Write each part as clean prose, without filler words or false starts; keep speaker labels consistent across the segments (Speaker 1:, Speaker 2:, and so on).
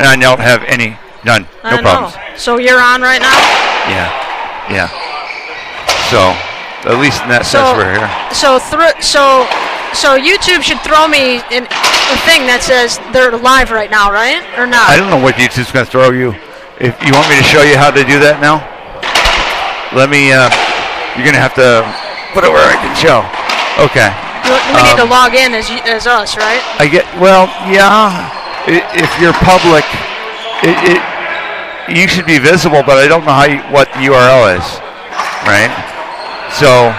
Speaker 1: and I don't have any, none, no problems.
Speaker 2: So you're on right now?
Speaker 1: Yeah. So, at least in that sense, we're here.
Speaker 2: So YouTube should throw me in a thing that says they're live right now, right? Or not?
Speaker 1: I don't know what YouTube's going to throw you. If you want me to show you how to do that now, let me. You're going to have to put it where I can show. Okay.
Speaker 2: We need to log in as us, right?
Speaker 1: Yeah. If you're public, you should be visible, but I don't know what the URL is, right? So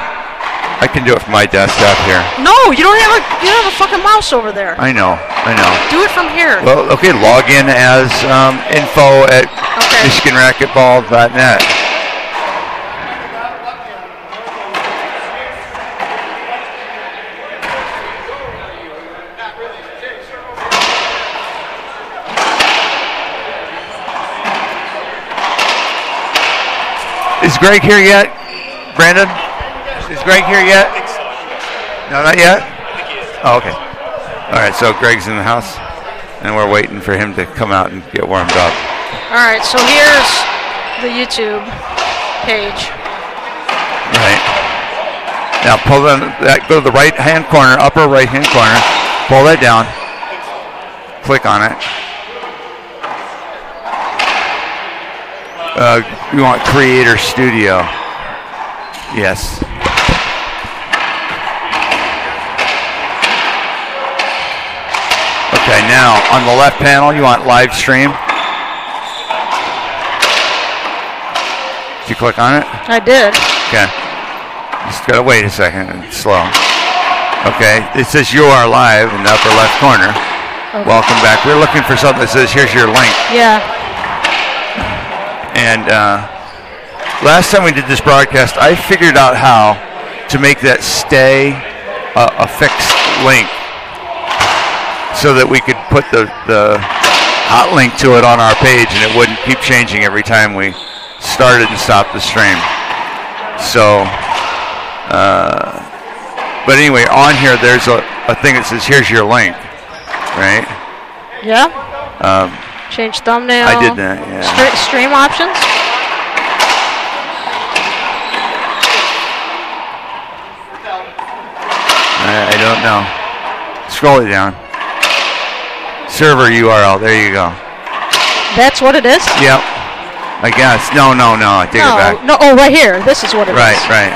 Speaker 1: I can do it from my desktop here.
Speaker 2: No, you don't have a fucking mouse over there.
Speaker 1: I know.
Speaker 2: Do it from here.
Speaker 1: Well, okay, log in as info at MichiganRacquetball.net. Is Greg here yet? Brandon? Is Greg here yet? No, not yet? Oh, okay. All right, so Greg's in the house, and we're waiting for him to come out and get warmed up.
Speaker 2: All right, so here's the YouTube page.
Speaker 1: Right. Now pull that, go to the right-hand corner, upper right-hand corner, pull that down, click on it. We want Creator Studio. Yes. Okay, now on the left panel, you want Live Stream. Did you click on it?
Speaker 2: I did.
Speaker 1: Okay. Just gotta wait a second. It's slow. Okay, it says you are live in the upper left corner. Okay. Welcome back. We're looking for something that says here's your link.
Speaker 2: Yeah.
Speaker 1: And last time we did this broadcast, I figured out how to make that stay a fixed link so that we could put the hot link to it on our page and it wouldn't keep changing every time we started and stopped the stream. So, but anyway, on here there's a thing that says here's your link, right?
Speaker 2: Yeah. Change thumbnail.
Speaker 1: I did that, yeah.
Speaker 2: Stream options?
Speaker 1: I don't know. Scroll it down. Server URL. There you go.
Speaker 2: That's what it is?
Speaker 1: Yep. I guess. No. I take it back.
Speaker 2: No. Oh, right here. This is what it is.
Speaker 1: Right.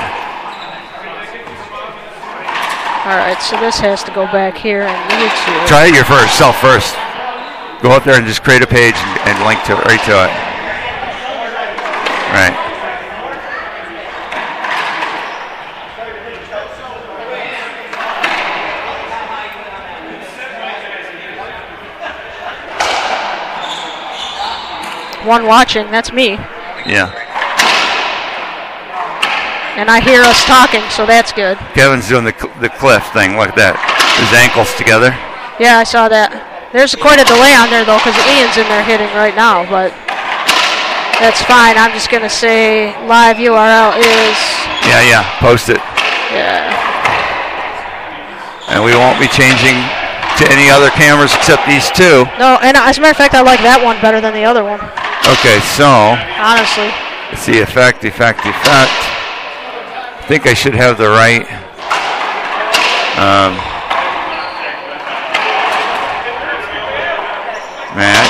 Speaker 2: All right. So this has to go back here on YouTube.
Speaker 1: Try it yourself first. Go up there and just create a page and link to right to it. Right.
Speaker 2: One watching, that's me.
Speaker 1: Yeah.
Speaker 2: And I hear us talking, so that's good.
Speaker 1: Kevin's doing the cliff thing. Look at that. His ankles together.
Speaker 2: Yeah, I saw that. There's quite a delay on there, though, because Ian's in there hitting right now, but that's fine. I'm just going to say live URL is...
Speaker 1: Yeah. Post it.
Speaker 2: Yeah.
Speaker 1: And we won't be changing to any other cameras except these two.
Speaker 2: No, and as a matter of fact, I like that one better than the other one.
Speaker 1: Okay, so...
Speaker 2: Honestly.
Speaker 1: Let's see, effect. I think I should have the right... match.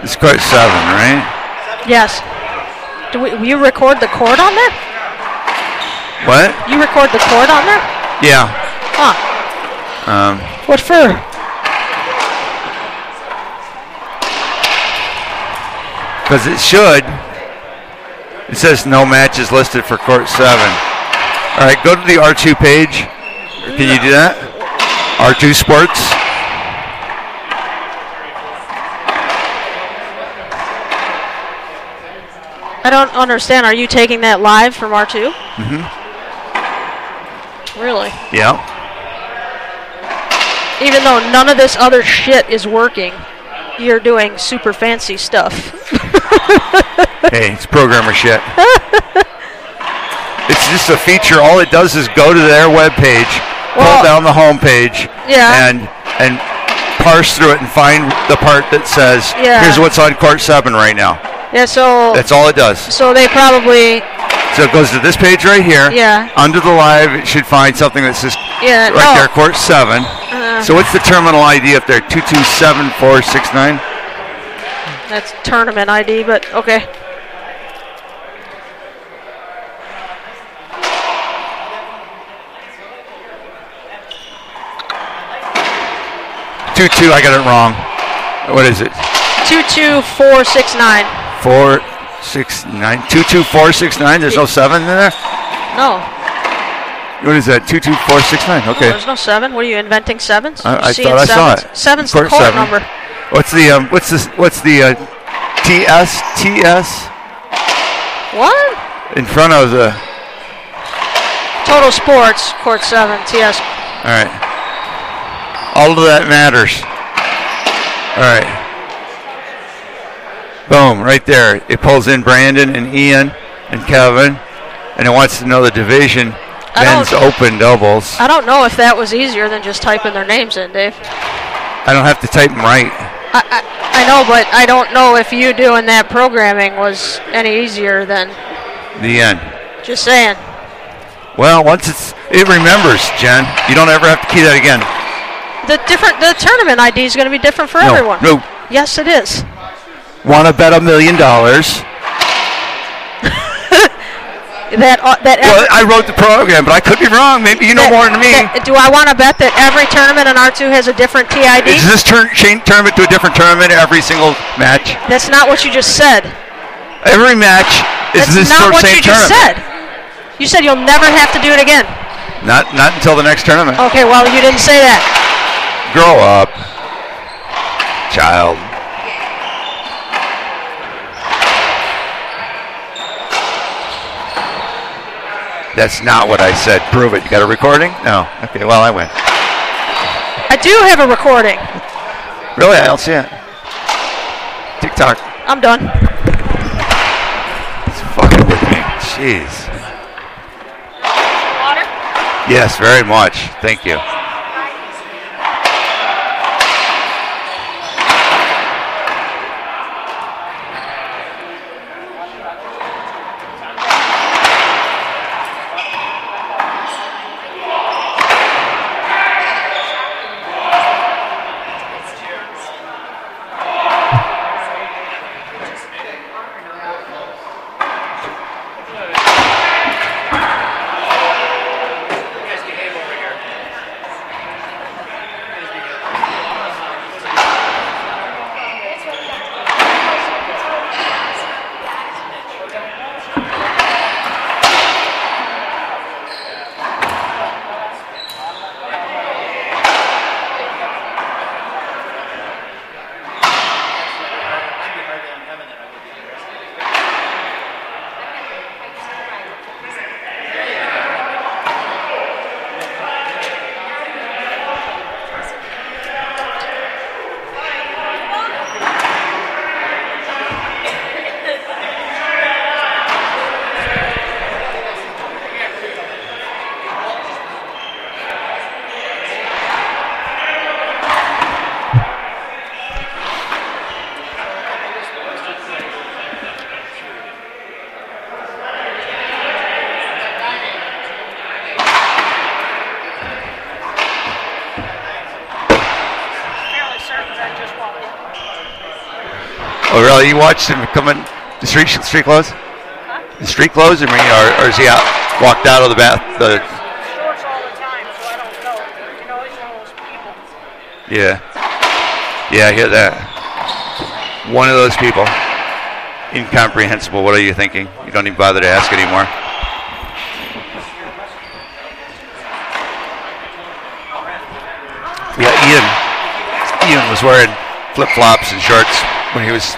Speaker 1: It's court 7, right?
Speaker 2: Yes. Will you record the chord on there?
Speaker 1: What?
Speaker 2: You record the chord on there?
Speaker 1: Yeah.
Speaker 2: Huh. What for?
Speaker 1: Because it should. It says no matches listed for court 7. All right, go to the R2 page. Can you do that? R2 Sports.
Speaker 2: I don't understand. Are you taking that live from R2?
Speaker 1: Mm-hmm.
Speaker 2: Really?
Speaker 1: Yeah.
Speaker 2: Even though none of this other shit is working, you're doing super fancy stuff.
Speaker 1: Hey, it's programmer shit. It's just a feature. All it does is go to their web page, pull down the home page, and parse through it and find the part that says, here's what's on court 7 right now.
Speaker 2: Yeah, so
Speaker 1: that's all it does.
Speaker 2: So they probably.
Speaker 1: So it goes to this page right here.
Speaker 2: Yeah.
Speaker 1: Under the live, it should find something that says there, court 7. So what's the terminal ID up there? 227-469.
Speaker 2: That's tournament ID, but okay.
Speaker 1: 22, I got it wrong. What is it?
Speaker 2: 22469.
Speaker 1: 469. 22469. There's no 7 in there?
Speaker 2: No.
Speaker 1: What is that? 22469. Okay.
Speaker 2: No, there's no 7. What are you inventing 7s?
Speaker 1: I thought I saw it.
Speaker 2: 7's the court number.
Speaker 1: What's the TS?
Speaker 2: What?
Speaker 1: In front of the
Speaker 2: Total Sports, court 7, TS.
Speaker 1: All right. All of that matters. All right. Boom, right there. It pulls in Brandon and Ian and Kevin, and it wants to know the division, men's open doubles.
Speaker 2: I don't know if that was easier than just typing their names in, Dave.
Speaker 1: I don't have to type them right.
Speaker 2: I know, but I don't know if you doing that programming was any easier than
Speaker 1: the end.
Speaker 2: Just saying.
Speaker 1: Well, once it remembers, Jen. You don't ever have to key that again.
Speaker 2: The tournament ID is going to be different for everyone.
Speaker 1: No.
Speaker 2: Yes, it is.
Speaker 1: Want to bet $1 million?
Speaker 2: Well,
Speaker 1: I wrote the program, but I could be wrong. Maybe you know more than me.
Speaker 2: Do I want to bet that every tournament on R2 has a different TID?
Speaker 1: Does this change tournament to a different tournament every single match?
Speaker 2: That's not what you just said.
Speaker 1: Every match is this sort of same tournament. That's not what you just said.
Speaker 2: You said you'll never have to do it again.
Speaker 1: Not until the next tournament.
Speaker 2: Okay, well, you didn't say that.
Speaker 1: Grow up, child. That's not what I said. Prove it. You got a recording? No. Okay, well, I win.
Speaker 2: I do have a recording.
Speaker 1: Really? I don't see it. TikTok.
Speaker 2: I'm done.
Speaker 1: It's fucking with me. Jeez.
Speaker 2: Water?
Speaker 1: Yes, very much. Thank you. Oh, really? You watched him come in the street clothes? Huh? The street clothes, or is he walked out of the bath?
Speaker 2: Shorts all the time, so I don't know. You know, he's one of those people.
Speaker 1: Yeah. Yeah, I hear that. One of those people. Incomprehensible. What are you thinking? You don't even bother to ask anymore. Yeah, Ian was wearing flip-flops and shorts when he was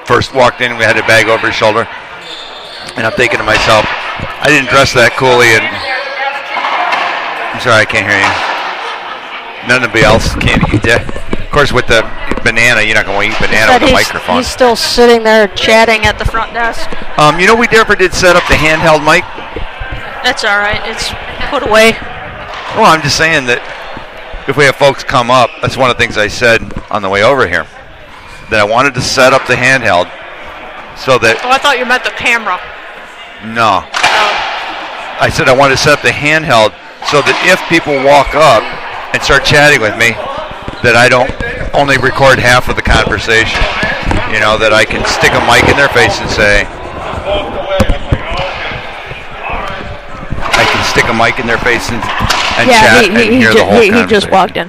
Speaker 1: first walked in. We had a bag over his shoulder, and I'm thinking to myself, I didn't dress that coolly, and I'm sorry, I can't hear you. Nobody else can eat that. Of course, with the banana, you're not going to eat banana with a microphone.
Speaker 2: He's still sitting there chatting at the front desk.
Speaker 1: You know, we never did set up the handheld mic.
Speaker 2: That's all right. It's put away.
Speaker 1: Well, I'm just saying that if we have folks come up, that's one of the things I said on the way over here, that I wanted to set up the handheld so that...
Speaker 2: Oh, I thought you meant the camera.
Speaker 1: No. I said I wanted to set up the handheld so that if people walk up and start chatting with me, that I don't only record half of the conversation. You know, that I can stick a mic in their face and say... I can stick a mic in their face and chat and hear the whole conversation.
Speaker 2: He just walked in.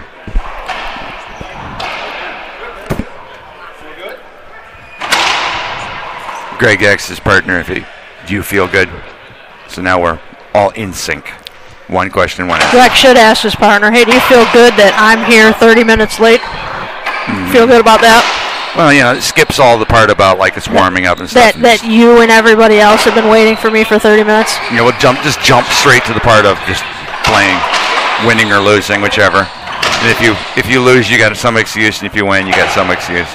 Speaker 1: Greg asked his partner if do you feel good? So now we're all in sync. One question, one answer.
Speaker 2: Greg should ask his partner, hey, do you feel good that I'm here 30 minutes late? Feel good about that?
Speaker 1: Well, you know, it skips all the part about like it's warming up and stuff.
Speaker 2: That you and everybody else have been waiting for me for 30 minutes?
Speaker 1: You know, we'll just jump straight to the part of just playing, winning or losing, whichever. And if you lose, you got some excuse, and if you win, you got some excuse.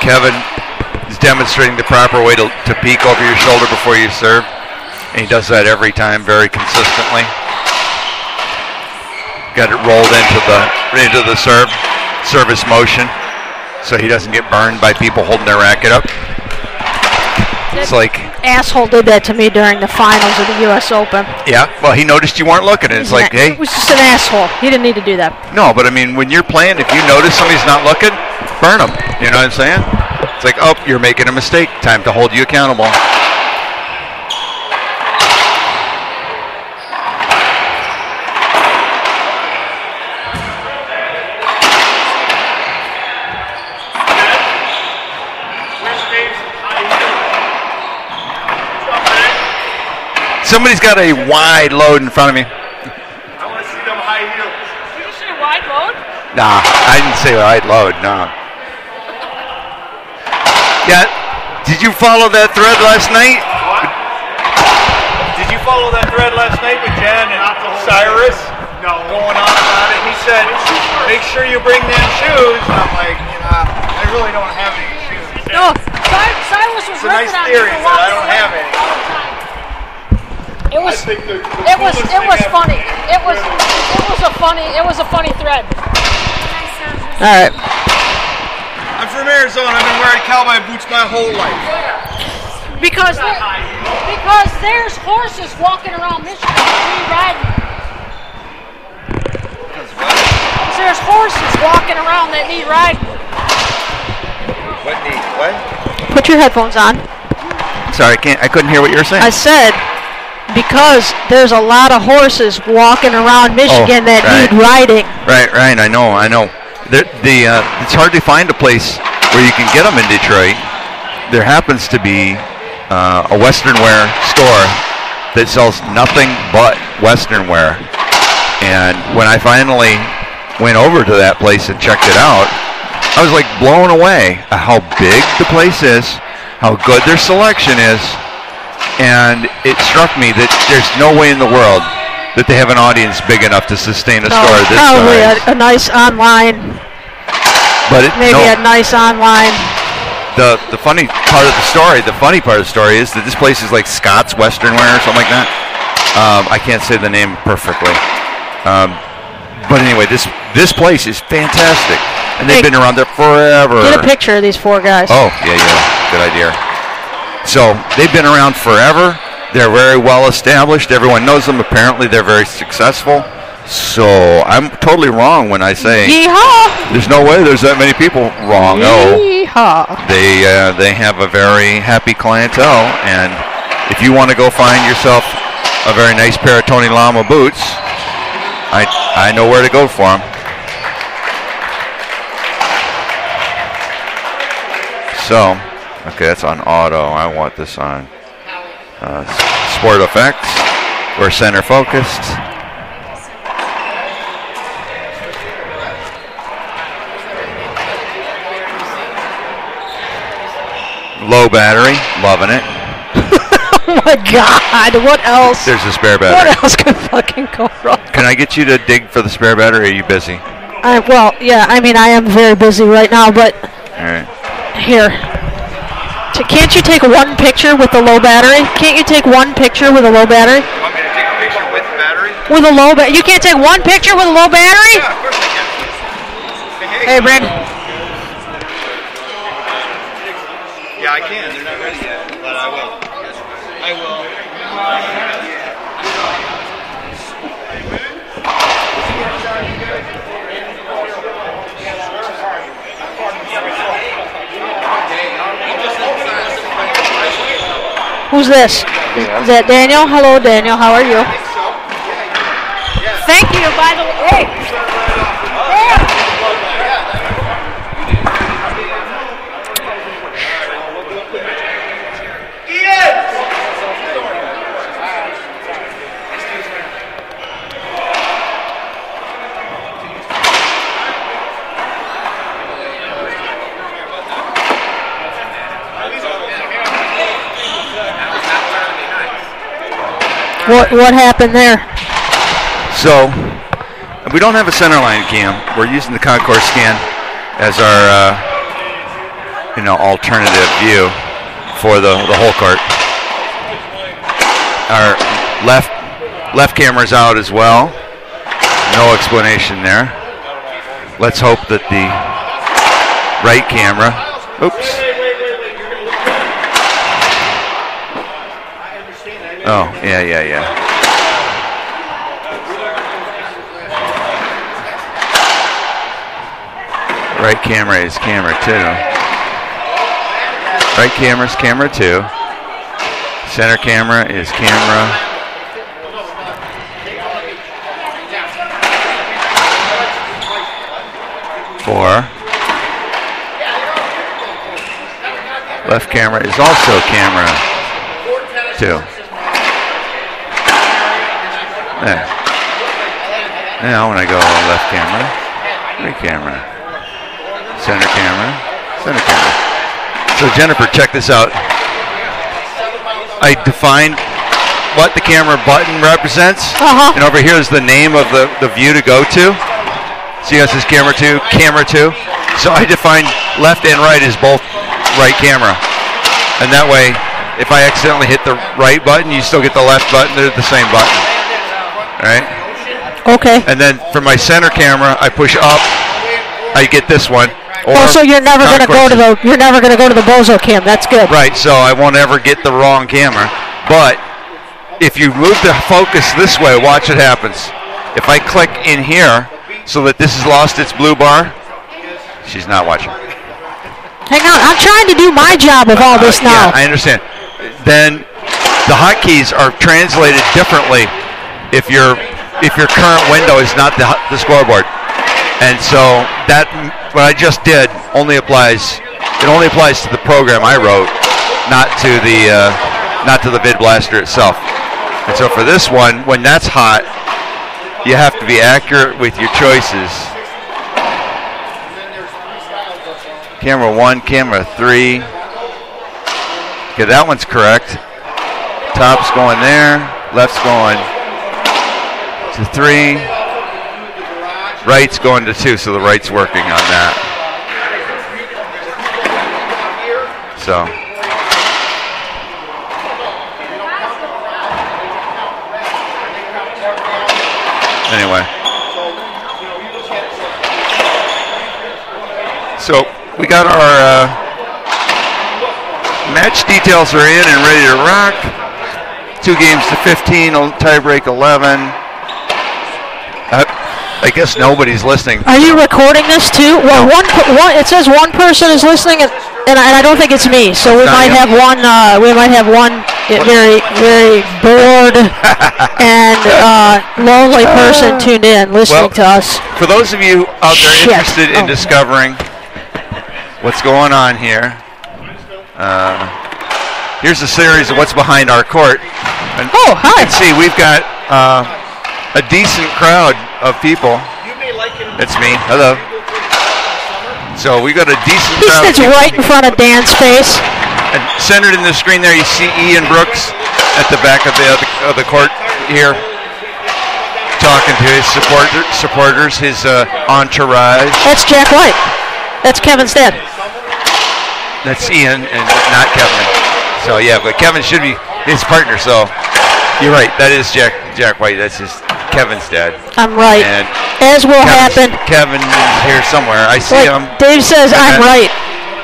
Speaker 1: Kevin is demonstrating the proper way to peek over your shoulder before you serve, and he does that every time very consistently. Got it rolled into the service motion, so he doesn't get burned by people holding their racket up. It's like
Speaker 2: asshole did that to me during the finals of the U.S. Open.
Speaker 1: Yeah, well, he noticed you weren't looking, and it's like, hey,
Speaker 2: it was just an asshole. He didn't need to do that.
Speaker 1: No, but I mean, when you're playing, if you notice somebody's not looking, burn them. You know what I'm saying? It's like, oh, you're making a mistake. Time to hold you accountable. Somebody's got a wide load in front of me.
Speaker 3: I want to see them high heels.
Speaker 2: Did you say wide load?
Speaker 1: Nah, I didn't say wide load, no. Yeah, did you follow that thread last night?
Speaker 3: What? Did you follow that thread last night with Jen and Cyrus? No. Going on about it. He said, make sure you bring them shoes. I'm like, I really don't have any shoes.
Speaker 2: No, Cyrus was
Speaker 3: ripping on me for walking away. It's a nice theory, but I don't have any.
Speaker 2: It was funny. It was a funny thread. All right.
Speaker 3: I'm from Arizona. I've been wearing cowboy boots my whole life.
Speaker 2: Because there's horses walking around Michigan riding. Because there's horses walking around that need riding.
Speaker 3: What need? What?
Speaker 2: Put your headphones on.
Speaker 1: Sorry, I couldn't hear what you were saying.
Speaker 2: I said, because there's a lot of horses walking around Michigan that need riding.
Speaker 1: Right, I know. It's hard to find a place where you can get them in Detroit. There happens to be a Western wear store that sells nothing but Western wear. And when I finally went over to that place and checked it out, I was like blown away at how big the place is, how good their selection is. And it struck me that there's no way in the world that they have an audience big enough to sustain a store this size.
Speaker 2: Probably a nice online.
Speaker 1: But
Speaker 2: a nice online.
Speaker 1: The funny part of the story is that this place is like Scott's Western Wear or something like that. I can't say the name perfectly. But anyway, this place is fantastic, and they've been around there forever.
Speaker 2: Get a picture of these four guys.
Speaker 1: Oh yeah, good idea. So they've been around forever. They're very well established. Everyone knows them. Apparently, they're very successful. So I'm totally wrong when I say
Speaker 2: yeehaw! There's
Speaker 1: no way there's that many people. Wrong.
Speaker 2: Yeehaw.
Speaker 1: They have a very happy clientele, and if you want to go find yourself a very nice pair of Tony Lama boots, I know where to go for them. So. Okay, that's on auto. I want this on sport effects. We're center focused. Low battery, loving it.
Speaker 2: Oh my God! What else?
Speaker 1: There's a spare battery.
Speaker 2: What else could fucking go wrong?
Speaker 1: Can I get you to dig for the spare battery? Or are you busy?
Speaker 2: Well, yeah. I mean, I am very busy right now, but
Speaker 1: All right.
Speaker 2: here. Can't you take one picture with the low battery? Can't you take one picture with a low battery?
Speaker 3: You want me to take a picture with the battery?
Speaker 2: With a low battery? You can't take one picture with a low battery?
Speaker 3: Yeah, of course I can.
Speaker 2: Hey, Brandon.
Speaker 3: Yeah, I can. They're not ready yet, but I will. I will.
Speaker 2: Who's this? Is that Daniel? Hello, Daniel. How are you? Thank you, by the way. What happened there?
Speaker 1: So, we don't have a center line cam. We're using the concourse scan as our, alternative view for the whole court. Our left camera's out as well. No explanation there. Let's hope that the right camera. Oops. Oh, yeah. Right camera is camera 2. Right camera is camera 2. Center camera is camera 4. Left camera is also camera 2. There. Now when I go left camera, right camera, center camera, center camera. So Jennifer, check this out. I defined what the camera button represents. And over here is the name of the view to go to. See how it says camera 2, camera 2. So I defined left and right as both right camera. And that way, if I accidentally hit the right button, you still get the left button. They're the same button. All right?
Speaker 2: Okay.
Speaker 1: And then for my center camera, I push up. I get this one.
Speaker 2: So you're never going to go to the Bozo cam. That's good.
Speaker 1: Right. So I won't ever get the wrong camera. But if you move the focus this way, watch what happens. If I click in here so that this has lost its blue bar, she's not watching.
Speaker 2: Hang on. I'm trying to do my job of all this now.
Speaker 1: Yeah, I understand. Then the hotkeys are translated differently if your current window is not the scoreboard. And so that what I just did only applies to the program I wrote, not to the vid blaster itself. And so for this one, when that's hot, you have to be accurate with your choices. Camera 1, camera 3. Okay, that one's correct. Top's going there, left's going to 3. Right's going to 2, so the right's working on that. So. Anyway. So we got our match details are in and ready to rock. 2 games to 15, tiebreak 11. I guess nobody's listening.
Speaker 2: Are you recording this too? Well, one. It says one person is listening, and I don't think it's me. So we might have one. We might have one very, very bored and lonely person tuned in listening to us.
Speaker 1: For those of you out there interested in discovering what's going on here, here's a series of what's behind our court. And
Speaker 2: hi!
Speaker 1: You can see we've got a decent crowd of people. It's me. Hello. So we got a decent crowd.
Speaker 2: He sits right in front of Dan's face.
Speaker 1: And centered in the screen there, you see Ian Brooks at the back of the court here, talking to his supporters, his entourage.
Speaker 2: That's Jack White. That's Kevin's dad.
Speaker 1: That's Ian and not Kevin. So yeah, but Kevin should be his partner. So you're right. That is Jack White. That's Kevin's dad.
Speaker 2: I'm right.
Speaker 1: And
Speaker 2: as will happen.
Speaker 1: Kevin is here somewhere. I see him.
Speaker 2: Dave says I'm right.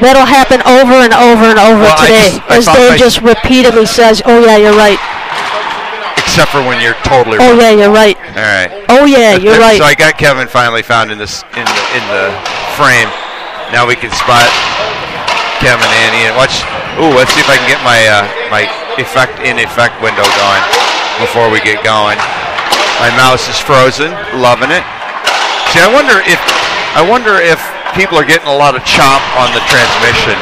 Speaker 2: That'll happen over and over and over today. As Dave just repeatedly says, "Oh yeah, you're right."
Speaker 1: Except for when you're totally
Speaker 2: right. Oh yeah, you're right.
Speaker 1: All right.
Speaker 2: Oh yeah, you're right.
Speaker 1: So I got Kevin finally found in the frame. Now we can spot Kevin and Ian. Let's see if I can get my my effect window going before we get going. My mouse is frozen. Loving it. See, I wonder if people are getting a lot of chomp on the transmission.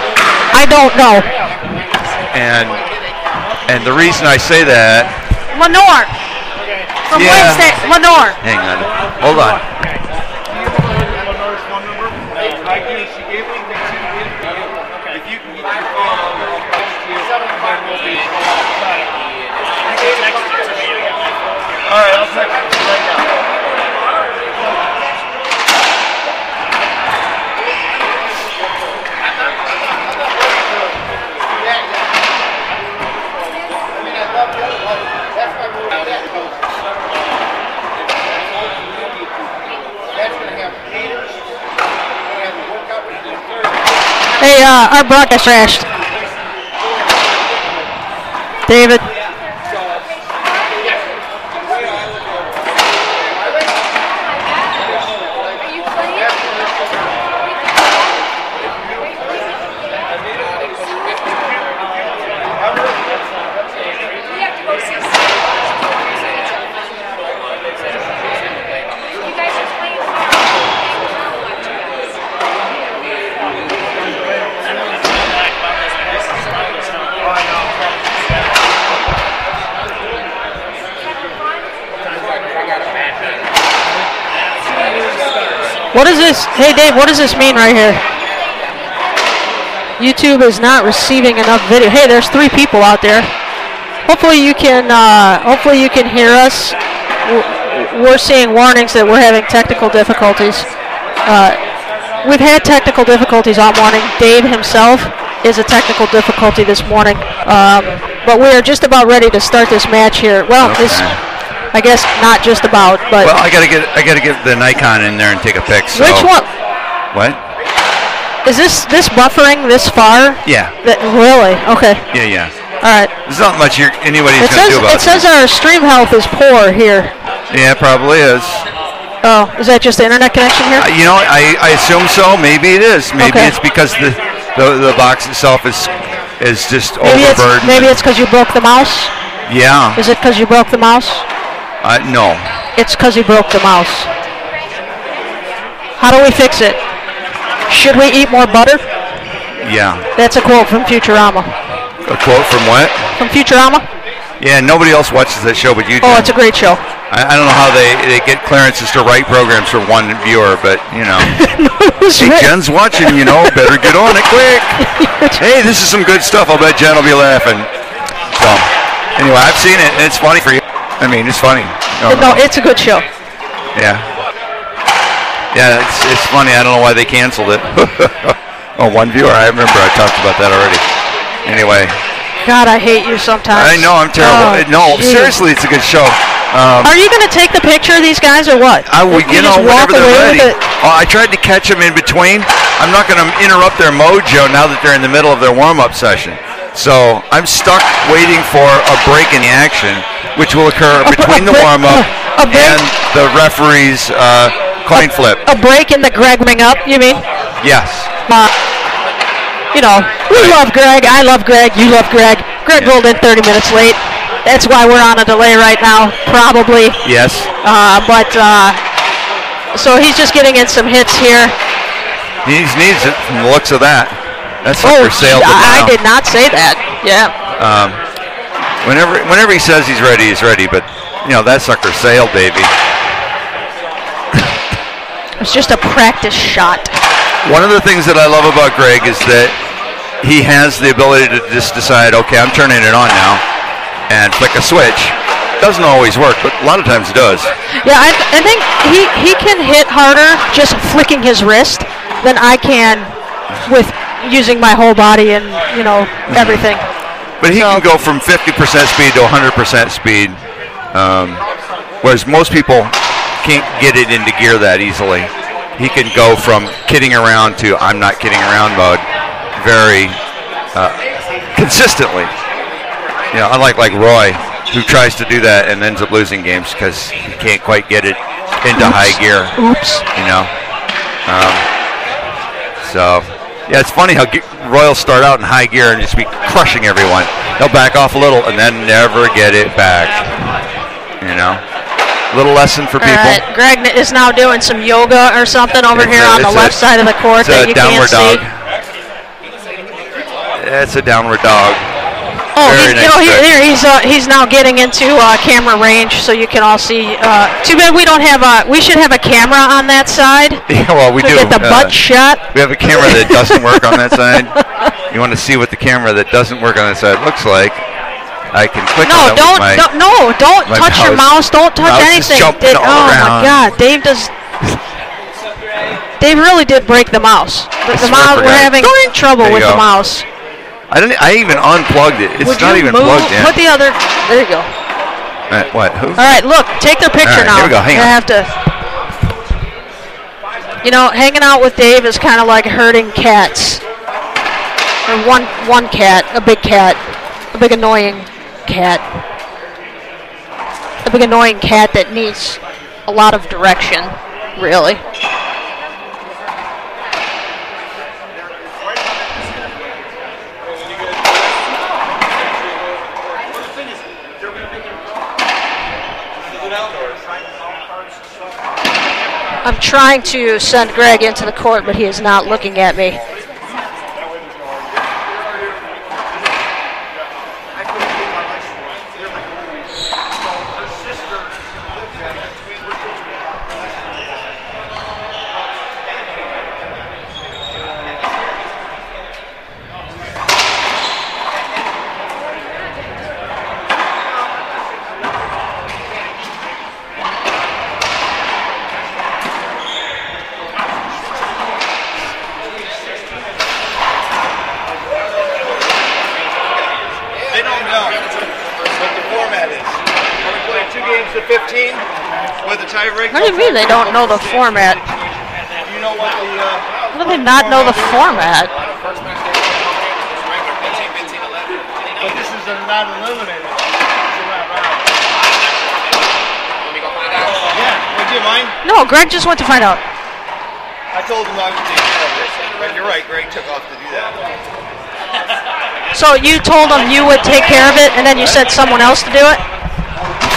Speaker 2: I don't know.
Speaker 1: And the reason I say that.
Speaker 2: Lenore. From Wednesday. Lenore.
Speaker 1: Hang on. Hold on.
Speaker 3: All right, I'll text you right now.
Speaker 2: Hey, our broadcast crashed. David. What is this? Hey, Dave, what does this mean right here? YouTube is not receiving enough video. Hey, there's 3 people out there. Hopefully you can hear us. We're seeing warnings that we're having technical difficulties. We've had technical difficulties all morning. Dave himself is a technical difficulty this morning. But we are just about ready to start this match here. Well,
Speaker 1: okay.
Speaker 2: I guess not just about, but
Speaker 1: well, I gotta get the Nikon in there and take a pic. So.
Speaker 2: Which one?
Speaker 1: What?
Speaker 2: Is this buffering this far?
Speaker 1: Yeah.
Speaker 2: Really? Okay.
Speaker 1: Yeah.
Speaker 2: All right.
Speaker 1: There's not much anybody's gonna do about it.
Speaker 2: It says our stream health is poor here.
Speaker 1: Yeah, it probably is.
Speaker 2: Oh, is that just the internet connection here?
Speaker 1: I assume so. Maybe it is. Maybe it's because the box itself is just overburdened.
Speaker 2: Maybe it's because you broke the mouse.
Speaker 1: Yeah.
Speaker 2: Is it because you broke the mouse?
Speaker 1: No.
Speaker 2: It's because he broke the mouse. How do we fix it? Should we eat more butter?
Speaker 1: Yeah.
Speaker 2: That's a quote from Futurama.
Speaker 1: A quote from what?
Speaker 2: From Futurama.
Speaker 1: Yeah, nobody else watches that show but you, Jen.
Speaker 2: Oh, it's a great show.
Speaker 1: I don't know how they get clearances to write programs for one viewer, but, Hey, Jen's watching, better get on it quick. Hey, this is some good stuff. I'll bet Jen will be laughing. So, anyway, I've seen it, and it's funny for you. I mean, it's funny.
Speaker 2: No, it's a good show.
Speaker 1: Yeah. Yeah, it's funny. I don't know why they canceled it. One viewer. I remember I talked about that already. Anyway.
Speaker 2: God, I hate you sometimes.
Speaker 1: I know, I'm terrible. No,
Speaker 2: geez.
Speaker 1: seriously, it's a good show.
Speaker 2: Are you going to take the picture of these guys or what?
Speaker 1: Whenever they're ready. I tried to catch them in between. I'm not going to interrupt their mojo now that they're in the middle of their warm-up session. So I'm stuck waiting for a break in the action, which will occur between the warm-up and the referee's coin flip.
Speaker 2: A break in the Gregging up, you mean?
Speaker 1: Yes.
Speaker 2: We love Greg. I love Greg. You love Greg. Greg rolled in 30 minutes late. That's why we're on a delay right now, probably.
Speaker 1: Yes.
Speaker 2: So he's just getting in some hits here.
Speaker 1: He needs it from the looks of that. That's for sale.
Speaker 2: I did not say that. Yeah.
Speaker 1: Whenever he says he's ready, but that sucker sailed, baby.
Speaker 2: It's just a practice shot.
Speaker 1: One of the things that I love about Greg is that he has the ability to just decide, okay, I'm turning it on now, and flick a switch. Doesn't always work, but a lot of times it does.
Speaker 2: Yeah, I think he can hit harder just flicking his wrist than I can with using my whole body and, everything.
Speaker 1: But he can go from 50% speed to 100% speed, whereas most people can't get it into gear that easily. He can go from kidding around to I'm not kidding around mode very consistently. Unlike Roy, who tries to do that and ends up losing games because he can't quite get it into high gear.
Speaker 2: Oops.
Speaker 1: So, yeah, it's funny how Roy will start out in high gear and just be crushing everyone. He'll back off a little and then never get it back. Little lesson for people.
Speaker 2: All right, Greg is now doing some yoga or something over here on the left side of the court that you can't see.
Speaker 1: It's a downward dog.
Speaker 2: Oh, he's now getting into camera range, so you can all see. Too bad we don't have we should have a camera on that side.
Speaker 1: Yeah, well, we do.
Speaker 2: Get the butt shot.
Speaker 1: We have a camera that doesn't work on that side. You want to see what the camera that doesn't work on that side looks like? I can click on it with my
Speaker 2: don't touch your mouse. Don't touch anything. Oh my God, Dave really did break the mouse. The mouse. We're having trouble with the mouse.
Speaker 1: I even unplugged it. It's not even plugged in.
Speaker 2: Put the other. There you go.
Speaker 1: What? Who?
Speaker 2: All right, look. Take their picture now.
Speaker 1: Here we go. Hang on.
Speaker 2: I have to. Hanging out with Dave is kind of like herding cats. Or one cat, a big annoying cat. A big annoying cat that needs a lot of direction, really. I'm trying to send Greg into the court, but he is not looking at me. What do you mean they don't know the format?
Speaker 3: Do you know what the...
Speaker 2: How do they not know the format?
Speaker 3: But this is not eliminated. It's a round. Yeah, would you mind?
Speaker 2: No, Greg just went to find out.
Speaker 3: I told him I would take care of it. But you're right, Greg took off to do that.
Speaker 2: So you told him you would take care of it, and then you said someone else to do it?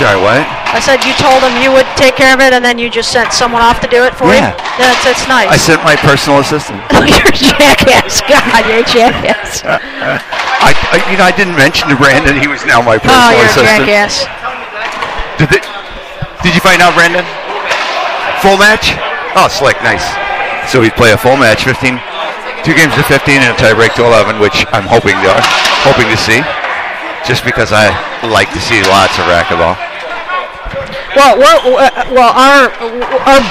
Speaker 1: Sorry, what?
Speaker 2: I said you told him you would take care of it, and then you just sent someone off to do it for you? Yeah, that's nice.
Speaker 1: I sent my personal assistant.
Speaker 2: You're a jackass. God, you're a jackass.
Speaker 1: I didn't mention to Brandon he was now my personal assistant.
Speaker 2: Oh, you're a jackass.
Speaker 1: Did you find out, Brandon? Full match? Oh, slick, nice. So we play a full match, 2 games to 15 and a tie break to 11, which I'm hoping to see. Just because I like to see lots of racquetball.
Speaker 2: Well, our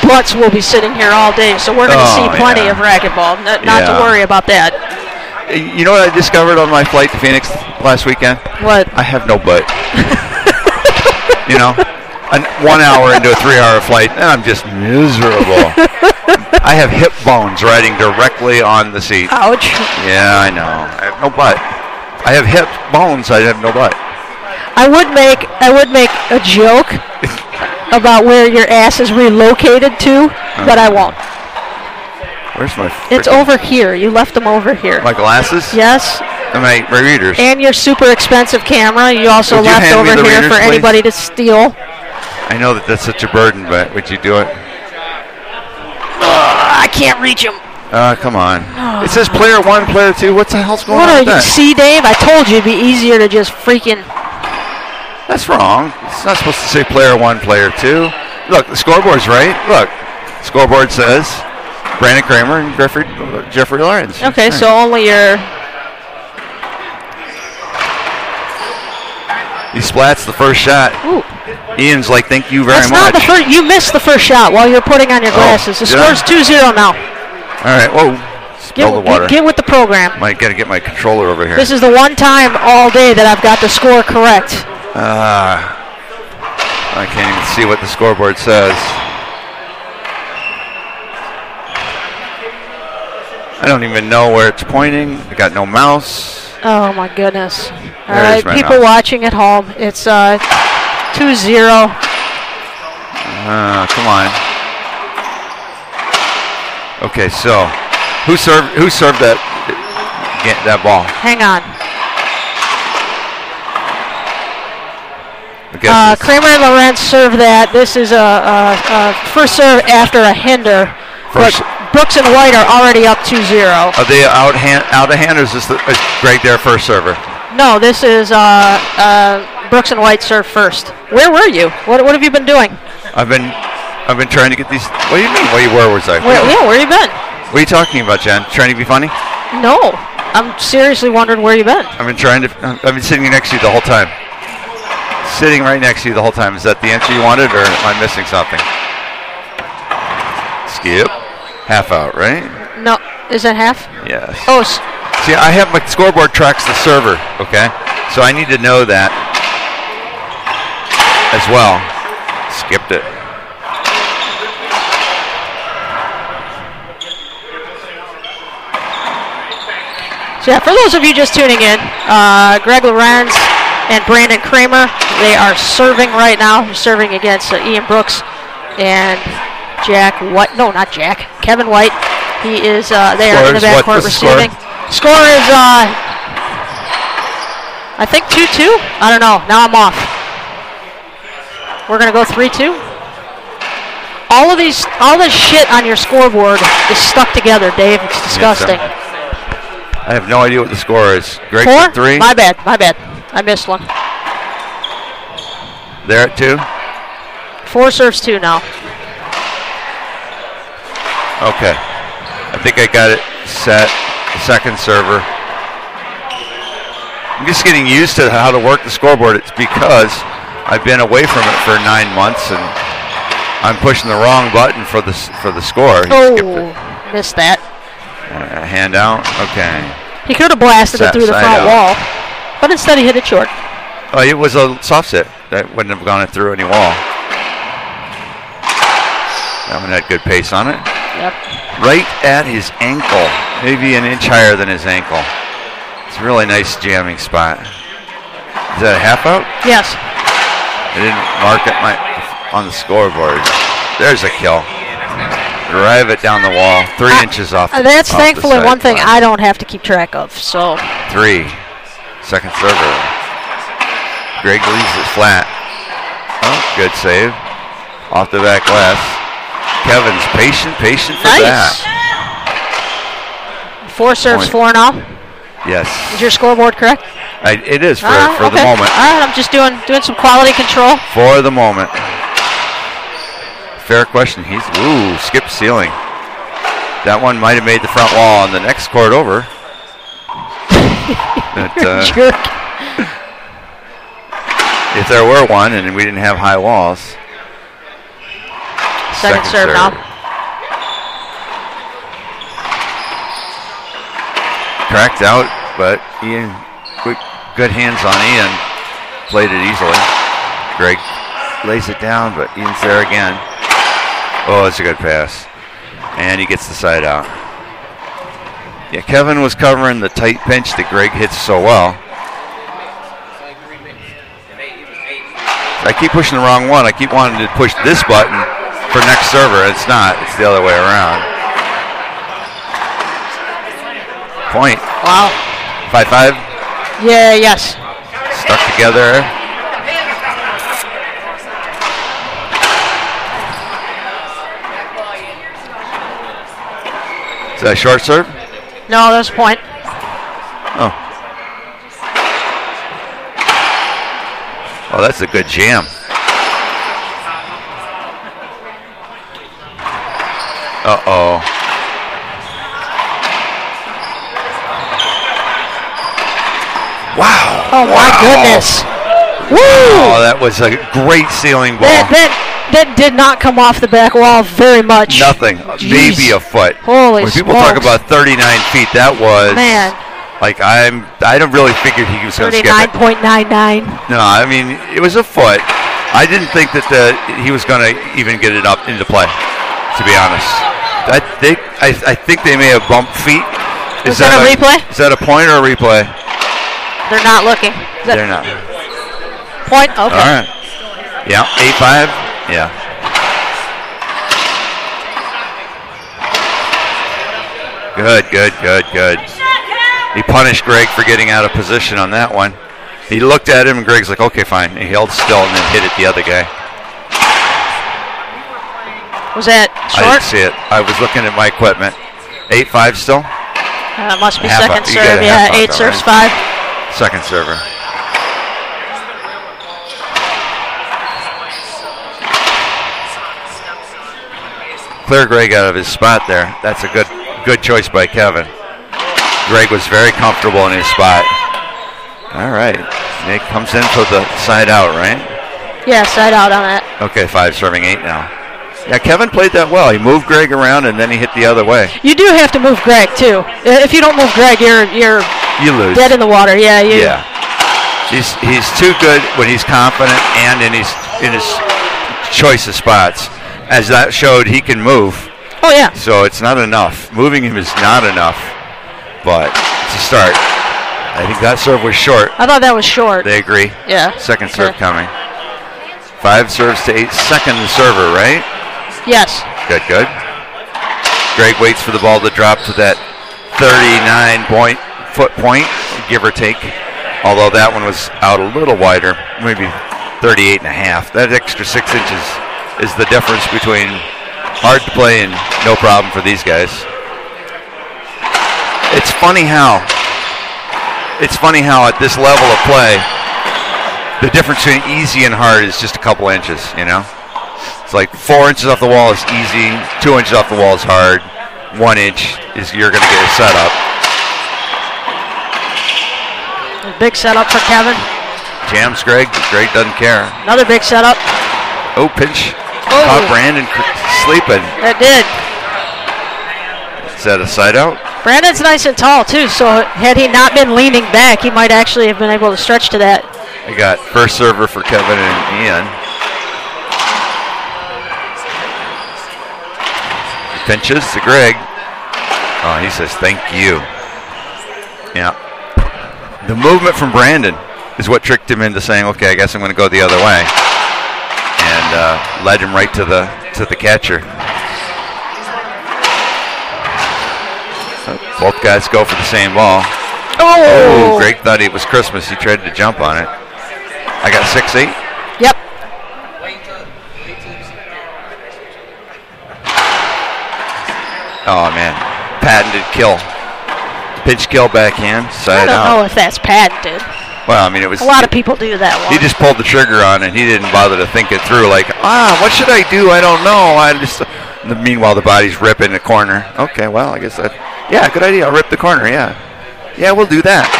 Speaker 2: butts will be sitting here all day, so we're going to see plenty of racquetball. Not to worry about that.
Speaker 1: You know what I discovered on my flight to Phoenix last weekend?
Speaker 2: What?
Speaker 1: I have no butt. 1 hour into a 3-hour flight, and I'm just miserable. I have hip bones riding directly on the seat.
Speaker 2: Ouch.
Speaker 1: Yeah, I know. I have no butt. I have hip bones. I have no butt.
Speaker 2: I would make a joke about where your ass is relocated to, but I won't.
Speaker 1: Where's my?
Speaker 2: It's over here. You left them over here.
Speaker 1: My glasses?
Speaker 2: Yes.
Speaker 1: And my readers.
Speaker 2: And your super expensive camera. You also left over here readers, for anybody to steal.
Speaker 1: I know that's such a burden, but would you do it?
Speaker 2: I can't reach them.
Speaker 1: Come on. It says player 1, player 2. What the hell's going on with that?
Speaker 2: See, Dave? I told you it'd be easier to just freaking...
Speaker 1: That's wrong. It's not supposed to say player 1, player 2. Look, the scoreboard's right. Look, scoreboard says Brandon Kramer and Jeffrey Lawrence.
Speaker 2: Okay, so only your...
Speaker 1: He splats the first shot.
Speaker 2: Ooh.
Speaker 1: Ian's like, thank you very
Speaker 2: That's
Speaker 1: much.
Speaker 2: not the first. You missed the first shot while you're putting on your glasses. The score's 2-0 now.
Speaker 1: All right. Whoa. Spill the water.
Speaker 2: Get with the program.
Speaker 1: Might got to get my controller over here.
Speaker 2: This is the one time all day that I've got the score correct.
Speaker 1: I can't even see what the scoreboard says. I don't even know where it's pointing. I got no mouse.
Speaker 2: Oh my goodness. All
Speaker 1: There's
Speaker 2: right, people watching at home, it's 2-0.
Speaker 1: Come on. Okay, so who served that ball?
Speaker 2: Hang on. Kramer and Lorenz serve that. This is a first serve after a hinder. But Brooks and White are already up 2-0.
Speaker 1: Are they out of hand, or is Greg their first server?
Speaker 2: No, this is Brooks and White serve first. Where were you? What have you been doing?
Speaker 1: I've been trying to get these. What do you mean? Where was I?
Speaker 2: Where you been?
Speaker 1: What are you talking about, Jen? Trying to be funny?
Speaker 2: No, I'm seriously wondering where you been.
Speaker 1: I've been sitting next to you the whole time. Sitting right next to you the whole time. Is that the answer you wanted, or am I missing something? Skip. Half out, right?
Speaker 2: No, is that half?
Speaker 1: Yes.
Speaker 2: Oh.
Speaker 1: See, I have my scoreboard tracks the server, okay? So I need to know that as well. Skipped it.
Speaker 2: So yeah, for those of you just tuning in, Greg Lorenz and Brandon Kramer, they are serving right now. They're serving against Ian Brooks and Jack White. No, not Jack. Kevin White. He is. They are in the backcourt receiving. Score is, I think 2-2. I don't know. Now I'm off. We're gonna go 3-2. All this shit on your scoreboard is stuck together, Dave. It's disgusting.
Speaker 1: Yes, I have no idea what the score is. Greg
Speaker 2: 4?
Speaker 1: 3.
Speaker 2: My bad. I missed one.
Speaker 1: They're at 2.
Speaker 2: 4 serves 2 now.
Speaker 1: Okay. I think I got it set. The second server. I'm just getting used to how to work the scoreboard. It's because I've been away from it for 9 months, and I'm pushing the wrong button for the score.
Speaker 2: Missed that.
Speaker 1: Hand out. Okay.
Speaker 2: He could have blasted it through the front wall, but instead he hit it short.
Speaker 1: Oh, it was a soft set. That wouldn't have gone through any wall. That one had good pace on it.
Speaker 2: Yep.
Speaker 1: Right at his ankle, maybe an inch higher than his ankle. It's a really nice jamming spot. Is that a half out?
Speaker 2: Yes.
Speaker 1: I didn't mark it on the scoreboard. There's a kill. Drive it down the wall, 3 inches off.
Speaker 2: That's
Speaker 1: off
Speaker 2: thankfully
Speaker 1: the
Speaker 2: one thing
Speaker 1: line.
Speaker 2: I don't have to keep track of. So
Speaker 1: 3. Second server. Greg leaves it flat. Oh, good save. Off the back glass. Kevin's patient for that.
Speaker 2: 4 serves 4 now.
Speaker 1: Yes.
Speaker 2: Is your scoreboard correct?
Speaker 1: It is for
Speaker 2: okay.
Speaker 1: the moment.
Speaker 2: All right, I'm just doing some quality control.
Speaker 1: For the moment. Fair question. He's skip ceiling. That one might have made the front wall on the next court over. But,
Speaker 2: You're a jerk.
Speaker 1: If there were one and we didn't have high walls.
Speaker 2: Second serve now.
Speaker 1: Cracked out, but Ian, good hands on Ian. Played it easily. Greg lays it down, but Ian's there again. Oh, it's a good pass. And he gets the side out. Yeah, Kevin was covering the tight pinch that Greg hits so well. I keep pushing the wrong one. I keep wanting to push this button for next server. It's not. It's the other way around. Point.
Speaker 2: Wow.
Speaker 1: 5-5.
Speaker 2: Yeah, yes.
Speaker 1: Stuck together. Is that a short serve?
Speaker 2: No, that's a point.
Speaker 1: Oh. Oh, that's a good jam. Uh-oh. Wow.
Speaker 2: Oh, my goodness. Woo!
Speaker 1: Oh, that was a great ceiling ball.
Speaker 2: That did not come off the back wall very much.
Speaker 1: Nothing.
Speaker 2: Jeez.
Speaker 1: Maybe a foot.
Speaker 2: Holy
Speaker 1: When people
Speaker 2: smokes.
Speaker 1: talk about 39 feet, that was like I don't really figure he was going to skip it.
Speaker 2: 39.99.
Speaker 1: No, I mean it was a foot. I didn't think that he was going to even get it up into play. To be honest, I think they may have bumped feet.
Speaker 2: Is that a replay?
Speaker 1: Is that a point or a replay?
Speaker 2: They're not looking.
Speaker 1: They're not.
Speaker 2: Point. Okay.
Speaker 1: All right. Yeah. 8-5. Yeah. Good. He punished Greg for getting out of position on that one. He looked at him, and Greg's like, okay, fine. He held still and then hit it the other guy.
Speaker 2: Was that short?
Speaker 1: I didn't see it. I was looking at my equipment. 8-5 still?
Speaker 2: Must be
Speaker 1: Half
Speaker 2: second
Speaker 1: up. You got
Speaker 2: serve.
Speaker 1: a
Speaker 2: Yeah,
Speaker 1: half up
Speaker 2: 8
Speaker 1: though,
Speaker 2: serves,
Speaker 1: right?
Speaker 2: 5.
Speaker 1: Second server. Clear Greg out of his spot there. That's a good choice by Kevin. Greg was very comfortable in his spot. All right. Nick comes in for the side out, right?
Speaker 2: Yeah, side out on that.
Speaker 1: Okay, 5 serving 8 now. Yeah, Kevin played that well. He moved Greg around and then he hit the other way.
Speaker 2: You do have to move Greg too. If you don't move Greg,
Speaker 1: you lose.
Speaker 2: Dead in the water. Yeah.
Speaker 1: Yeah. He's too good when he's confident and in his choice of spots. As that showed, he can move.
Speaker 2: Oh yeah.
Speaker 1: So it's not enough. Moving him is not enough, but it's a start. I think that serve was short.
Speaker 2: I thought that was short.
Speaker 1: They agree.
Speaker 2: Yeah.
Speaker 1: Second serve coming. 5 serves to 8. Second server, right?
Speaker 2: Yes.
Speaker 1: Good. Greg waits for the ball to drop to that 39-foot point, give or take. Although that one was out a little wider, maybe 38 and a half. That extra 6 inches is the difference between hard to play and no problem for these guys. It's funny how at this level of play, the difference between easy and hard is just a couple inches, you know? It's like 4 inches off the wall is easy, 2 inches off the wall is hard, 1 inch is you're going to get a setup.
Speaker 2: A big setup for Kevin.
Speaker 1: Jams Greg. Greg doesn't care.
Speaker 2: Another big setup.
Speaker 1: Oh, pinch.
Speaker 2: Oh.
Speaker 1: Caught Brandon sleeping.
Speaker 2: That did.
Speaker 1: Is that a side out?
Speaker 2: Brandon's nice and tall too, so had he not been leaning back, he might actually have been able to stretch to that.
Speaker 1: I got first server for Kevin and Ian. Pinches to Greg. Oh, he says thank you. Yeah. The movement from Brandon is what tricked him into saying, okay, I guess I'm going to go the other way. And led him right to the catcher. Both guys go for the same ball. Oh, Greg thought it was Christmas. He tried to jump on it. I got 6-8.
Speaker 2: Yep.
Speaker 1: Oh, man. Patented kill. Pitch kill backhand. Side out.
Speaker 2: I don't know if that's patented.
Speaker 1: Well, I mean, it was.
Speaker 2: A lot of people do that one.
Speaker 1: He just pulled the trigger on it. He didn't bother to think it through. Like, what should I do? I don't know. Meanwhile, the body's ripping the corner. Okay, well, I guess that. Yeah, good idea. I'll rip the corner. Yeah, we'll do that.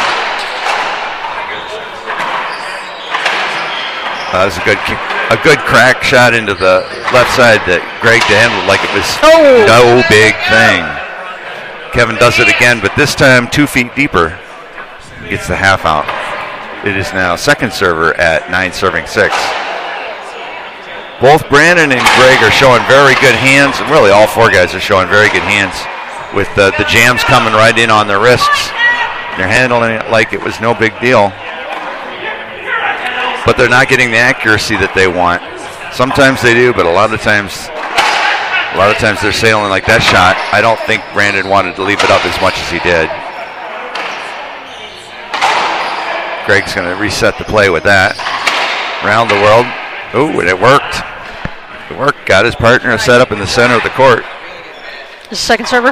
Speaker 1: That was a good crack shot into the left side that Greg handled like it was no big thing. Kevin does it again, but this time 2 feet deeper. He gets the half out. It is now second server at 9 serving 6. Both Brandon and Greg are showing very good hands, and really all 4 guys are showing very good hands with the jams coming right in on their wrists. They're handling it like it was no big deal. But they're not getting the accuracy that they want. Sometimes they do, but a lot of times they're sailing like that shot. I don't think Brandon wanted to leave it up as much as he did. Greg's going to reset the play with that. Around the world. Oh, and it worked. It worked. Got his partner set up in the center of the court.
Speaker 2: Is it second server?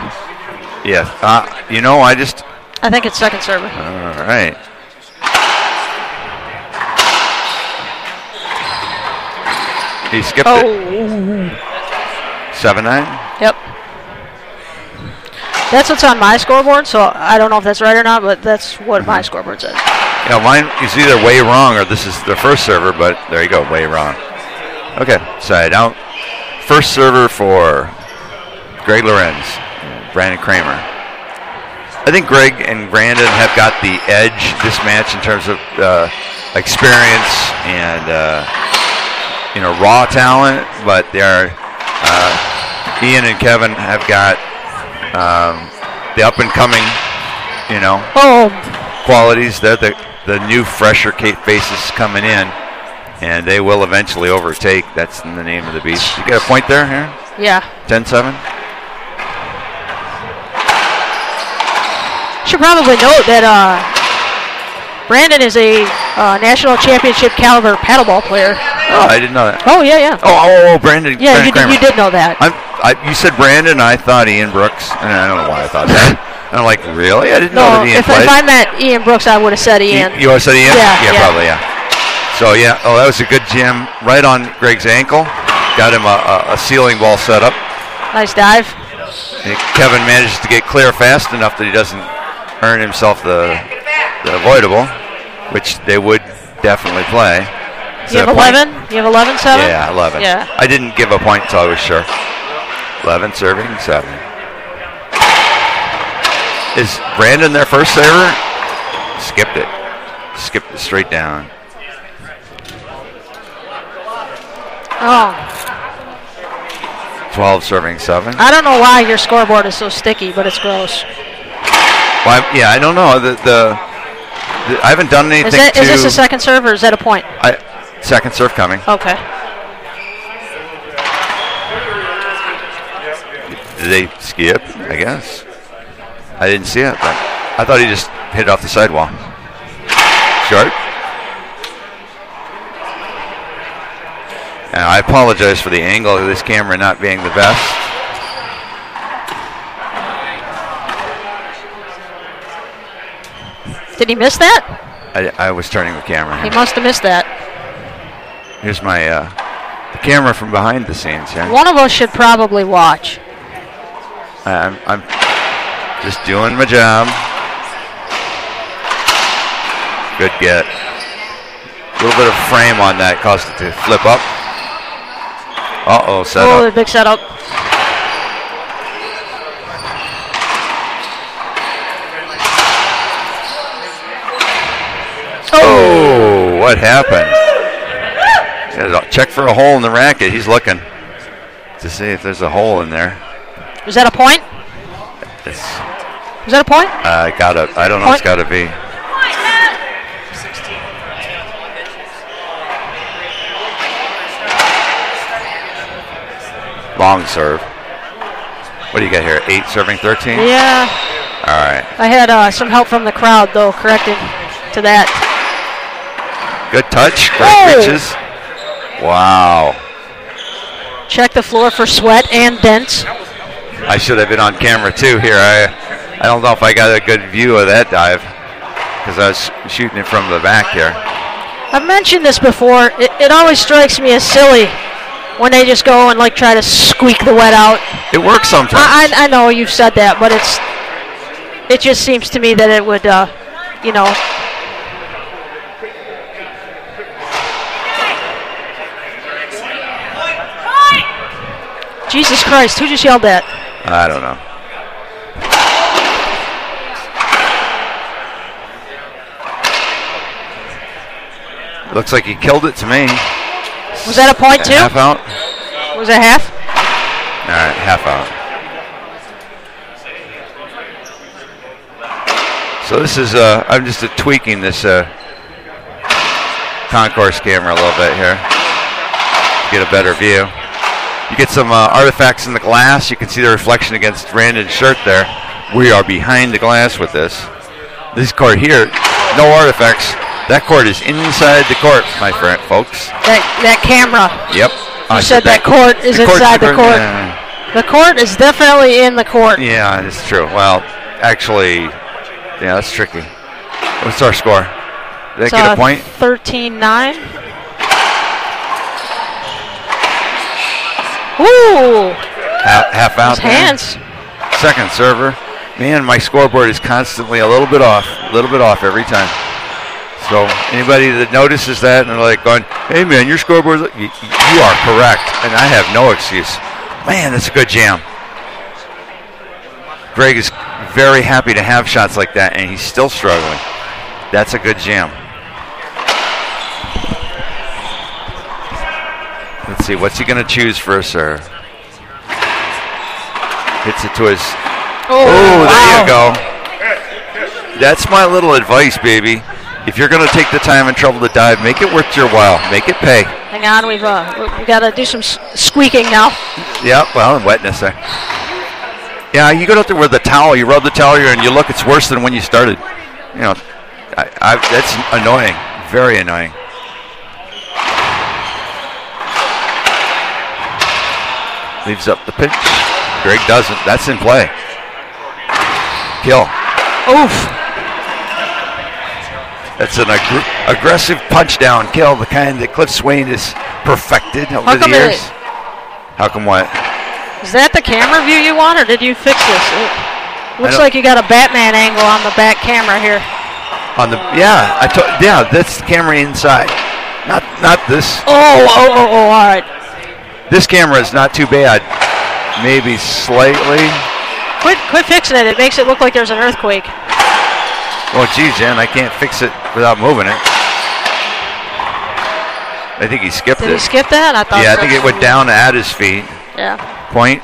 Speaker 1: Yeah.
Speaker 2: I think it's second server.
Speaker 1: All right. He skipped it. 7-9?
Speaker 2: Yep. That's what's on my scoreboard, so I don't know if that's right or not, but that's what my scoreboard says.
Speaker 1: You know, mine is either way wrong or this is the first server, but there you go, way wrong. Okay, side out. First server for Greg Lorenz, Brandon Kramer. I think Greg and Brandon have got the edge this match in terms of experience and raw talent, but Ian and Kevin have got the up and coming, qualities. They're the new, fresher faces coming in, and they will eventually overtake. That's the name of the beast. You get a point there, here?
Speaker 2: Yeah.
Speaker 1: 10-7.
Speaker 2: Should probably note that Brandon is a national championship caliber paddleball player.
Speaker 1: Oh, I didn't know that.
Speaker 2: Oh, yeah.
Speaker 1: Oh, Brandon.
Speaker 2: Yeah,
Speaker 1: Brandon
Speaker 2: you did know that.
Speaker 1: You said Brandon, I thought Ian Brooks, and I don't know why I thought that. And I'm like, really? I didn't know that Ian played.
Speaker 2: If I met Ian Brooks, I would have said Ian.
Speaker 1: You would have said Ian?
Speaker 2: Yeah,
Speaker 1: probably, yeah. So, yeah, that was a good jam right on Greg's ankle. Got him a ceiling ball set up.
Speaker 2: Nice dive.
Speaker 1: And Kevin manages to get clear fast enough that he doesn't earn himself the avoidable, which they would definitely play.
Speaker 2: You have 11? You have 11-7?
Speaker 1: Yeah, 11.
Speaker 2: Yeah.
Speaker 1: I didn't give a point until I was sure. 11 serving, 7. Is Brandon their first server? Skipped it. Skipped it straight down.
Speaker 2: Oh.
Speaker 1: 12 serving 7.
Speaker 2: I don't know why your scoreboard is so sticky, but it's gross.
Speaker 1: Well, I don't know. I haven't done anything
Speaker 2: Is this a second serve or is that a point?
Speaker 1: Second serve coming.
Speaker 2: Okay.
Speaker 1: Did they skip? I guess. I didn't see it, but I thought he just hit it off the sidewall. Short. And I apologize for the angle of this camera not being the best.
Speaker 2: Did he miss that?
Speaker 1: I was turning the camera here.
Speaker 2: He must have missed that.
Speaker 1: Here's my the camera from behind the scenes here.
Speaker 2: One of us should probably watch.
Speaker 1: I'm just doing my job. Good get. A little bit of frame on that caused it to flip up. Setup.
Speaker 2: Oh, the big setup.
Speaker 1: Oh, what happened? Check for a hole in the racket. He's looking to see if there's a hole in there.
Speaker 2: Is that a point? Is that a point?
Speaker 1: I don't know. It's got to be. Long serve. What do you got here? 8 serving 13?
Speaker 2: Yeah.
Speaker 1: All right.
Speaker 2: I had some help from the crowd, though, correcting to that.
Speaker 1: Good touch. Great reaches. Wow.
Speaker 2: Check the floor for sweat and dents.
Speaker 1: I should have been on camera, too, here. I don't know if I got a good view of that dive because I was shooting it from the back here.
Speaker 2: I've mentioned this before. It always strikes me as silly when they just go and try to squeak the wet out.
Speaker 1: It works sometimes.
Speaker 2: I know you've said that, but it just seems to me that it would, Jesus Christ, who just yelled that?
Speaker 1: I don't know. Looks like he killed it to me.
Speaker 2: Was that a point too?
Speaker 1: Half out.
Speaker 2: Was it half?
Speaker 1: All right, half out. So this is, I'm just tweaking this concourse camera a little bit here to get a better view. You get some artifacts in the glass. You can see the reflection against Brandon's shirt there. We are behind the glass with this. This court here, no artifacts. That court is inside the court, my friend, folks.
Speaker 2: That camera.
Speaker 1: Yep.
Speaker 2: You said that court is inside the court. The court is definitely in the court.
Speaker 1: Yeah, it's true. Well, actually, yeah, that's tricky. What's our score? Did they get a point?
Speaker 2: 13-9. Ooh.
Speaker 1: Half out there.
Speaker 2: Hands.
Speaker 1: Second server. Man, my scoreboard is constantly a little bit off every time. So anybody that notices that and they're like going, hey man, your scoreboard, you are correct, and I have no excuse. Man, that's a good jam. Greg is very happy to have shots like that, and he's still struggling. That's a good jam. Let's see, what's he going to choose for a serve? Hits it to his... Oh, there you go. That's my little advice, baby. If you're going to take the time and trouble to dive, make it worth your while. Make it pay.
Speaker 2: Hang on, we've got to do some squeaking now.
Speaker 1: Yeah, well, wetness there. Yeah, you go out there with the towel, you rub the towel here, and you look, it's worse than when you started. You know, that's annoying. Very annoying. Leaves up the pitch. Greg doesn't. That's in play. Kill.
Speaker 2: Oof.
Speaker 1: That's an aggressive punch down kill, the kind that Cliff Swain has perfected over the years. How come what?
Speaker 2: Is that the camera view you want, or did you fix this? It looks like you got a Batman angle on the back camera here.
Speaker 1: On the that's the camera inside, not this.
Speaker 2: Oh, all right.
Speaker 1: This camera is not too bad. Maybe slightly.
Speaker 2: Quit fixing it. It makes it look like there's an earthquake.
Speaker 1: Oh, geez, Jen, I can't fix it without moving it. I think he skipped it.
Speaker 2: Did he skip that? I thought.
Speaker 1: Yeah, I think it went down at his feet.
Speaker 2: Yeah.
Speaker 1: Point.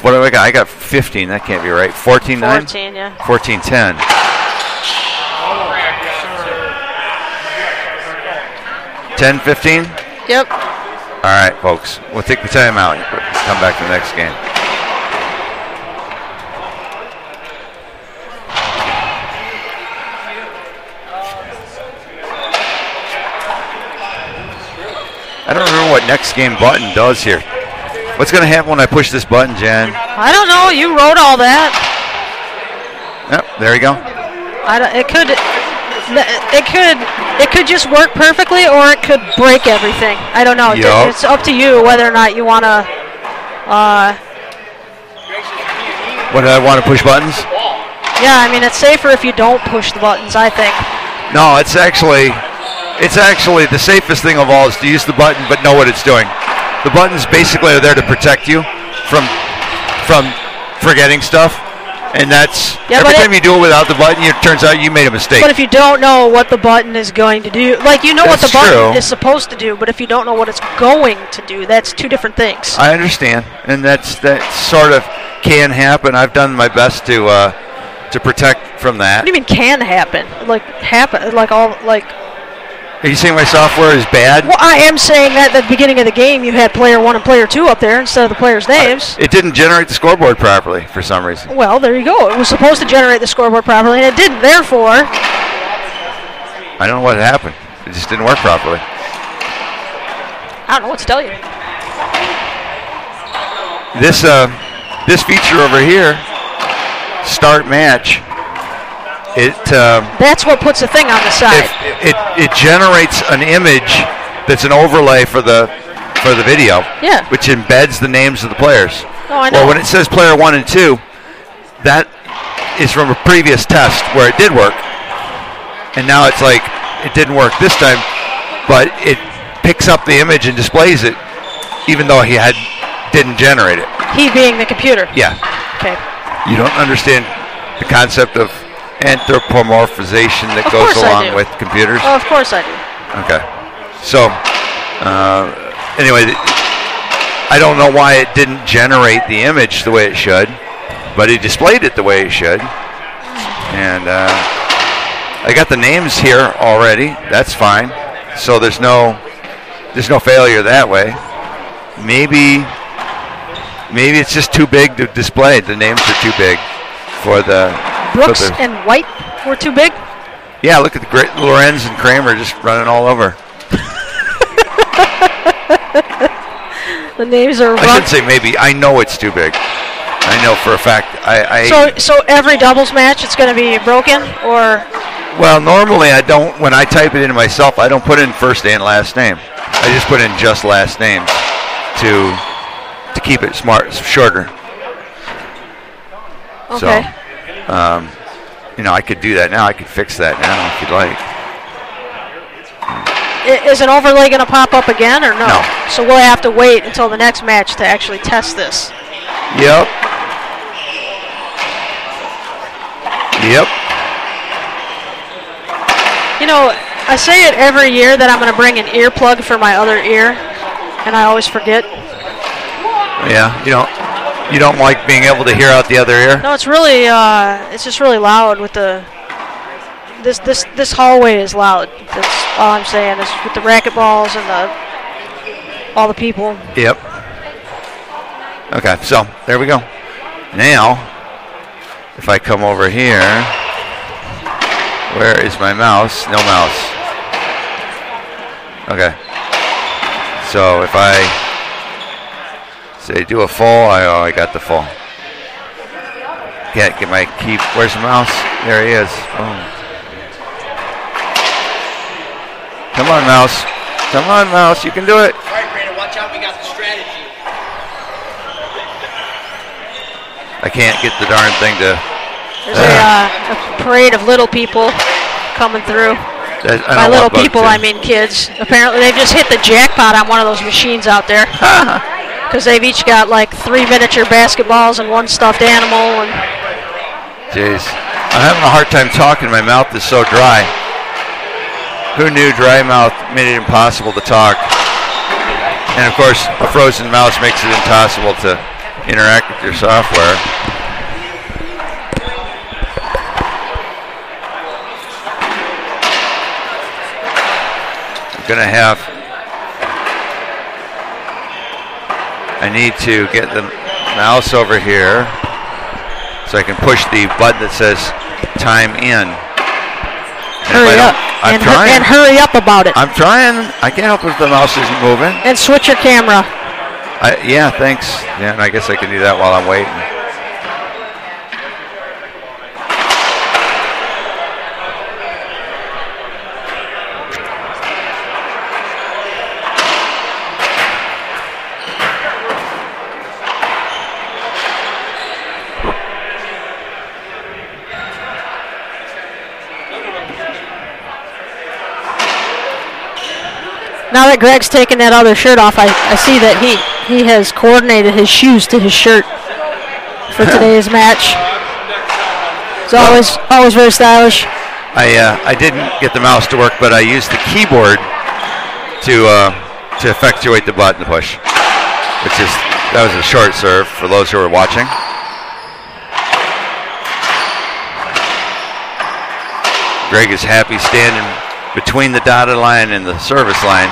Speaker 1: What do I got? I got 15. That can't be right. 14-9?
Speaker 2: 14, yeah.
Speaker 1: 14-10. $10, 15?
Speaker 2: Yep.
Speaker 1: All right, folks. We'll take the time out. Come back to the next game. I don't remember what next game button does here. What's going to happen when I push this button, Jan?
Speaker 2: I don't know. You wrote all that.
Speaker 1: Yep, there you go.
Speaker 2: It could just work perfectly, or it could break everything. I don't know.
Speaker 1: Yep.
Speaker 2: It's up to you whether or not you want to.
Speaker 1: What, do I want to push buttons?
Speaker 2: Yeah, I mean, it's safer if you don't push the buttons, I think.
Speaker 1: No, it's actually the safest thing of all is to use the button but know what it's doing. The buttons basically are there to protect you from forgetting stuff, and that's every time you do it without the button, it turns out you made a mistake.
Speaker 2: But if you don't know what the button is going to do, like you know what the button is supposed to do, but if you don't know what it's going to do, that's two different things.
Speaker 1: I understand, and that sort of can happen. I've done my best to protect from that.
Speaker 2: What do you mean can happen?
Speaker 1: Are you saying my software is bad?
Speaker 2: Well, I am saying that at the beginning of the game you had player 1 and player 2 up there instead of the players' names.
Speaker 1: It didn't generate the scoreboard properly for some reason.
Speaker 2: Well, there you go. It was supposed to generate the scoreboard properly, and it didn't. Therefore,
Speaker 1: I don't know what happened. It just didn't work properly.
Speaker 2: I don't know what to tell you.
Speaker 1: This feature over here, start match.
Speaker 2: That's what puts the thing on the side.
Speaker 1: It generates an image that's an overlay for the video,
Speaker 2: yeah,
Speaker 1: which embeds the names of the players.
Speaker 2: Oh, I know.
Speaker 1: Well, when it says player 1 and 2, that is from a previous test where it did work, and now it's like it didn't work this time, but it picks up the image and displays it, even though he didn't generate it.
Speaker 2: He being the computer.
Speaker 1: Yeah.
Speaker 2: Okay.
Speaker 1: You don't understand the concept of anthropomorphization that goes along with computers?
Speaker 2: Oh, of course I do.
Speaker 1: Okay. So, anyway, I don't know why it didn't generate the image the way it should, but it displayed it the way it should. And I got the names here already. That's fine. So there's no failure that way. Maybe it's just too big to display. The names are too big for the...
Speaker 2: Brooks and White were too big?
Speaker 1: Yeah, look at the great Lorenz and Kramer just running all over.
Speaker 2: The names are...
Speaker 1: I shouldn't say maybe. I know it's too big. I know for a fact.
Speaker 2: So every doubles match it's going to be broken, or...
Speaker 1: Well, normally I don't. When I type it in myself, I don't put in first and last name. I just put in just last names to keep it shorter.
Speaker 2: Okay.
Speaker 1: So, I could do that now. I could fix that now if you'd like.
Speaker 2: Is an overlay going to pop up again or no?
Speaker 1: No.
Speaker 2: So we'll have to wait until the next match to actually test this.
Speaker 1: Yep. Yep.
Speaker 2: You know, I say it every year that I'm going to bring an earplug for my other ear, and I always forget.
Speaker 1: Yeah, you don't like being able to hear out the other ear?
Speaker 2: No, it's really, it's just really loud with the, this hallway is loud. That's all I'm saying, is with the racquetballs and all the people.
Speaker 1: Yep. Okay, so there we go. Now, if I come over here, where is my mouse? No mouse. Okay. So if I say do a full, I got the full. Can't get my key. Where's the mouse? There he is. Boom. Come on, mouse. Come on, mouse. You can do it.
Speaker 4: All right, Brandon, watch out. We got the strategy.
Speaker 1: I can't get the darn thing to.
Speaker 2: There's a parade of little people coming through. By little people, I mean kids. Apparently, they've just hit the jackpot on one of those machines out there. Because they've each got like 3 miniature basketballs and 1 stuffed animal. And
Speaker 1: jeez. I'm having a hard time talking. My mouth is so dry. Who knew dry mouth made it impossible to talk? And of course, a frozen mouse makes it impossible to interact with your software. I need to get the mouse over here so I can push the button that says time in.
Speaker 2: Hurry up.
Speaker 1: I'm trying.
Speaker 2: And hurry up about it.
Speaker 1: I'm trying. I can't help if the mouse isn't moving.
Speaker 2: And switch your camera.
Speaker 1: Yeah, thanks. Yeah, and I guess I can do that while I'm waiting.
Speaker 2: Now that Greg's taken that other shirt off, I see that he has coordinated his shoes to his shirt for today's match. It's always very stylish.
Speaker 1: I didn't get the mouse to work, but I used the keyboard to effectuate the button push, that was a short serve for those who are watching. Greg is happy standing between the dotted line and the service line.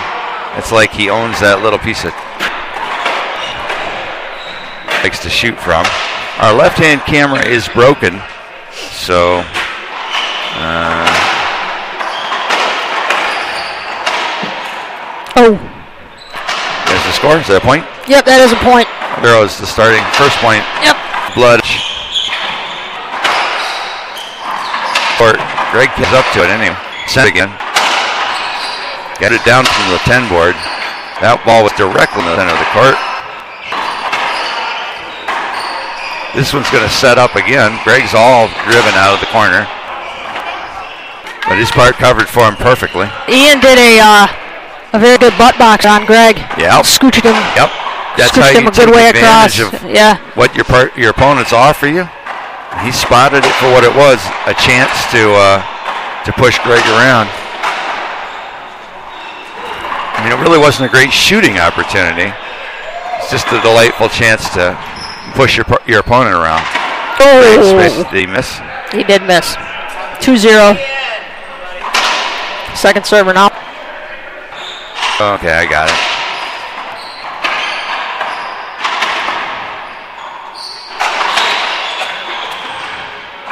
Speaker 1: It's like he owns that little piece of likes to shoot from. Our left-hand camera is broken, so there's the score. Is that a point?
Speaker 2: Yep, that is a point.
Speaker 1: There was the starting first point.
Speaker 2: Yep.
Speaker 1: Blood. Greg gets up to it anyway. Sent again. Got it down from the 10 board. That ball was directly in the center of the court. This one's going to set up again. Greg's all driven out of the corner. But his part covered for him perfectly.
Speaker 2: Ian did a very good butt box on Greg.
Speaker 1: Yeah.
Speaker 2: Scooched him.
Speaker 1: Yep. That's how
Speaker 2: him
Speaker 1: you
Speaker 2: a good
Speaker 1: take
Speaker 2: way
Speaker 1: advantage
Speaker 2: across.
Speaker 1: of what your opponents offer you. He spotted it for what it was, a chance to push Greg around. I mean, it really wasn't a great shooting opportunity. It's just a delightful chance to push your opponent around.
Speaker 2: Oh!
Speaker 1: Did he miss?
Speaker 2: He did miss. 2-0. Second server now.
Speaker 1: Okay, I got it.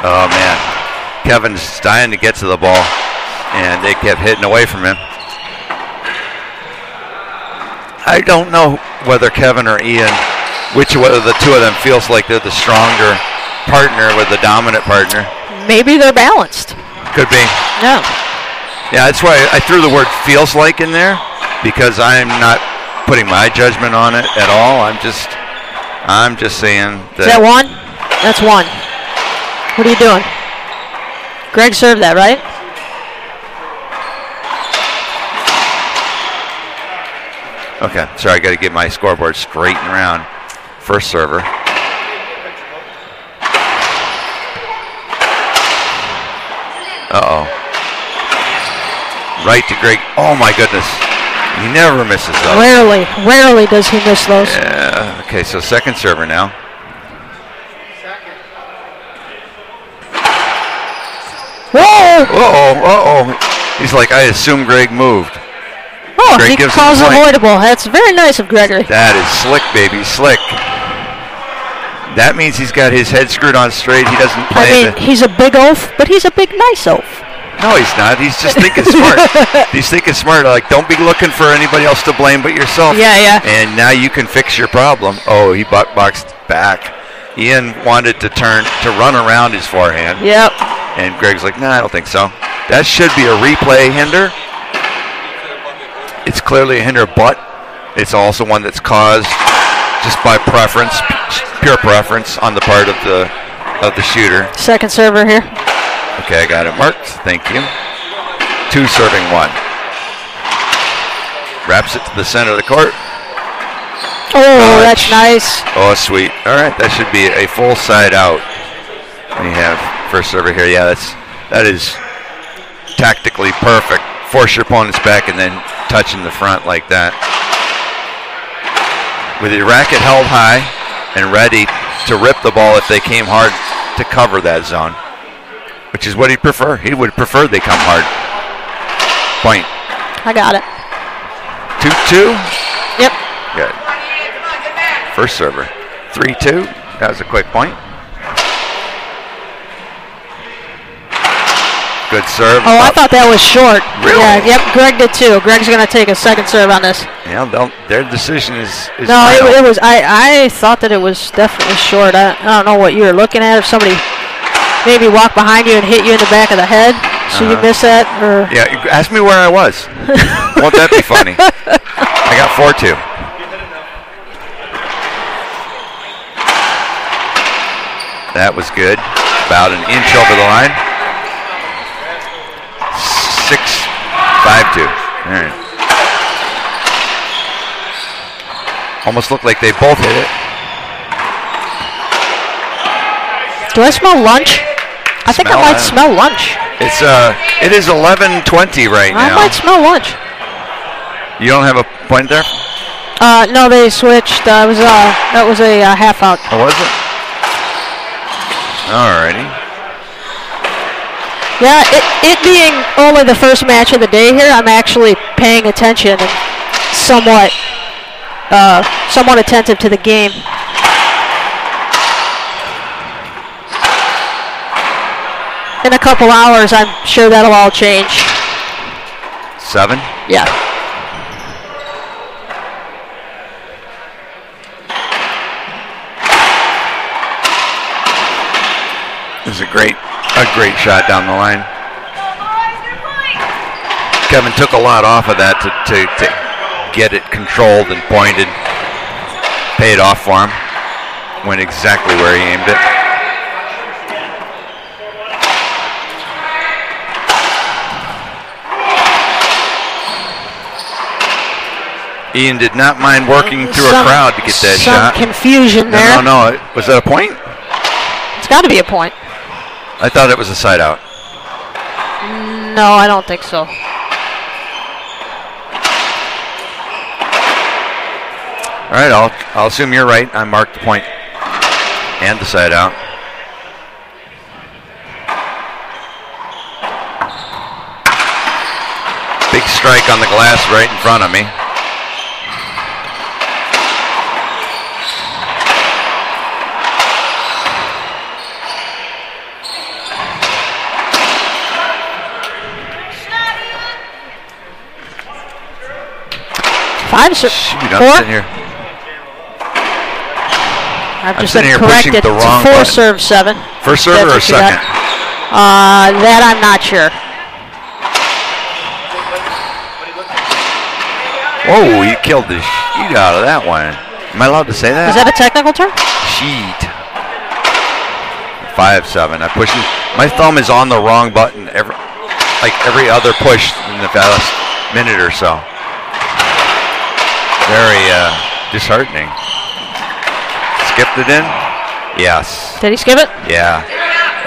Speaker 1: Oh, man. Kevin's dying to get to the ball, and they kept hitting away from him. I don't know whether Kevin or Ian, whether the two of them feels like they're the stronger partner with the dominant partner.
Speaker 2: Maybe they're balanced.
Speaker 1: Could be.
Speaker 2: Yeah.
Speaker 1: Yeah, that's why I threw the word feels like in there, because I'm not putting my judgment on it at all. I'm just saying that.
Speaker 2: Is that one? That's one. What are you doing? Greg served that, right?
Speaker 1: Okay, sorry, I got to get my scoreboard straight and around. First server. Uh-oh. Right to Greg. Oh, my goodness. He never misses those.
Speaker 2: Rarely does he miss those.
Speaker 1: Yeah. Okay, so second server now.
Speaker 2: Whoa!
Speaker 1: Uh-oh. He's like, I assume Greg moved.
Speaker 2: Oh,
Speaker 1: Greg
Speaker 2: he
Speaker 1: gives
Speaker 2: calls
Speaker 1: him a point.
Speaker 2: avoidable. That's very nice of Gregory.
Speaker 1: That is slick, baby, slick. That means he's got his head screwed on straight. He doesn't play.
Speaker 2: He's a big oaf, but he's a big nice oaf.
Speaker 1: No, he's not. He's just thinking smart. He's thinking smart. Like, don't be looking for anybody else to blame but yourself.
Speaker 2: Yeah.
Speaker 1: And now you can fix your problem. Oh, he boxed back. Ian wanted to run around his forehand.
Speaker 2: Yep.
Speaker 1: And Greg's like, nah, I don't think so. That should be a replay hinder. It's clearly a hinder, but it's also one that's caused just by preference, pure preference on the part of the shooter.
Speaker 2: Second server here.
Speaker 1: Okay, I got it marked. Thank you. 2 serving 1. Wraps it to the center of the court.
Speaker 2: Oh, that's nice.
Speaker 1: Oh, sweet. All right, that should be a full side out. We have first server here. Yeah, that is tactically perfect. Force your opponent's back and then touching the front like that. With your racket held high and ready to rip the ball if they came hard to cover that zone, which is what he'd prefer. He would prefer they come hard. Point.
Speaker 2: I got it.
Speaker 1: 2-2?
Speaker 2: Yep.
Speaker 1: Good. First server. 3-2. That was a quick point. Good serve.
Speaker 2: Oh, I thought that was short.
Speaker 1: Really?
Speaker 2: Yeah, yep, Greg did too. Greg's going to take a second serve on this.
Speaker 1: Yeah, their decision is
Speaker 2: no, it was. I thought that it was definitely short. I don't know what you were looking at. If somebody maybe walked behind you and hit you in the back of the head, so you missed that? Or
Speaker 1: yeah, ask me where I was. Won't that be funny? I got 4-2. That was good. About an inch over the line. 6-5-2. All right. Almost looked like they both hit it.
Speaker 2: Do I smell lunch? I think I might smell lunch.
Speaker 1: It is 11:20 right now.
Speaker 2: I might smell lunch.
Speaker 1: You don't have a point there?
Speaker 2: No, they switched. That was a half out.
Speaker 1: Oh, was it? Alrighty.
Speaker 2: Yeah, it being only the first match of the day here, I'm actually paying attention and somewhat attentive to the game. In a couple hours, I'm sure that'll all change.
Speaker 1: 7?
Speaker 2: Yeah.
Speaker 1: This is a great shot down the line. Kevin took a lot off of that to get it controlled and pointed. Paid off for him. Went exactly where he aimed it. Ian did not mind working through a crowd to get that shot.
Speaker 2: Some confusion there.
Speaker 1: No. Was that a point?
Speaker 2: It's got to be a point.
Speaker 1: I thought it was a side out.
Speaker 2: No, I don't think so.
Speaker 1: All right, I'll assume you're right. I marked the point and the side out. Big strike on the glass right in front of me.
Speaker 2: Four?
Speaker 1: Here.
Speaker 2: I've just been corrected to 4 serve 7.
Speaker 1: First server or second?
Speaker 2: That I'm not sure.
Speaker 1: Whoa, you killed the shit out of that one. Am I allowed to say that?
Speaker 2: Is that a technical term?
Speaker 1: Sheet. 5-7. I'm pushing. My thumb is on the wrong button every other push in the last minute or so. Very disheartening. Skipped it in? Yes.
Speaker 2: Did he skip it?
Speaker 1: Yeah.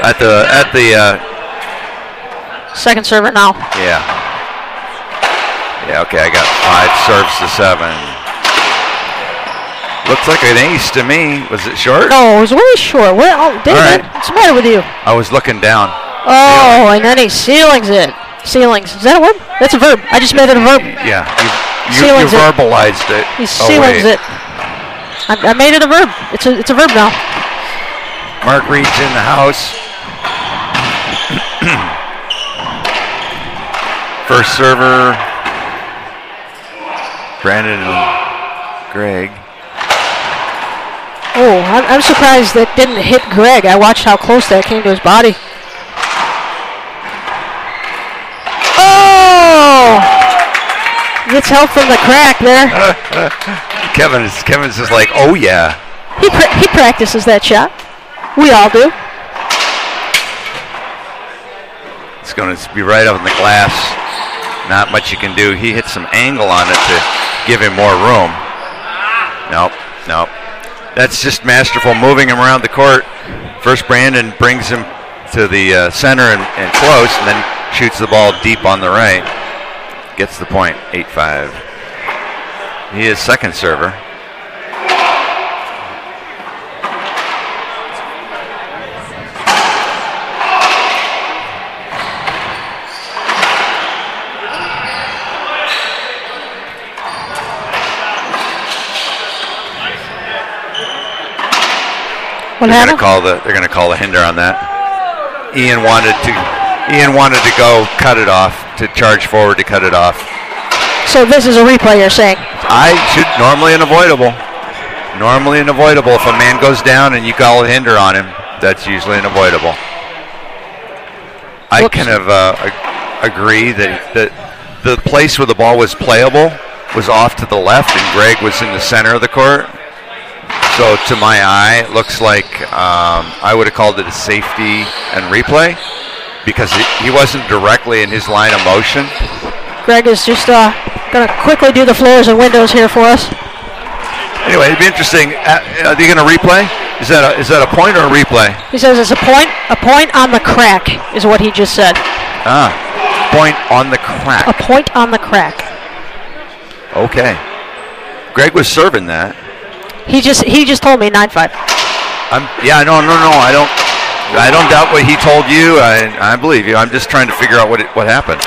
Speaker 1: At the
Speaker 2: second server now.
Speaker 1: Yeah. Yeah, okay, I got 5 serves to 7. Looks like an ace to me. Was it short?
Speaker 2: No, it was really short. David, what's the matter with you?
Speaker 1: I was looking down.
Speaker 2: Oh, and then he ceilings it. Ceilings. Is that a word? That's a verb. I just made it a verb.
Speaker 1: Yeah. You verbalized it.
Speaker 2: He ceilings it. I made it a verb. It's a verb now.
Speaker 1: Mark Reed's in the house. First server, Brandon and Greg.
Speaker 2: Oh, I'm surprised that didn't hit Greg. I watched how close that came to his body. Oh! Gets help from the crack there.
Speaker 1: Kevin's just like, oh yeah.
Speaker 2: He practices that shot. We all do.
Speaker 1: It's going to be right up in the glass. Not much you can do. He hit some angle on it to give him more room. Nope. That's just masterful, moving him around the court. First, Brandon brings him to the center and close, and then shoots the ball deep on the right. Gets the point, 8-5. He is second server. They're going to call the hinder on that. Ian wanted to go cut it off, to charge forward to cut it off.
Speaker 2: So this is a replay, you're saying?
Speaker 1: Normally unavoidable. Normally unavoidable. If a man goes down and you call a hinder on him, that's usually unavoidable. I kind of agree that the place where the ball was playable was off to the left and Greg was in the center of the court. So to my eye, it looks like I would have called it a safety and replay because he wasn't directly in his line of motion.
Speaker 2: Greg is just going to quickly do the floors and windows here for us.
Speaker 1: Anyway, it'd be interesting. Are they going to replay? Is that a point or a replay?
Speaker 2: He says it's a point on the crack is what he just said.
Speaker 1: Point on the crack.
Speaker 2: A point on the crack.
Speaker 1: Okay. Greg was serving that.
Speaker 2: He just told me 9-5.
Speaker 1: No. I don't doubt what he told you. I believe you. I'm just trying to figure out what happened.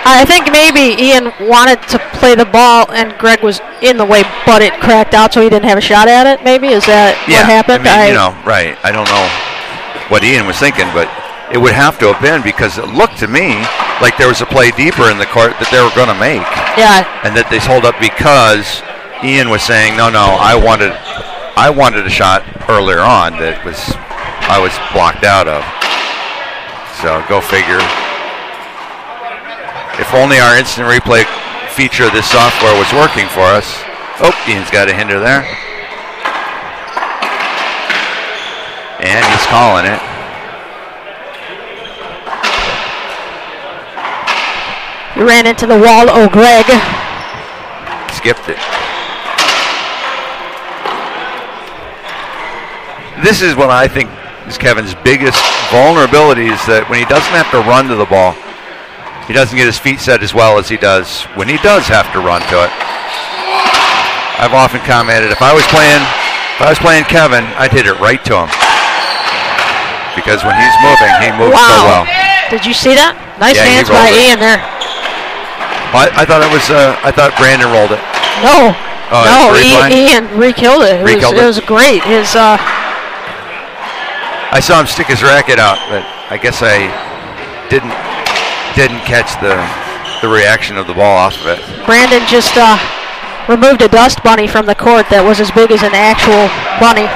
Speaker 2: I think maybe Ian wanted to play the ball and Greg was in the way, but it cracked out, so he didn't have a shot at it. Maybe is that what happened?
Speaker 1: I mean, right. I don't know what Ian was thinking, but it would have to have been because it looked to me like there was a play deeper in the court that they were going to make.
Speaker 2: Yeah.
Speaker 1: And that they hold up because Ian was saying, no, I wanted a shot earlier on that I was blocked out of. So go figure. If only our instant replay feature of this software was working for us. Oh, Ian's got a hinder there. And he's calling it.
Speaker 2: He ran into the wall, Greg.
Speaker 1: Skipped it. This is what I think is Kevin's biggest vulnerability is that when he doesn't have to run to the ball, he doesn't get his feet set as well as he does when he does have to run to it. I've often commented if I was playing Kevin, I'd hit it right to him. Because when he's moving, he moves so well.
Speaker 2: Did you see that? Nice hands by Ian there.
Speaker 1: I thought I thought Brandon rolled it.
Speaker 2: No. Ian re-killed it. It was great.
Speaker 1: I saw him stick his racket out, but I guess I didn't catch the reaction of the ball off of it.
Speaker 2: Brandon just removed a dust bunny from the court that was as big as an actual bunny.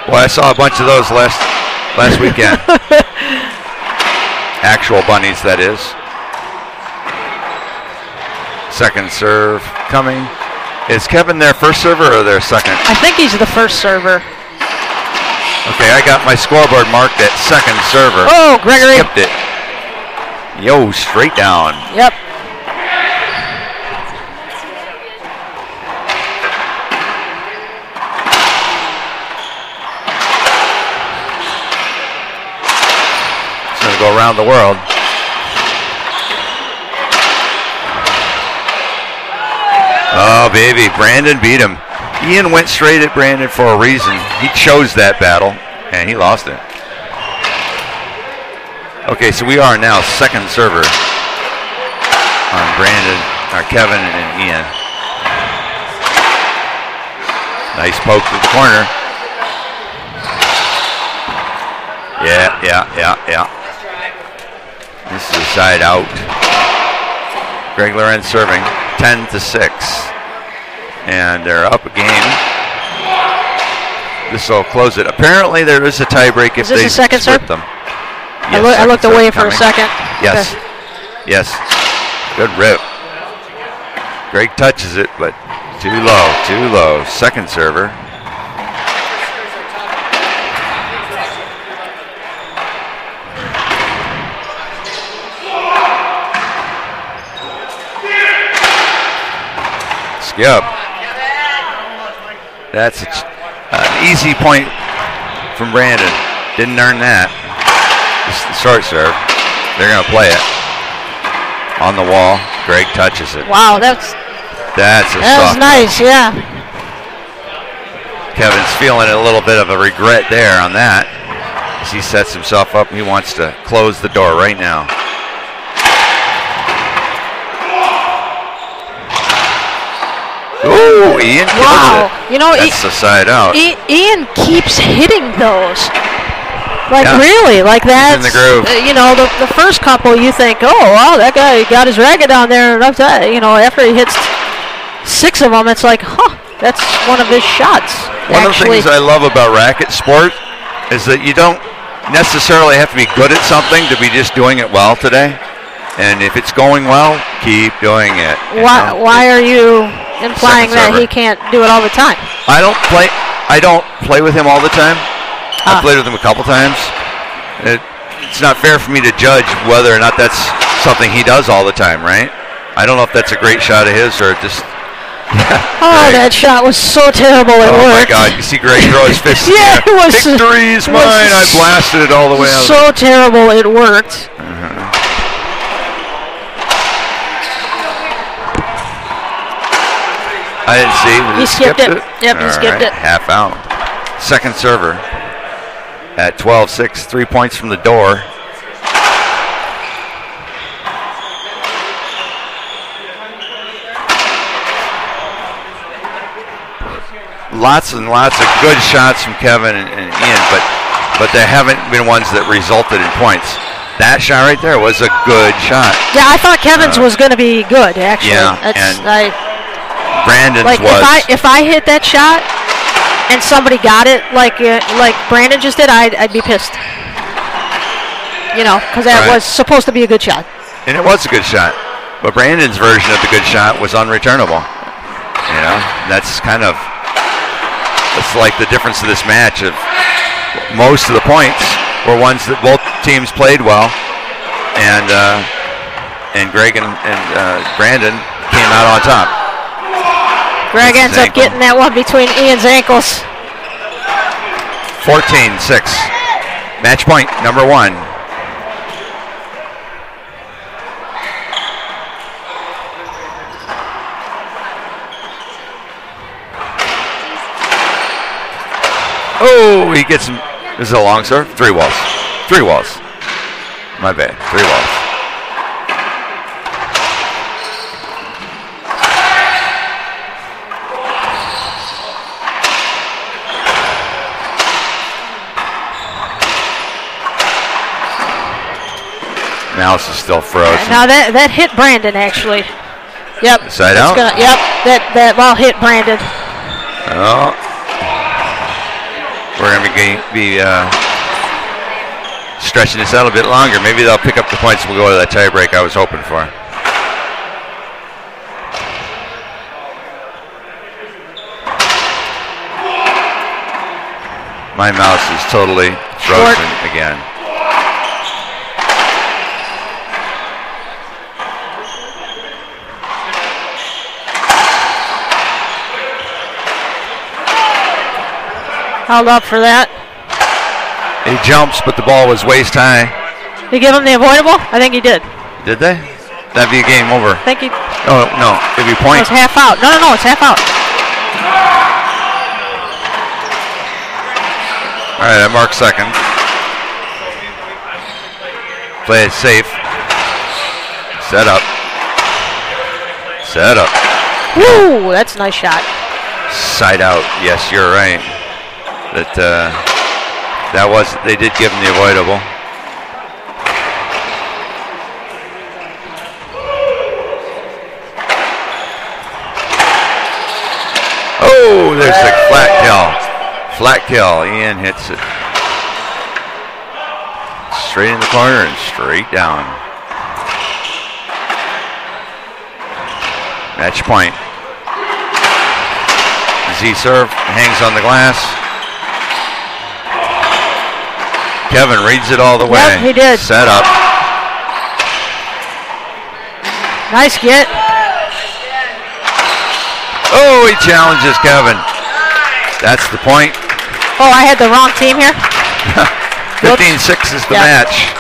Speaker 1: Well, I saw a bunch of those last weekend. Actual bunnies, that is. Second serve coming. Is Kevin their first server or their second?
Speaker 2: I think he's the first server.
Speaker 1: Okay, I got my scoreboard marked at second server.
Speaker 2: Oh, Gregory.
Speaker 1: Skipped it. Straight down.
Speaker 2: Yep.
Speaker 1: go around the world. Oh, baby. Brandon beat him. Ian went straight at Brandon for a reason. He chose that battle, and he lost it. Okay, so we are now second server on Brandon, or Kevin and Ian. Nice poke to the corner. Yeah. This is a side out. Greg Lorenz serving 10-6. And they're up a game. This will close it. Apparently there is a tie break if they split them. Yes,
Speaker 2: I looked away for a second.
Speaker 1: Yes.
Speaker 2: Okay.
Speaker 1: Yes. Good rip. Greg touches it, but too low. Second server. Skip. That's an easy point from Brandon. Didn't earn that. It's the short serve. They're going to play it. On the wall. Greg touches it.
Speaker 2: Wow, that's nice, yeah.
Speaker 1: Kevin's feeling a little bit of a regret there on that. As he sets himself up, he wants to close the door right now. Ooh, Ian kills it.
Speaker 2: You know,
Speaker 1: that's the side out.
Speaker 2: Ian keeps hitting those. Like, really, like that's,
Speaker 1: in the groove.
Speaker 2: You know, the first couple you think, oh, wow, that guy got his racket down there. You know, after he hits 6 of them, it's like, that's one of his shots.
Speaker 1: One of the things I love about racket sport is that you don't necessarily have to be good at something to be just doing it well today. And if it's going well, keep doing it.
Speaker 2: Why are you implying that he can't do it all the time?
Speaker 1: I don't play with him all the time. I played with him a couple times. It's not fair for me to judge whether or not that's something he does all the time, right? I don't know if that's a great shot of his or just...
Speaker 2: that shot was so terrible it worked.
Speaker 1: Oh, my God. You see Greg throw his fist in
Speaker 2: it was...
Speaker 1: Victory's mine. I blasted it all the way out.
Speaker 2: So terrible it worked.
Speaker 1: I didn't see.
Speaker 2: He skipped it. Yep, he skipped it.
Speaker 1: Half out. Second server at 12-6. 3 points from the door. Lots and lots of good shots from Kevin and Ian, but there haven't been ones that resulted in points. That shot right there was a good shot.
Speaker 2: Yeah, I thought Kevin's was going to be good, actually.
Speaker 1: Yeah, Brandon's was.
Speaker 2: If I hit that shot and somebody got it like Brandon just did, I'd be pissed. You know, because that was supposed to be a good shot.
Speaker 1: And it was a good shot. But Brandon's version of the good shot was unreturnable. You know, that's like the difference of this match. Of most of the points were ones that both teams played well, and Greg and Brandon came out on top.
Speaker 2: Greg ends up getting that one between Ian's ankles.
Speaker 1: 14-6. Match point number 1. Oh, he gets him. This is a long serve. 3 walls. 3 walls. My bad. 3 walls. Mouse is still frozen.
Speaker 2: Now that hit Brandon, actually. Yep.
Speaker 1: Side out?
Speaker 2: That ball hit Brandon.
Speaker 1: Oh. We're going to be stretching this out a bit longer. Maybe they'll pick up the points and we'll go to that tie break I was hoping for. My mouse is totally frozen again.
Speaker 2: Held up for that.
Speaker 1: He jumps, but the ball was waist high.
Speaker 2: You give him the avoidable? I think he did.
Speaker 1: Did they? That'd be a game over.
Speaker 2: I think he.
Speaker 1: Oh, no. If you point.
Speaker 2: No, it's half out. No, it's half out.
Speaker 1: All right, I mark second. Play it safe. Set up. Set up.
Speaker 2: Woo! That's a nice shot.
Speaker 1: Side out. Yes, you're right. That was. They did give him the avoidable. Oh, there's the flat kill. Flat kill. Ian hits it. Straight in the corner and straight down. Match point. Z serve. Hangs on the glass. Kevin reads it all the way.
Speaker 2: Yep, he did.
Speaker 1: Set up.
Speaker 2: Nice get.
Speaker 1: Oh, he challenges Kevin. That's the point.
Speaker 2: Oh, I had the wrong team here.
Speaker 1: 15-6 is the match.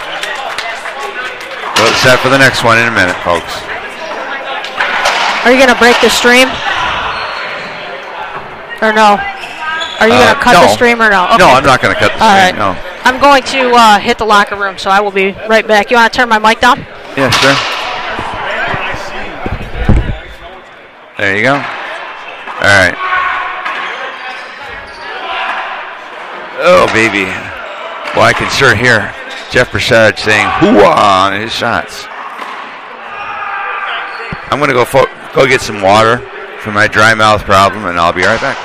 Speaker 1: We'll set for the next one in a minute, folks.
Speaker 2: Are you going to break the stream? Or no? Are you going to cut the stream or no? Okay.
Speaker 1: No, I'm not going to cut the stream.
Speaker 2: Right.
Speaker 1: No.
Speaker 2: I'm going to hit the locker room, so I will be right back. You want to turn my mic down?
Speaker 1: Yeah, sure. There you go. All right. Oh, baby. Well, I can sure hear Jeff Broussard saying "hoo-ah" on his shots. I'm going to go get some water for my dry mouth problem, and I'll be right back.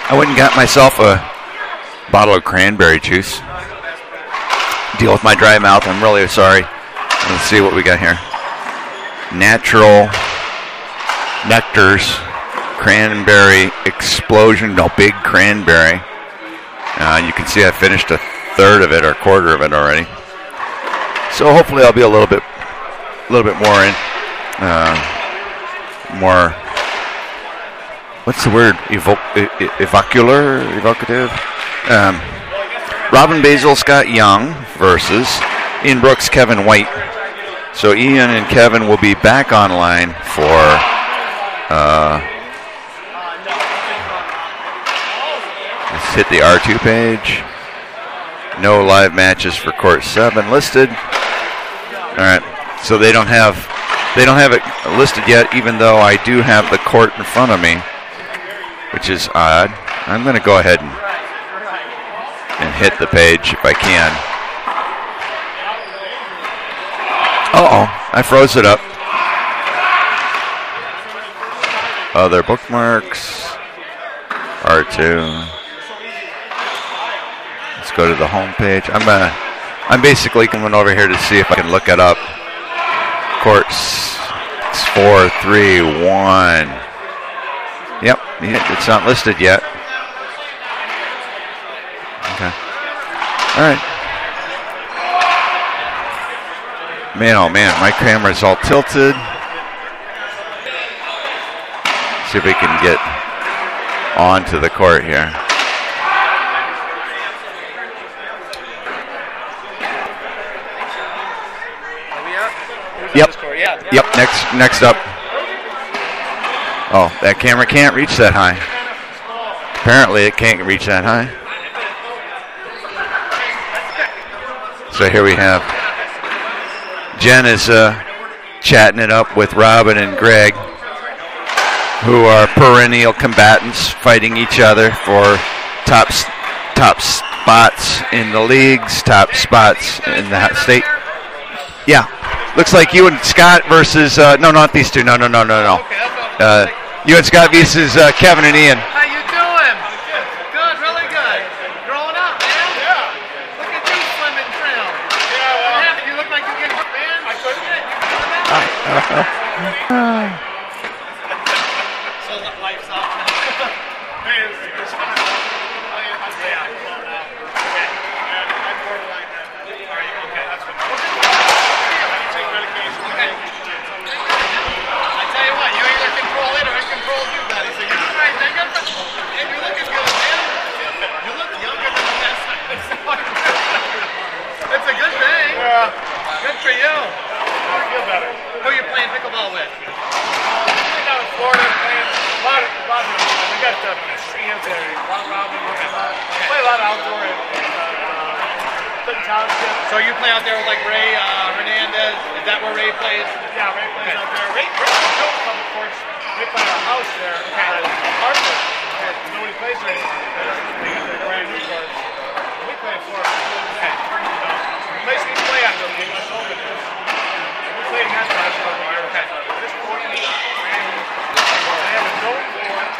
Speaker 1: I went and got myself a bottle of cranberry juice. Deal with my dry mouth. I'm really sorry. Let's see what we got here. Natural Nectar's Cranberry Explosion. No, big cranberry. You can see I finished a third of it or a quarter of it already. So hopefully I'll be a little bit more in. More. What's the word? Evocative? Robin Basil, Scott Young versus Ian Brooks, Kevin White. So Ian and Kevin will be back online for let's hit the R2 page. No live matches for Court 7 listed. All right. So they don't have it listed yet, even though I do have the court in front of me, which is odd. I'm going to go ahead and hit the page if I can. Uh-oh, I froze it up. Other bookmarks. R2. Let's go to the home page. I'm basically coming over here to see if I can look it up. Courts 4, 3, 1. Yep, it's not listed yet. Okay. All right. Man, oh man, my camera's all tilted. See if we can get onto the court here. Yep. Yep. Next up. Oh, that camera can't reach that high. Apparently, it can't reach that high. So here we have Jen is chatting it up with Robin and Greg, who are perennial combatants fighting each other for top spots in the leagues, top spots in the state. Yeah. Looks like you and Scott versus, no, not these two. No. You and Scott versus Kevin and Ian.
Speaker 5: How you
Speaker 4: So life's off now.
Speaker 3: It's fun. Yeah. Okay. I'm borderline that. Are you? Okay, that's what. You take medication.
Speaker 4: Okay. I tell you what, you either control it or it controls you, buddy. So you're right, nigga. And you're looking good, man. You look younger than the last time. It's a good thing.
Speaker 3: Yeah.
Speaker 4: Good for you.
Speaker 3: I feel better.
Speaker 4: Who are you playing pickleball with?
Speaker 3: Down in Florida, playing a lot of we got stands there, round robin, play a lot of outdoor and Clinton Township.
Speaker 4: So you play out there with like Ray Hernandez? Is that where Ray plays?
Speaker 3: Yeah, Ray plays out there. Ray built a couple courts. They play our house there. Apartment. Nobody plays there anymore. They got their brand new courts. We play in Florida. Okay. The place we play on the game is open. We played against last couple of years. Okay. This court is brand new. They have a dome court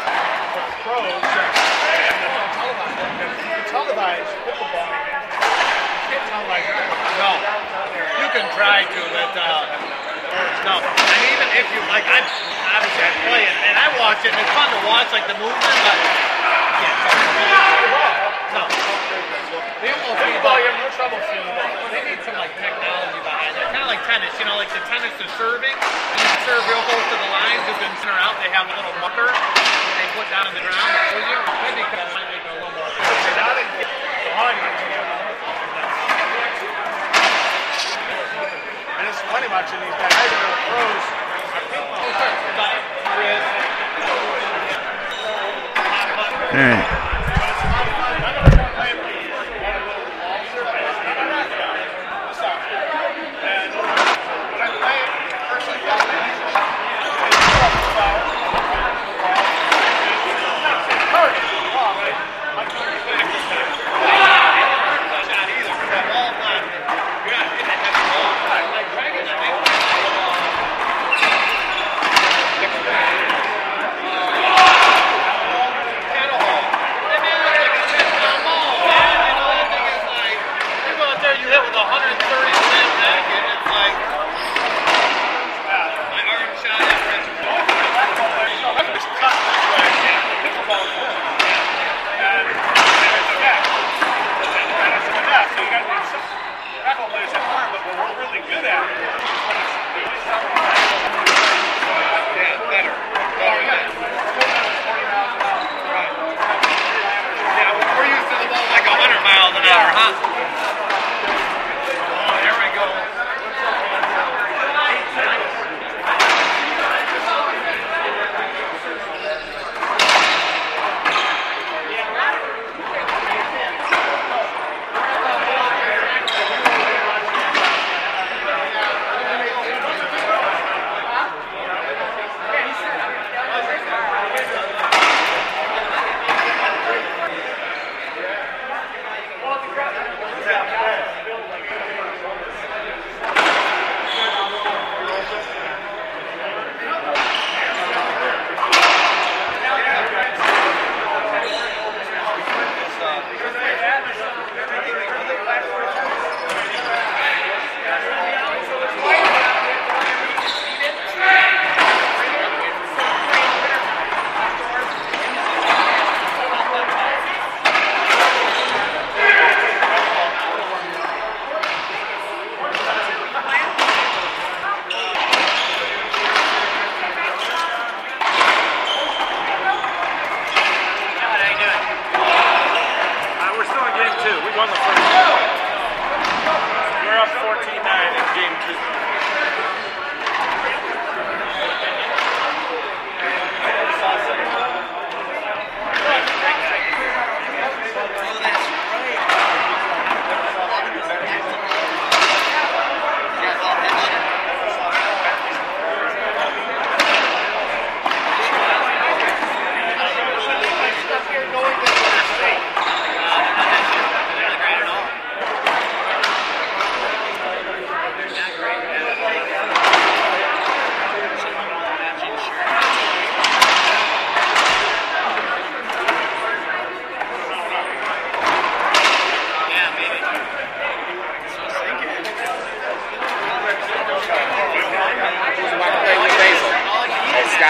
Speaker 3: for the pros. And they don't televise it. You can televise pickleball. You can't televise racquetball.
Speaker 4: No. You can try to, but no. And even if you like, I play it and I watch it, and it's fun to watch like the movement, but no. They almost need
Speaker 3: Pickleball, you have no trouble seeing the ball.
Speaker 4: they need some like technology behind it. Kind of like tennis, you know, like the tennis is serving. And you serve real close to the line, because in center out they have a little mucker that they put down on the ground. So you maybe that might make it a little more.
Speaker 3: And it's funny watching these guys. I don't know pros.
Speaker 4: Not great.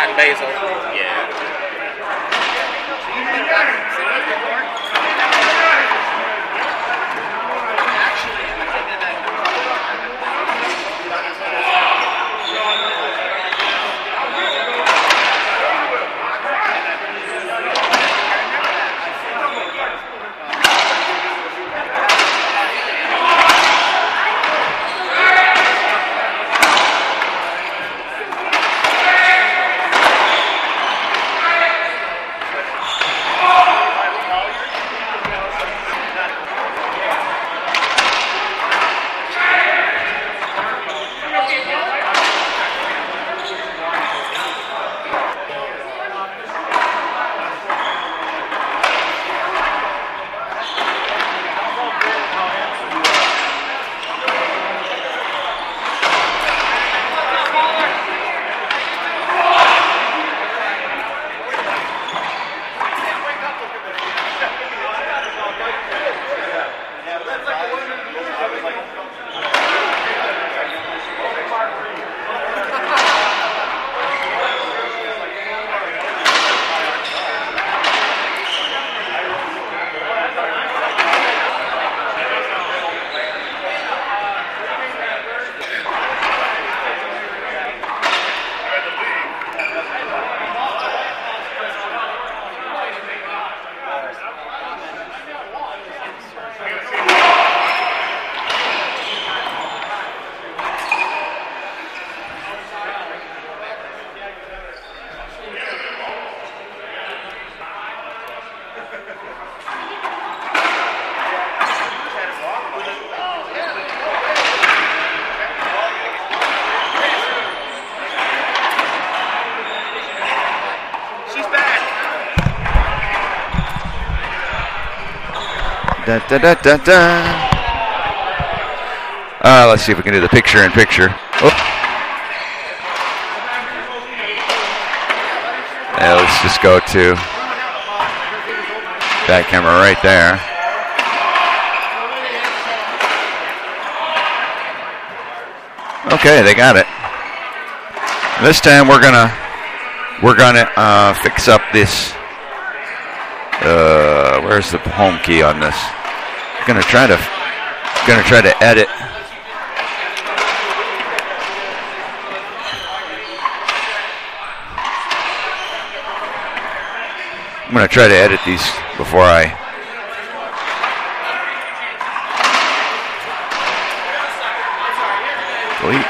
Speaker 4: and basil.
Speaker 3: Yeah.
Speaker 1: Da, da, da, da, da. Let's see if we can do the picture-in-picture. Oh. Yeah, let's just go to that camera right there. Okay, they got it. This time we're gonna fix up this. Where's the home key on this? Gonna try to edit. I'm gonna try to edit these before I. Delete.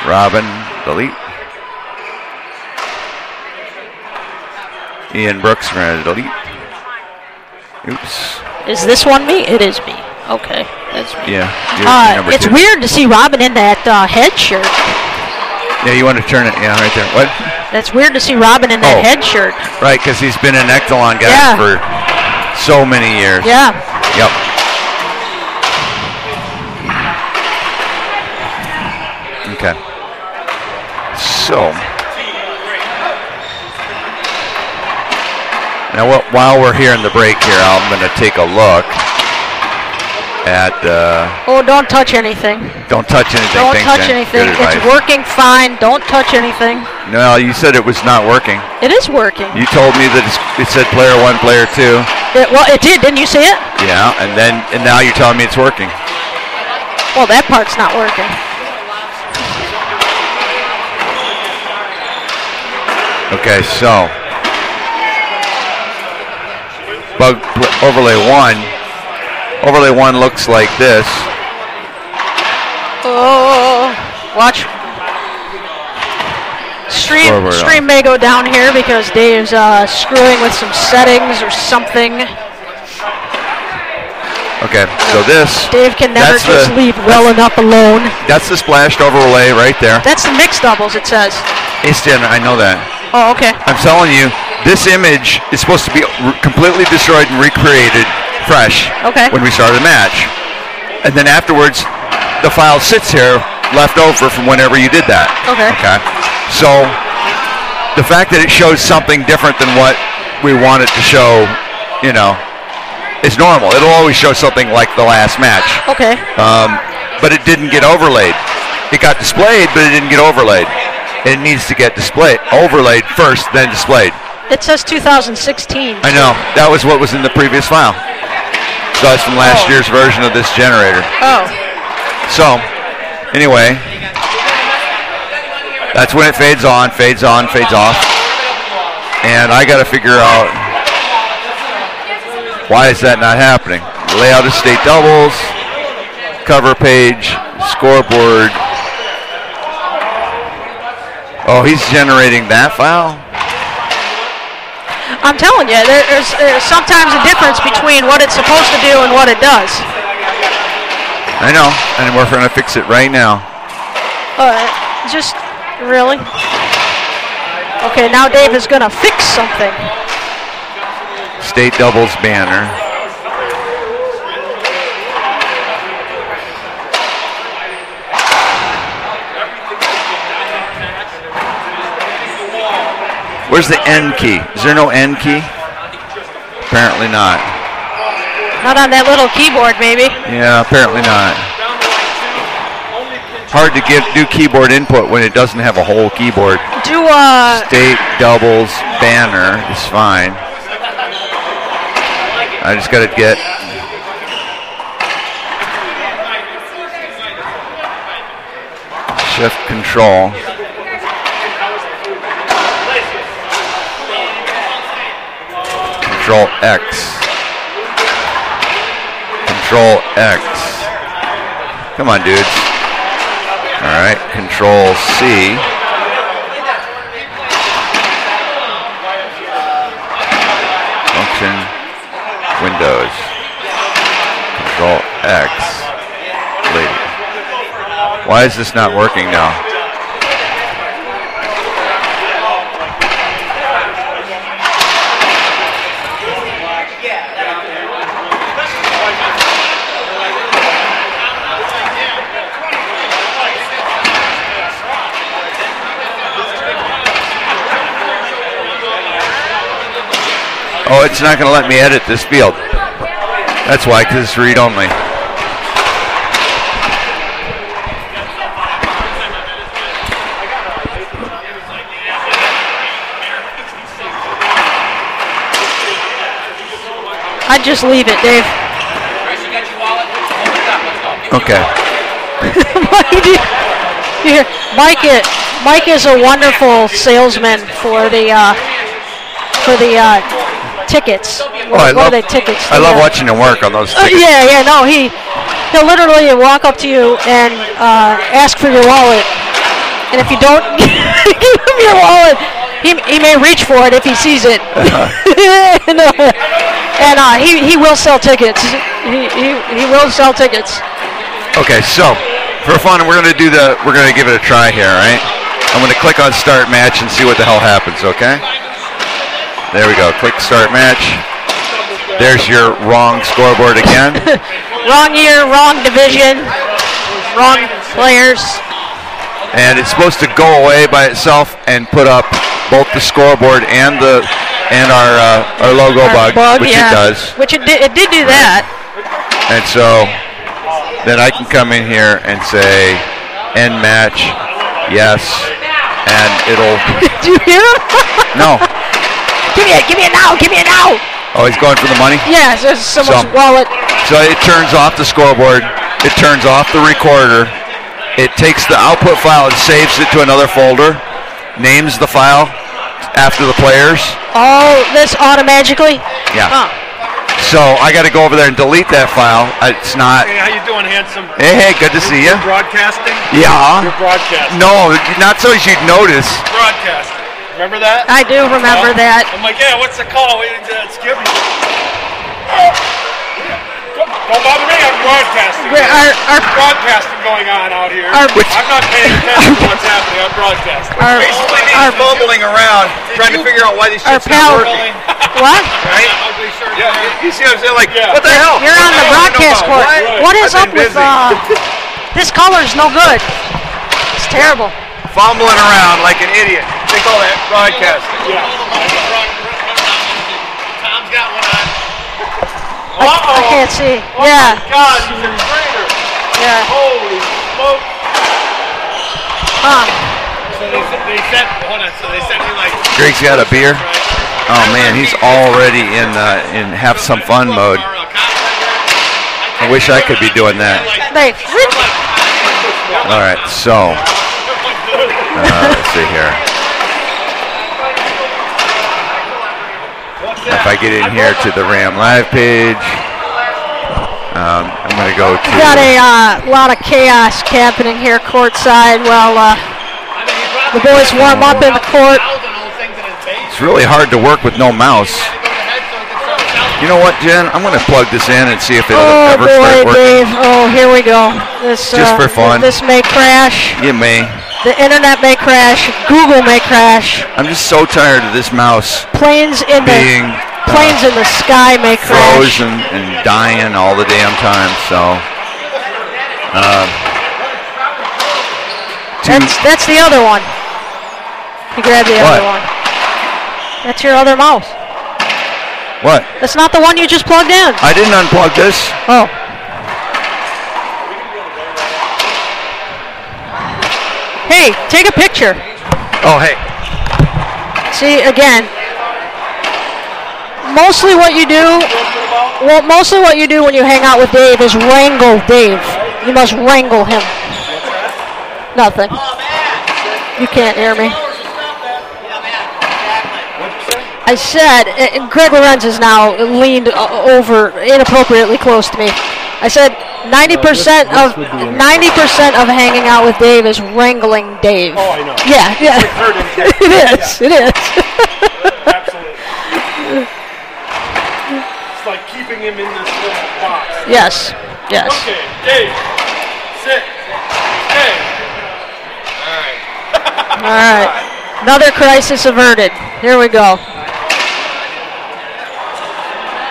Speaker 1: Robin, delete. Ian Brooks, we're gonna delete. Oops.
Speaker 2: Is this one me? It is me. Okay, that's me.
Speaker 1: Yeah. Number
Speaker 2: it's
Speaker 1: 2.
Speaker 2: weird to see Robin in that head shirt.
Speaker 1: Yeah, you want to turn it? Yeah, right there. What?
Speaker 2: That's weird to see Robin in that head shirt.
Speaker 1: Right, because he's been an Echelon guy for so many years.
Speaker 2: Yeah.
Speaker 1: Yep. Okay. So. Now, while we're here in the break here, I'm going to take a look at.
Speaker 2: Oh, don't touch anything.
Speaker 1: Don't touch anything.
Speaker 2: Don't
Speaker 1: Thanks,
Speaker 2: touch
Speaker 1: Jen.
Speaker 2: anything.
Speaker 1: Good
Speaker 2: It's
Speaker 1: advice.
Speaker 2: working fine. Don't touch anything.
Speaker 1: No, you said it was not working.
Speaker 2: It is working.
Speaker 1: You told me that it said player 1, player 2.
Speaker 2: Well, it did. Didn't you see it?
Speaker 1: Yeah, and now you're telling me it's working.
Speaker 2: Well, that part's not working.
Speaker 1: Okay, so overlay 1. Overlay 1 looks like this.
Speaker 2: Oh, watch. Stream may go down here because Dave's screwing with some settings or something.
Speaker 1: Okay, so this.
Speaker 2: Dave can never just leave well enough alone.
Speaker 1: That's the splashed overlay right there.
Speaker 2: That's the mixed doubles, it says.
Speaker 1: I know that.
Speaker 2: Oh, okay.
Speaker 1: I'm telling you, this image is supposed to be completely destroyed and recreated fresh when we start a match. And then afterwards, the file sits here left over from whenever you did that.
Speaker 2: Okay.
Speaker 1: So the fact that it shows something different than what we want it to show, is normal. It'll always show something like the last match.
Speaker 2: Okay.
Speaker 1: But it didn't get overlaid. It got displayed, but it didn't get overlaid. It needs to get overlaid first, then displayed.
Speaker 2: It says 2016.
Speaker 1: I know. That was what was in the previous file. So that's from last year's version of this generator.
Speaker 2: Oh.
Speaker 1: So, anyway, that's when it fades on, fades off. And I got to figure out why is that not happening. Layout of state doubles, cover page, scoreboard. Oh, he's generating that file?
Speaker 2: I'm telling you, there's sometimes a difference between what it's supposed to do and what it does.
Speaker 1: I know, and we're going to fix it right now.
Speaker 2: Just really? Okay, now Dave is going to fix something.
Speaker 1: State doubles banner. Where's the N key? Is there no N key? Apparently not.
Speaker 2: Not on that little keyboard, maybe.
Speaker 1: Yeah, apparently not. Hard to do keyboard input when it doesn't have a whole keyboard. State doubles banner is fine. I just got to get. Shift Control. Control X. Control X. Come on, dudes. All right, Control C. Function, Windows. Control X. Leave. Why is this not working now? Oh, it's not going to let me edit this field. That's why, because it's read only.
Speaker 2: I'd just leave it, Dave.
Speaker 1: Okay.
Speaker 2: Here, Mike is a wonderful salesman for the tickets.
Speaker 1: I love
Speaker 2: tickets?
Speaker 1: I love watching him work on those tickets.
Speaker 2: No, he'll literally walk up to you and ask for your wallet, and if you don't give him your wallet, he may reach for it if he sees it. and he will sell tickets. He will sell tickets.
Speaker 1: Okay, so for fun, we're gonna give it a try here, right? I'm gonna click on Start Match and see what the hell happens. Okay. There we go. Click Start Match. There's your wrong scoreboard again.
Speaker 2: Wrong year, wrong division, wrong players.
Speaker 1: And it's supposed to go away by itself and put up both the scoreboard and our logo bug, which it does.
Speaker 2: Which it did do that.
Speaker 1: And so then I can come in here and say end match, yes, and it'll.
Speaker 2: Do you hear him?
Speaker 1: No.
Speaker 2: Give me it now.
Speaker 1: Oh, he's going for the money?
Speaker 2: Yeah, there's someone's wallet.
Speaker 1: So it turns off the scoreboard. It turns off the recorder. It takes the output file and saves it to another folder. Names the file after the players.
Speaker 2: Oh, this automatically?
Speaker 1: Yeah.
Speaker 2: Huh.
Speaker 1: So I got to go over there and delete that file. It's not.
Speaker 3: Hey, how you doing, handsome?
Speaker 1: Hey, good to see you.
Speaker 3: You're broadcasting?
Speaker 1: Yeah.
Speaker 3: You're broadcasting.
Speaker 1: No, not so as you'd notice.
Speaker 3: Broadcasting. Remember that?
Speaker 2: I do remember that.
Speaker 3: I'm like, yeah, what's the call? It's Gibby. Don't bother me, I'm broadcasting.
Speaker 2: Our
Speaker 3: broadcasting going on out here.
Speaker 2: Our,
Speaker 3: I'm not paying attention to what's happening, I'm broadcasting.
Speaker 1: Basically, he's bumbling around, trying to figure out why these shit's not working.
Speaker 2: What?
Speaker 1: Right? Yeah, you see what I'm saying? Like, what the hell?
Speaker 2: You're on the broadcast court. What is up with, this color's no good. It's terrible.
Speaker 1: Fumbling around like an idiot. They call that broadcasting.
Speaker 3: Yeah.
Speaker 4: Tom's got one on.
Speaker 2: I can't see.
Speaker 3: Oh
Speaker 2: Yeah.
Speaker 3: my God, he's a traitor.
Speaker 2: Yeah.
Speaker 3: Holy smoke.
Speaker 4: they sent me like.
Speaker 1: Greg's got a beer. Oh man, he's already in have some fun mode. I wish I could be doing that. All right, so let's see here. If I get in here to the Ram Live page, I'm going to go to.
Speaker 2: We got a lot of chaos happening here courtside while the boys warm up in the court.
Speaker 1: It's really hard to work with no mouse. You know what, Jen? I'm going to plug this in and see if it'll ever start working.
Speaker 2: Dave. Oh, here we go. This,
Speaker 1: just for fun.
Speaker 2: This may crash.
Speaker 1: It may.
Speaker 2: The internet may crash. Google may crash.
Speaker 1: I'm just so tired of this mouse.
Speaker 2: Planes in the sky may crash.
Speaker 1: Frozen and dying all the damn time. So.
Speaker 2: That's the other one. You grab the other one. That's your other mouse.
Speaker 1: What?
Speaker 2: That's not the one you just plugged in.
Speaker 1: I didn't unplug this.
Speaker 2: Oh. Hey, take a picture.
Speaker 1: Oh, hey.
Speaker 2: See, again, mostly what you do when you hang out with Dave is wrangle Dave. You must wrangle him. Nothing. You can't hear me. I said, and Greg Lorenz is now leaned over inappropriately close to me. I said 90% of hanging out with Dave is wrangling Dave.
Speaker 5: Oh, I know.
Speaker 2: Yeah. It is.
Speaker 5: Absolutely. It's like keeping him in this little box.
Speaker 2: Yes.
Speaker 5: Okay, Dave, sit. Hey.
Speaker 2: All right. Another crisis averted. Here we go.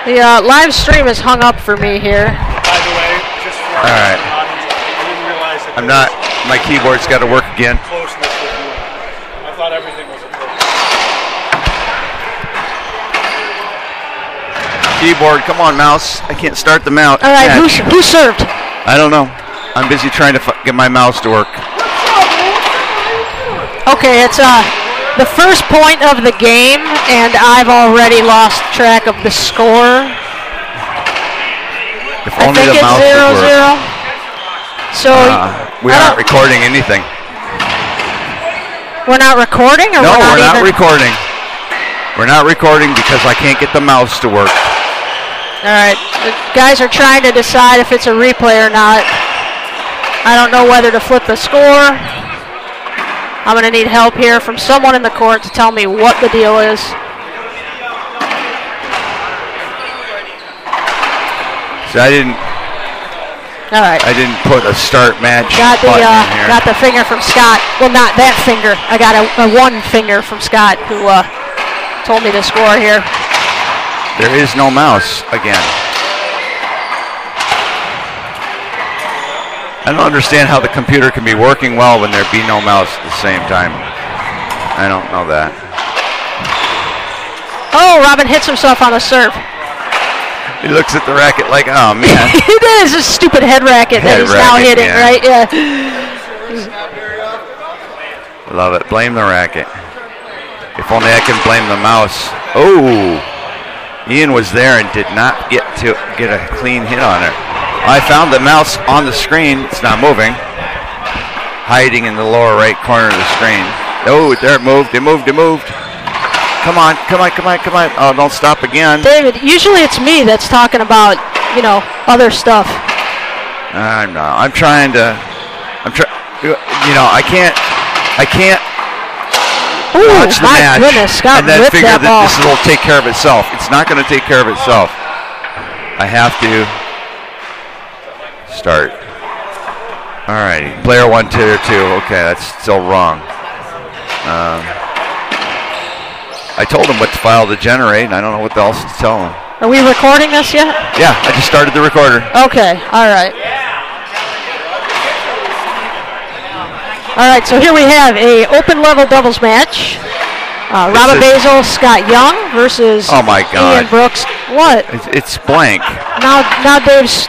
Speaker 2: The live stream is hung up for me here.
Speaker 5: By the way, just for
Speaker 1: all right.
Speaker 5: audience, I didn't realize that
Speaker 1: my keyboard's got to work again.
Speaker 5: Closeness with you. I thought everything was appropriate.
Speaker 1: Keyboard, come on, mouse. I can't start the mouse.
Speaker 2: All right, who served?
Speaker 1: I don't know. I'm busy trying to get my mouse to work.
Speaker 2: Okay, it's the first point of the game, and I've already lost track of the score.
Speaker 1: If
Speaker 2: I
Speaker 1: only
Speaker 2: think
Speaker 1: the mouse
Speaker 2: it's 0-0. So
Speaker 1: we're not recording anything.
Speaker 2: We're not recording, or
Speaker 1: no,
Speaker 2: we're not
Speaker 1: recording. We're not recording because I can't get the mouse to work.
Speaker 2: All right, the guys are trying to decide if it's a replay or not. I don't know whether to flip the score. I'm going to need help here from someone in the court to tell me what the deal is.
Speaker 1: So I didn't.
Speaker 2: All right.
Speaker 1: I didn't put a start match
Speaker 2: got
Speaker 1: button in here.
Speaker 2: Got the finger from Scott. Well, not that finger. I got a one finger from Scott who told me to score here.
Speaker 1: There is no mouse again. I don't understand how the computer can be working well when there be no mouse at the same time. I don't know that.
Speaker 2: Oh, Robin hits himself on the serve.
Speaker 1: He looks at the racket like, oh man.
Speaker 2: It is a stupid head racket that he's now hitting,
Speaker 1: yeah.
Speaker 2: right? Yeah.
Speaker 1: Love it. Blame the racket. If only I can blame the mouse. Oh, Ian was there and did not get a clean hit on it. I found the mouse on the screen. It's not moving. Hiding in the lower right corner of the screen. Oh, there it moved. It moved. Come on. Oh, don't stop again.
Speaker 2: David, usually it's me that's talking about, other stuff.
Speaker 1: I'm not. I can't. Watch the
Speaker 2: my
Speaker 1: match
Speaker 2: goodness, Scott
Speaker 1: and then
Speaker 2: ripped
Speaker 1: figure
Speaker 2: that
Speaker 1: that
Speaker 2: ball.
Speaker 1: this will take care of itself. It's not going to take care of itself. I have to start. All righty. Player 1, tier 2. Okay, that's still wrong. I told him what file to generate, and I don't know what else to tell him.
Speaker 2: Are we recording this yet?
Speaker 1: Yeah, I just started the recorder.
Speaker 2: Okay, all right. All right, so here we have a open level doubles match. Robert Basil, Scott Young versus Ian Brooks. What?
Speaker 1: It's blank.
Speaker 2: Now Dave's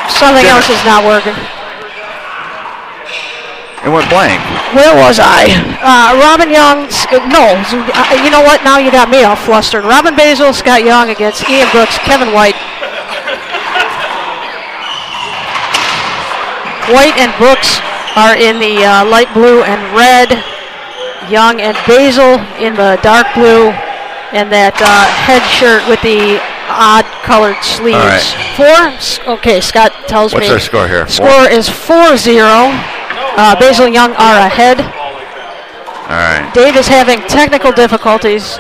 Speaker 2: something else is not working.
Speaker 1: It went blank.
Speaker 2: Where was I? Robin Young, no. You know what? Now you got me all flustered. Robin Basil, Scott Young against Ian Brooks, Kevin White. White and Brooks are in the light blue and red. Young and Basil in the dark blue. And that head shirt with the odd colored sleeves.
Speaker 1: All right.
Speaker 2: 4? Okay, Scott tells me.
Speaker 1: What's our score here?
Speaker 2: Score is 4-0. Basil and Young are ahead.
Speaker 1: All right.
Speaker 2: Dave is having technical difficulties.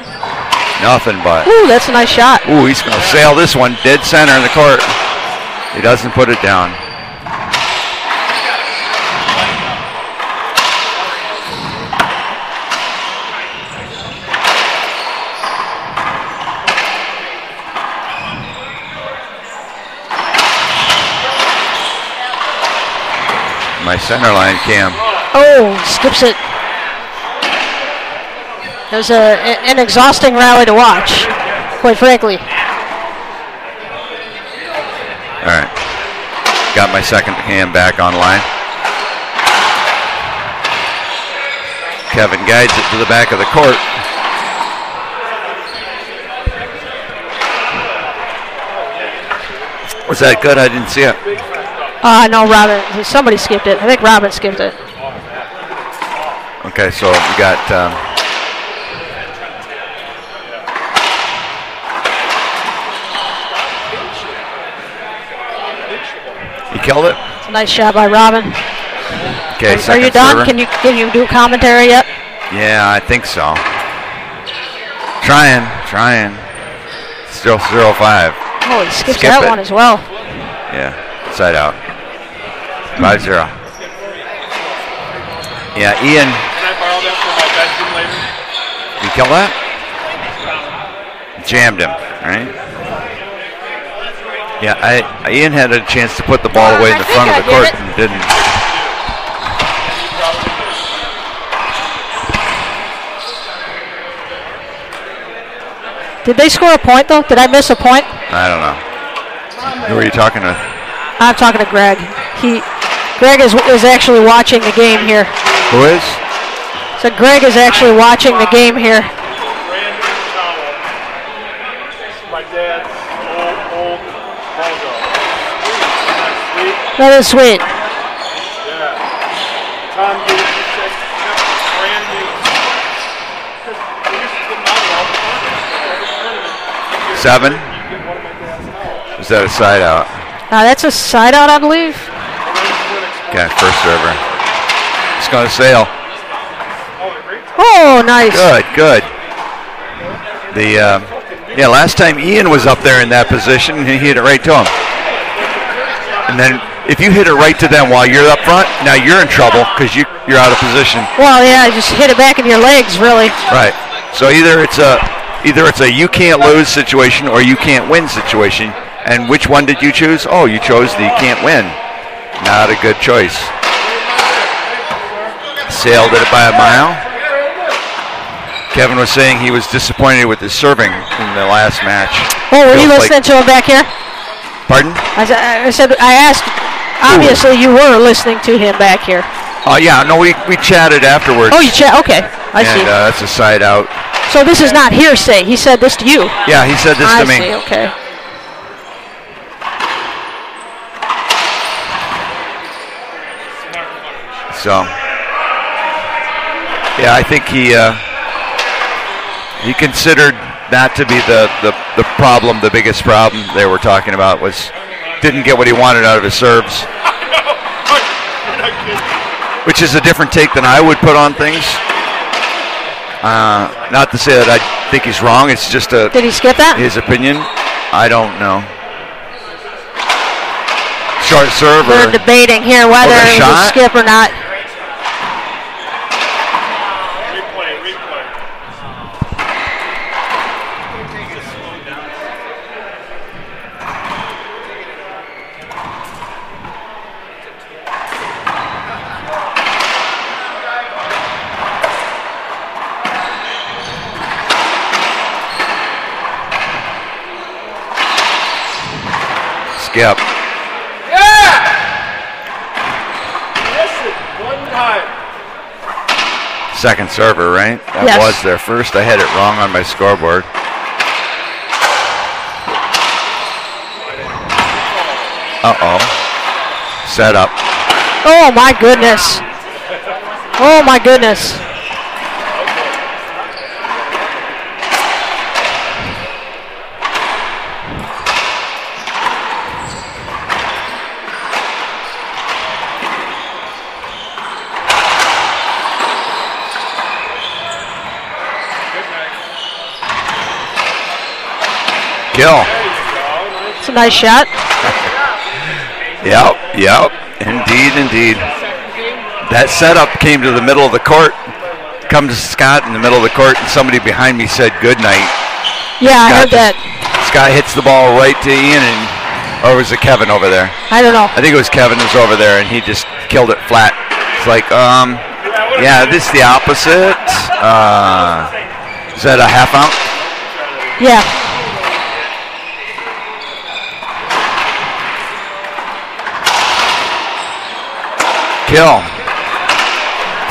Speaker 1: Nothing but.
Speaker 2: Ooh, that's a nice shot.
Speaker 1: Ooh, he's going to sail this one dead center in the court. He doesn't put it down. My center line cam.
Speaker 2: Oh, skips it. It was an exhausting rally to watch, quite frankly.
Speaker 1: All right. Got my second hand back online. Kevin guides it to the back of the court. Was that good? I didn't see it.
Speaker 2: No, Robin. Somebody skipped it. I think Robin skipped it.
Speaker 1: Okay, so we got you killed it.
Speaker 2: It's a nice shot by Robin.
Speaker 1: Okay,
Speaker 2: are you done?
Speaker 1: server.
Speaker 2: Can you do commentary yet?
Speaker 1: Yeah, I think so. Trying. Still 0-5.
Speaker 2: Oh, he skips
Speaker 1: Skip
Speaker 2: that
Speaker 1: it.
Speaker 2: one as well.
Speaker 1: Yeah, side out. 5-0. Yeah, Ian.
Speaker 5: Can I borrow that for my bedroom later?
Speaker 1: You kill that? Jammed him, right? Yeah, Ian had a chance to put the ball away in the front of the court and didn't.
Speaker 2: Did they score a point, though? Did I miss a point?
Speaker 1: I don't know. Who are you talking to?
Speaker 2: I'm talking to Greg. Greg is actually watching the game here.
Speaker 1: Who is?
Speaker 2: So Greg is actually watching the game here.
Speaker 5: Brand new towel. My dad's old logo.
Speaker 2: That is sweet.
Speaker 5: Yeah. Tom gave me brand new. Because we used to get money all the time.
Speaker 1: 7?
Speaker 5: You get one of my dad's towels.
Speaker 1: Is that a side out?
Speaker 2: That's a side out, I believe.
Speaker 1: Okay, first server. It's going to sail.
Speaker 2: Oh, nice.
Speaker 1: Good. The last time Ian was up there in that position, he hit it right to him. And then if you hit it right to them while you're up front, now you're in trouble because you're out of position.
Speaker 2: Well, yeah, just hit it back in your legs, really.
Speaker 1: Right. So either it's a you can't lose situation or you can't win situation. And which one did you choose? Oh, you chose the you can't win. Not a good choice. Sailed it by a mile. Kevin was saying he was disappointed with his serving in the last match.
Speaker 2: Oh, were you listening to him back here?
Speaker 1: Pardon?
Speaker 2: I asked, obviously you were listening to him back here.
Speaker 1: Oh, yeah, no, we chatted afterwards.
Speaker 2: Oh, you chat, okay, I see.
Speaker 1: And that's a side out.
Speaker 2: So this is not hearsay, he said this to you?
Speaker 1: Yeah, he said this to me.
Speaker 2: I see, okay.
Speaker 1: So, yeah, I think he considered that to be the problem, the biggest problem they were talking about was didn't get what he wanted out of his serves. Which is a different take than I would put on things. Not to say that I think he's wrong, it's just
Speaker 2: Did he skip that?
Speaker 1: His opinion. I don't know. Short serve.
Speaker 2: We're debating here whether it was a skip or not.
Speaker 1: Skip.
Speaker 5: Yeah! Listen, one time.
Speaker 1: second server, right? That
Speaker 2: Yes.
Speaker 1: was their first. I had it wrong on my scoreboard. Uh-oh. Set up.
Speaker 2: Oh, my goodness. Oh, my goodness.
Speaker 1: Kill.
Speaker 2: It's a nice shot.
Speaker 1: Yep. Indeed. That setup came to the middle of the court. Come to Scott in the middle of the court, and somebody behind me said good night.
Speaker 2: Yeah, I heard that.
Speaker 1: Scott hits the ball right to Ian, or was it Kevin over there?
Speaker 2: I don't know.
Speaker 1: I think it was Kevin was over there, and he just killed it flat. It's like, yeah, this is the opposite. Is that a half out?
Speaker 2: Yeah.
Speaker 1: Kill.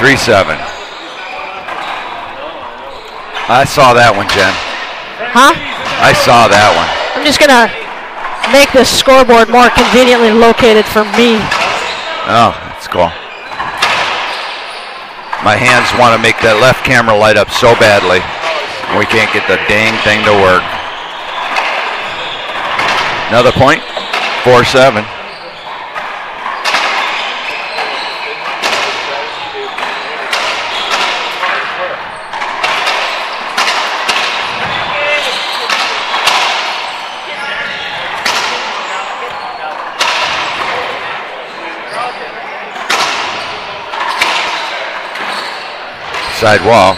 Speaker 1: 3-7. I saw that one, Jen.
Speaker 2: Huh?
Speaker 1: I saw that one.
Speaker 2: I'm just going to make this scoreboard more conveniently located for me.
Speaker 1: Oh, that's cool. My hands want to make that left camera light up so badly. We can't get the dang thing to work. Another point. 4-7. Side wall.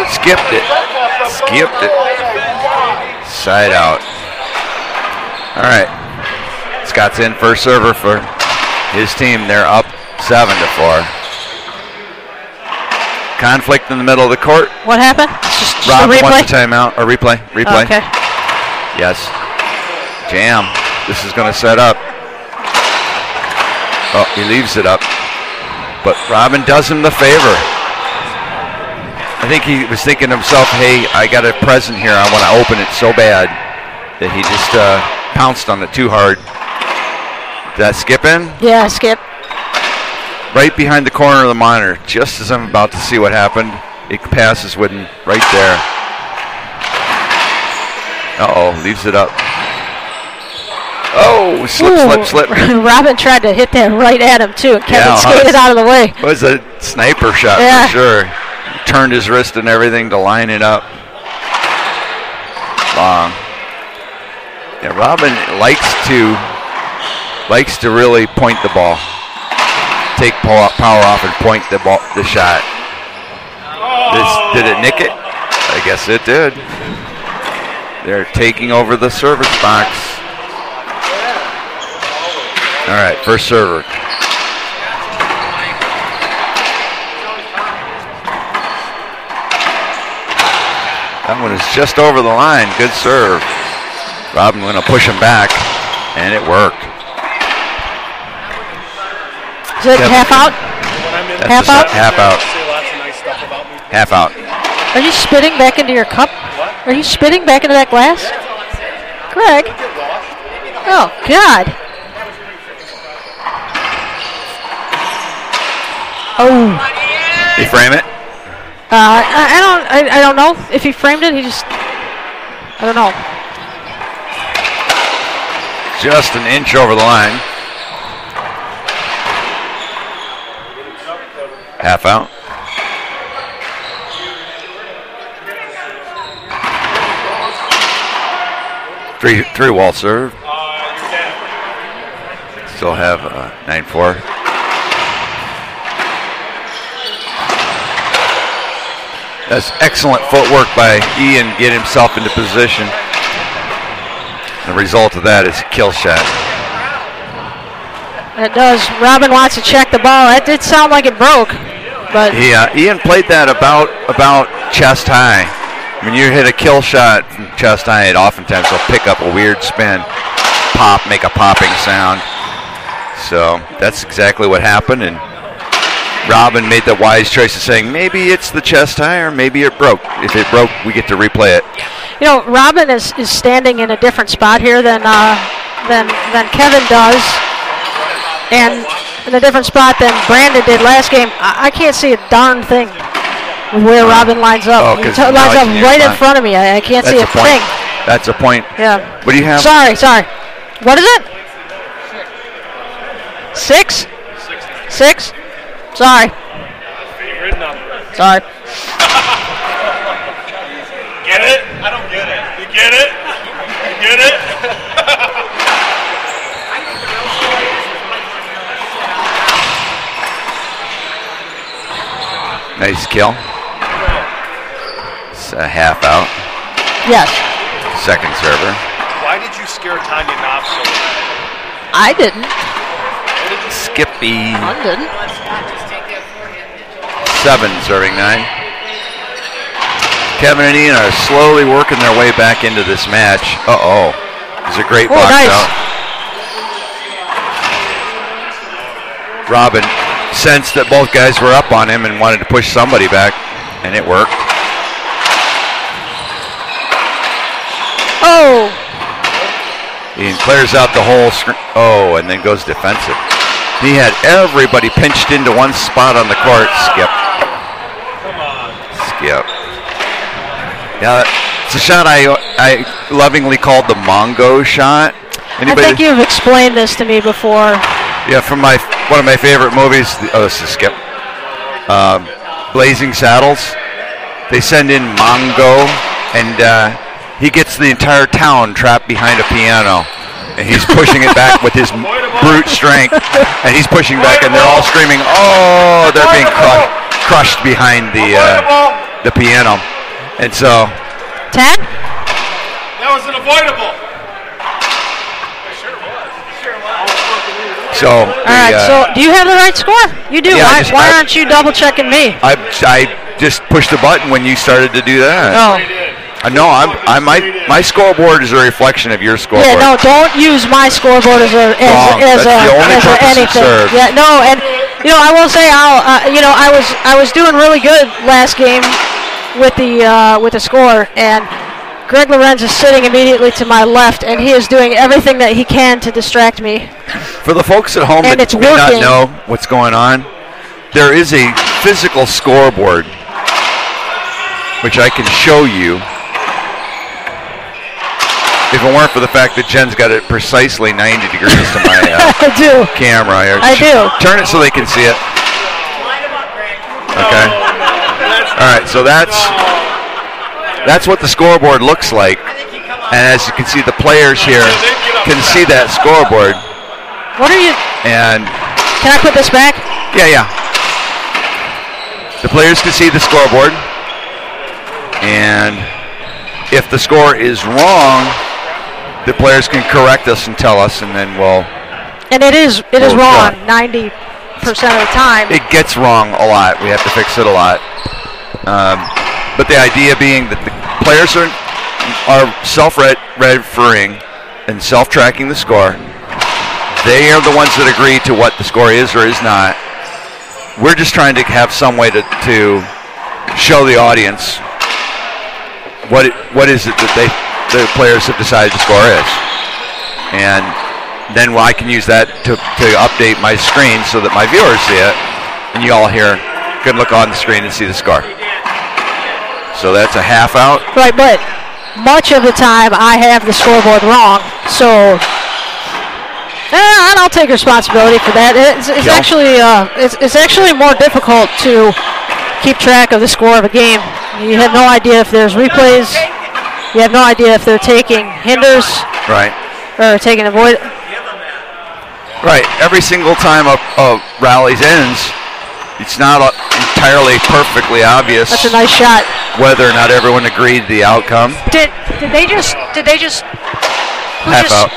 Speaker 1: Skipped it. Side out. All right. Scott's in first server for his team. They're up 7-4. Conflict in the middle of the court.
Speaker 2: What happened? Just
Speaker 1: Rob
Speaker 2: a replay?
Speaker 1: wants a timeout. A replay.
Speaker 2: Oh, okay.
Speaker 1: Yes. Jam. This is going to set up. Oh, he leaves it up. But Robin does him the favor. I think he was thinking to himself, hey, I got a present here. I want to open it so bad that he just pounced on it too hard. Did that skip in?
Speaker 2: Yeah, skip.
Speaker 1: Right behind the corner of the monitor. Just as I'm about to see what happened, it passes with him right there. Uh-oh, leaves it up. Oh, slip.
Speaker 2: Robin tried to hit that right at him, too. Kevin skated out of the way.
Speaker 1: It was a sniper shot for sure. He turned his wrist and everything to line it up. Long. Yeah, Robin likes to really point the ball. Take power off and point the shot. Did it nick it? I guess it did. They're taking over the service box. All right, first server. That one is just over the line. Good serve. Robin going to push him back, and it worked.
Speaker 2: Is it half out?
Speaker 1: Half out? Half out. Half out.
Speaker 2: Are you spitting back into your cup? Are you spitting back into that glass? Greg? Oh, God. Oh.
Speaker 1: He frame it?
Speaker 2: I don't know if he framed it. I don't know.
Speaker 1: Just an inch over the line. Half out. Three wall serve. Still have 9-4. That's excellent footwork by Ian, get himself into position. The result of that is a kill shot.
Speaker 2: It does. Robin wants to check the ball. That did sound like it broke, but
Speaker 1: Ian played that about chest high. When you hit a kill shot from chest high, it oftentimes will pick up a weird spin. pop, make a popping sound. So that's exactly what happened, and Robin made the wise choice of saying maybe it's the chest high or maybe it broke. If it broke, we get to replay it.
Speaker 2: You know, Robin is standing in a different spot here than Kevin does, and in a different spot than Brandon did last game. I can't see a darn thing where Robin lines up. He lines up right in front of me. I can't see a thing.
Speaker 1: That's a point.
Speaker 2: Yeah.
Speaker 1: What do you have?
Speaker 2: Sorry. What is it? 6? 6? Sorry.
Speaker 5: Favorite number.
Speaker 2: Sorry.
Speaker 5: Get it? I don't get it. You get it? You get it?
Speaker 1: Nice kill. It's a half out.
Speaker 2: Yes.
Speaker 1: Second server.
Speaker 5: Why did you scare Tanya Knopf so bad?
Speaker 2: I didn't.
Speaker 1: Skippy.
Speaker 2: I didn't.
Speaker 1: 7 serving 9. Kevin and Ian are slowly working their way back into this match. Uh-oh. There's a great box
Speaker 2: nice.
Speaker 1: out. Robin sensed that both guys were up on him and wanted to push somebody back, and it worked.
Speaker 2: Oh.
Speaker 1: Ian clears out the whole screen. Oh, and then goes defensive. He had everybody pinched into one spot on the court. Skip. Skip. Yeah, it's a shot I lovingly called the Mongo shot. Anybody?
Speaker 2: I think you've explained this to me before.
Speaker 1: Yeah, from one of my favorite movies. Oh, this is Skip. Blazing Saddles. They send in Mongo, and he gets the entire town trapped behind a piano, and he's pushing it back with his brute strength, and he's pushing back, and they're all screaming, "Oh!" They're being crushed behind the piano, and so
Speaker 2: 10.
Speaker 5: That was an avoidable.
Speaker 1: So
Speaker 2: All right. So, do you have the right score? You do.
Speaker 1: Yeah,
Speaker 2: why aren't you double checking me?
Speaker 1: I just pushed the button when you started to do that.
Speaker 2: Oh.
Speaker 1: No, my scoreboard is a reflection of your scoreboard.
Speaker 2: Yeah, no, don't use my scoreboard as anything. Yeah, no, and I will say I was doing really good last game with the score, and Greg Lorenz is sitting immediately to my left, and he is doing everything that he can to distract me.
Speaker 1: For the folks at home that may not know what's going on, there is a physical scoreboard which I can show you. If it weren't for the fact that Jen's got it precisely 90 degrees to my camera.
Speaker 2: I do.
Speaker 1: Turn it so they can see it. Okay. All right, so that's what the scoreboard looks like. And as you can see, the players here can see that scoreboard.
Speaker 2: What are you?
Speaker 1: And
Speaker 2: can I put this back?
Speaker 1: Yeah. The players can see the scoreboard. And if the score is wrong, the players can correct us and tell us, and then we'll.
Speaker 2: And it is wrong 90% of the time.
Speaker 1: It gets wrong a lot. We have to fix it a lot. But the idea being that the players are self-referring and self-tracking the score. They are the ones that agree to what the score is or is not. We're just trying to have some way to show the audience what is it that the players have decided the score is, and then I can use that to update my screen so that my viewers see it, and you all here can look on the screen and see the score. So that's a half out.
Speaker 2: Right, but much of the time I have the scoreboard wrong, so and I'll take responsibility for that. It's actually more difficult to keep track of the score of a game. You have no idea if there's replays. You have no idea if they're taking hinders,
Speaker 1: right,
Speaker 2: or taking a void.
Speaker 1: Right. Every single time a rally ends, it's not entirely perfectly obvious.
Speaker 2: That's a nice shot.
Speaker 1: Whether or not everyone agreed the outcome.
Speaker 2: Did they just?
Speaker 1: Half out.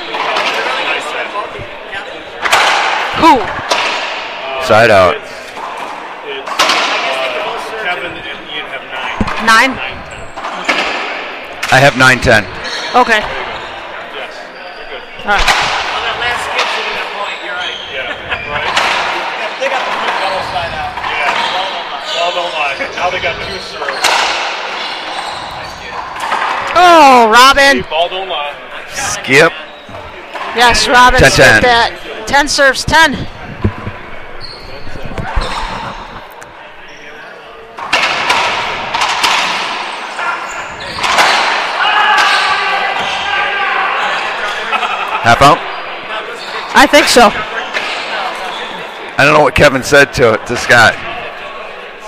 Speaker 2: Who?
Speaker 1: Side out.
Speaker 5: It's Kevin and Ian have 9.
Speaker 2: 9.
Speaker 1: I have 9-10.
Speaker 2: Okay.
Speaker 5: Yes, you're good.
Speaker 2: All right.
Speaker 5: got 2 serves.
Speaker 2: Oh, Robin.
Speaker 5: Ball don't lie.
Speaker 1: Skip.
Speaker 2: Yes, Robin
Speaker 1: 10-10.
Speaker 2: skipped that. 10 serves, 10.
Speaker 1: Half out?
Speaker 2: I think so.
Speaker 1: I don't know what Kevin said to Scott.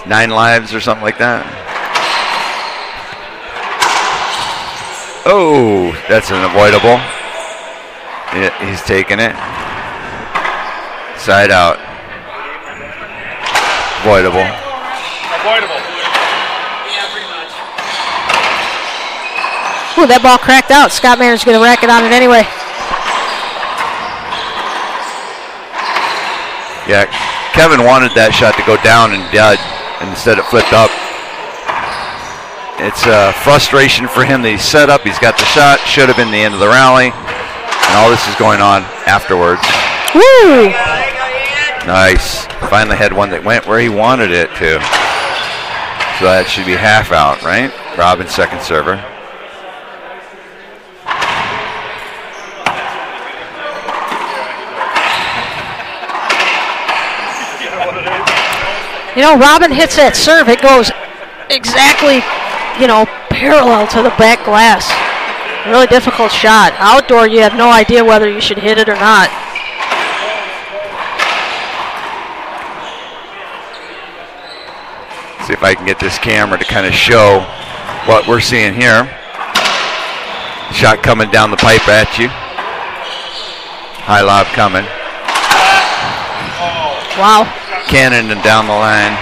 Speaker 1: 9 lives or something like that. Oh, that's unavoidable. Yeah, he's taking it. Side out. Avoidable.
Speaker 5: Avoidable.
Speaker 2: Ooh, that ball cracked out. Scott Maynard's going to rack it on it anyway.
Speaker 1: Yeah, Kevin wanted that shot to go down and dead, and instead it flipped up. It's frustration for him that he's set up. He's got the shot. Should have been the end of the rally. And all this is going on afterwards.
Speaker 2: Woo!
Speaker 1: Nice. Finally had one that went where he wanted it to. So that should be half out, right? Robin's second server.
Speaker 2: You know, Robin hits that serve. It goes exactly, parallel to the back glass. Really difficult shot. Outdoor, you have no idea whether you should hit it or not.
Speaker 1: See if I can get this camera to kind of show what we're seeing here. Shot coming down the pipe at you. High lob coming.
Speaker 2: Wow.
Speaker 1: Cannon and down the line.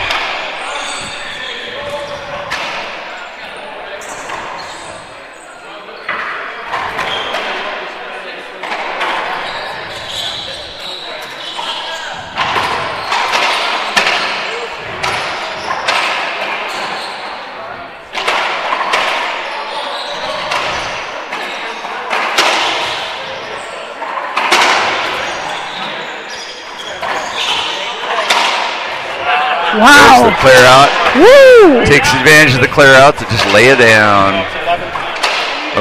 Speaker 2: Wow.
Speaker 1: There's the clear out.
Speaker 2: Woo!
Speaker 1: Takes advantage of the clear out to just lay it down.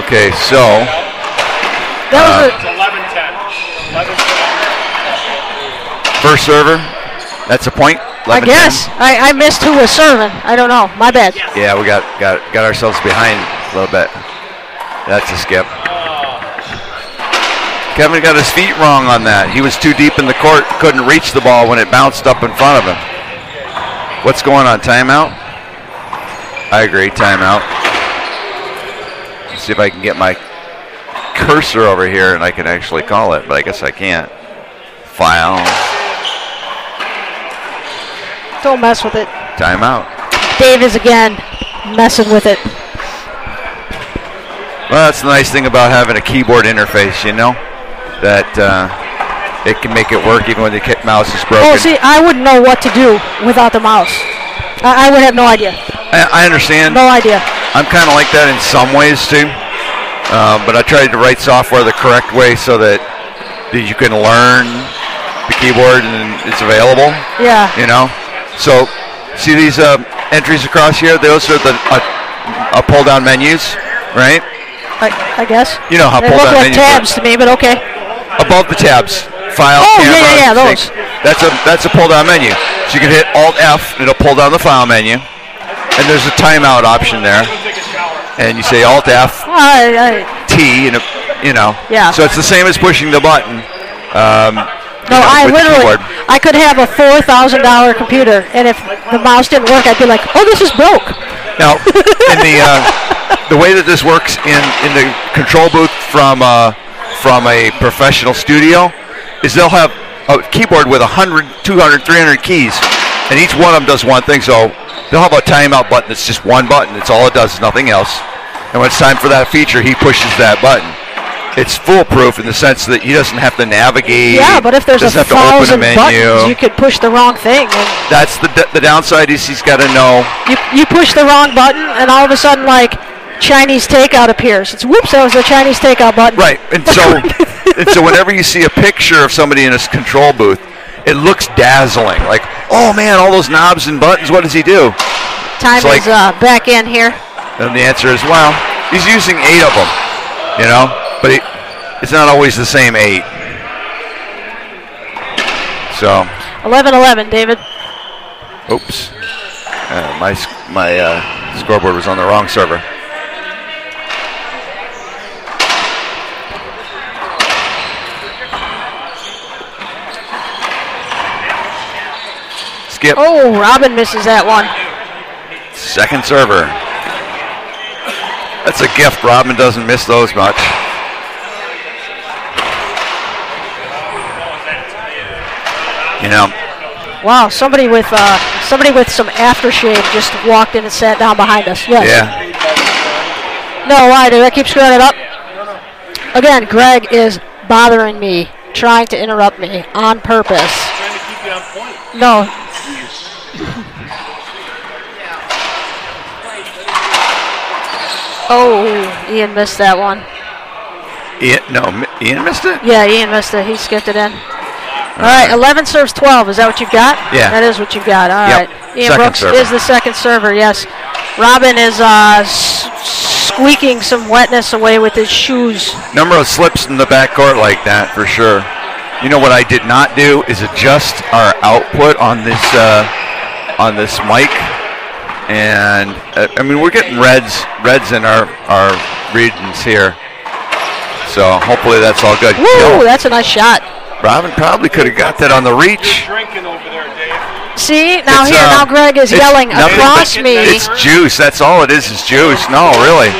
Speaker 1: Okay, so.
Speaker 2: That was
Speaker 5: It's 11-10. 11-10.
Speaker 1: First server. That's a point.
Speaker 2: I guess. I missed who was serving. I don't know. My bad.
Speaker 1: Yeah, we got ourselves behind a little bit. That's a skip. Kevin got his feet wrong on that. He was too deep in the court, couldn't reach the ball when it bounced up in front of him. What's going on? Timeout? I agree, timeout. See if I can get my cursor over here and I can actually call it, but I guess I can't. Foul.
Speaker 2: Don't mess with it.
Speaker 1: Timeout.
Speaker 2: Dave is again messing with it.
Speaker 1: Well, that's the nice thing about having a keyboard interface, that it can make it work even when the mouse is broken.
Speaker 2: Oh, see, I wouldn't know what to do without the mouse. I would have no idea.
Speaker 1: I understand.
Speaker 2: No idea.
Speaker 1: I'm kind of like that in some ways too, but I tried to write software the correct way so that you can learn the keyboard and it's available.
Speaker 2: Yeah.
Speaker 1: So see these entries across here? Those are the pull-down menus, right?
Speaker 2: I guess.
Speaker 1: You know how
Speaker 2: they
Speaker 1: pull-down
Speaker 2: look like
Speaker 1: menus
Speaker 2: tabs to me, but okay.
Speaker 1: Above the tabs, file,
Speaker 2: Oh,
Speaker 1: camera.
Speaker 2: yeah, those.
Speaker 1: That's a pull-down menu. So you can hit Alt-F, it'll pull down the file menu, and there's a timeout option there. And you say Alt-F, T, and
Speaker 2: Yeah.
Speaker 1: So it's the same as pushing the button.
Speaker 2: No, I
Speaker 1: with the
Speaker 2: literally,
Speaker 1: keyboard.
Speaker 2: I could have a $4,000 computer, and if the mouse didn't work, I'd be like, oh, this is broke.
Speaker 1: Now, in the way that this works in the control booth from a professional studio is they'll have a keyboard with 100, 200, 300 keys, and each one of them does one thing. So they'll have a timeout button that's just one button. It's all it does, nothing else. And when it's time for that feature, he pushes that button. It's foolproof in the sense that he doesn't have to navigate.
Speaker 2: Yeah, but if there's
Speaker 1: doesn't have to
Speaker 2: 1,000
Speaker 1: open a menu.
Speaker 2: buttons, you could push the wrong thing. And
Speaker 1: That's the downside is he's got to know.
Speaker 2: you push the wrong button, and all of a sudden, like, Chinese takeout appears. It's whoops, that was the Chinese takeout button.
Speaker 1: Right, and so whenever you see a picture of somebody in a control booth, it looks dazzling. Like, oh man, all those knobs and buttons. What does he do?
Speaker 2: time is back in here.
Speaker 1: And the answer is, well, he's using 8 of them, you know, but it's not always the same 8. So
Speaker 2: 11-11, David.
Speaker 1: Oops. My scoreboard was on the wrong server. Skip.
Speaker 2: Oh, Robin misses that one.
Speaker 1: Second server. That's a gift. Robin doesn't miss those much. You know.
Speaker 2: Wow, somebody with some aftershave just walked in and sat down behind us. Yes.
Speaker 1: Yeah.
Speaker 2: No, why? Did I keep screwing it up? Again, Greg is bothering me, trying to interrupt me on purpose.
Speaker 5: Trying to keep you on point.
Speaker 2: No. Oh, Ian missed that one.
Speaker 1: Ian missed it?
Speaker 2: Yeah, Ian missed it. He skipped it in. All right, 11 serves 12. Is that what you've got?
Speaker 1: Yeah.
Speaker 2: That is what you've got. All right. Ian
Speaker 1: Second
Speaker 2: Brooks
Speaker 1: server.
Speaker 2: is the second server, yes. Robin is squeaking some wetness away with his shoes.
Speaker 1: Number of slips in the backcourt like that, for sure. You know what I did not do is adjust our output on this mic. And, I mean, we're getting reds in our regions here. So hopefully that's all good.
Speaker 2: Woo, that's a nice shot.
Speaker 1: Robin probably could have got that on the reach.
Speaker 5: Drinking over there, Dave.
Speaker 2: See, now now Greg is yelling across me.
Speaker 1: It's juice. That's all it is juice. No, really.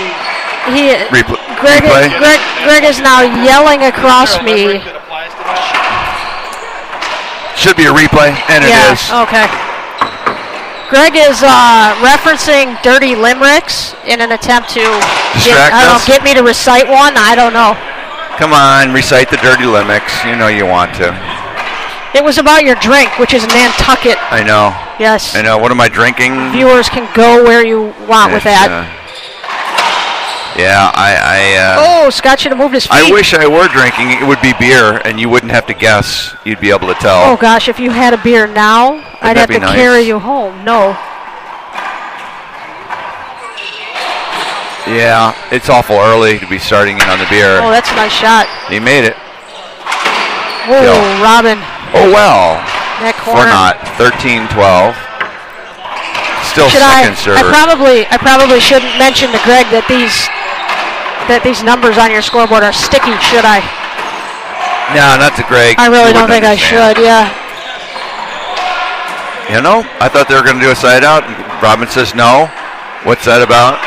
Speaker 2: Greg is now yelling across me.
Speaker 1: Should be a replay, and it is.
Speaker 2: Okay. Greg is referencing dirty limericks in an attempt to get me to recite one. I don't know.
Speaker 1: Come on, recite the dirty limericks. You know you want to.
Speaker 2: It was about your drink, which is Nantucket.
Speaker 1: I know.
Speaker 2: Yes.
Speaker 1: I know. What am I drinking?
Speaker 2: Viewers can go where you want with that.
Speaker 1: I
Speaker 2: Scott should have moved his feet.
Speaker 1: I wish I were drinking. It would be beer, and you wouldn't have to guess. You'd be able to tell.
Speaker 2: Oh, gosh, if you had a beer now, I'd have to carry you home. No.
Speaker 1: Yeah, it's awful early to be starting in on the beer.
Speaker 2: Oh, that's a nice shot.
Speaker 1: He made it.
Speaker 2: Oh, Robin.
Speaker 1: Oh, well.
Speaker 2: That corner.
Speaker 1: For not. 13-12. Still second server.
Speaker 2: I probably shouldn't mention to Greg that these numbers on your scoreboard are sticky, should I?
Speaker 1: No, not to Greg.
Speaker 2: I really don't think I should, yeah.
Speaker 1: You know, I thought they were going to do a side out. Robin says no. What's that about?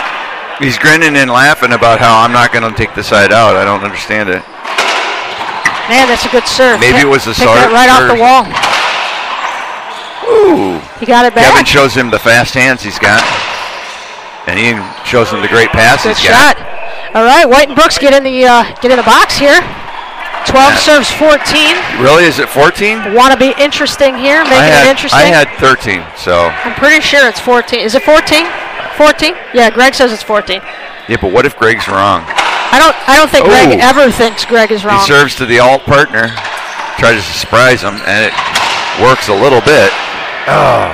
Speaker 1: He's grinning and laughing about how I'm not going to take the side out. I don't understand it.
Speaker 2: Man, that's a good serve.
Speaker 1: Maybe it was a serve.
Speaker 2: That right off the wall.
Speaker 1: Ooh.
Speaker 2: He got it back.
Speaker 1: Kevin shows him the fast hands he's got. And Ian shows him the great pass he's got.
Speaker 2: Good shot. All right, White and Brooks get in the box here. 12 serves 14.
Speaker 1: Really? Is it 14?
Speaker 2: Want to be interesting here? Making it interesting?
Speaker 1: I had 13, so.
Speaker 2: I'm pretty sure it's 14. Is it 14? 14? Yeah, Greg says it's 14.
Speaker 1: Yeah, but what if Greg's wrong?
Speaker 2: I don't think Greg ever thinks Greg is wrong.
Speaker 1: He serves to the alt partner, tries to surprise him, and it works a little bit. Oh.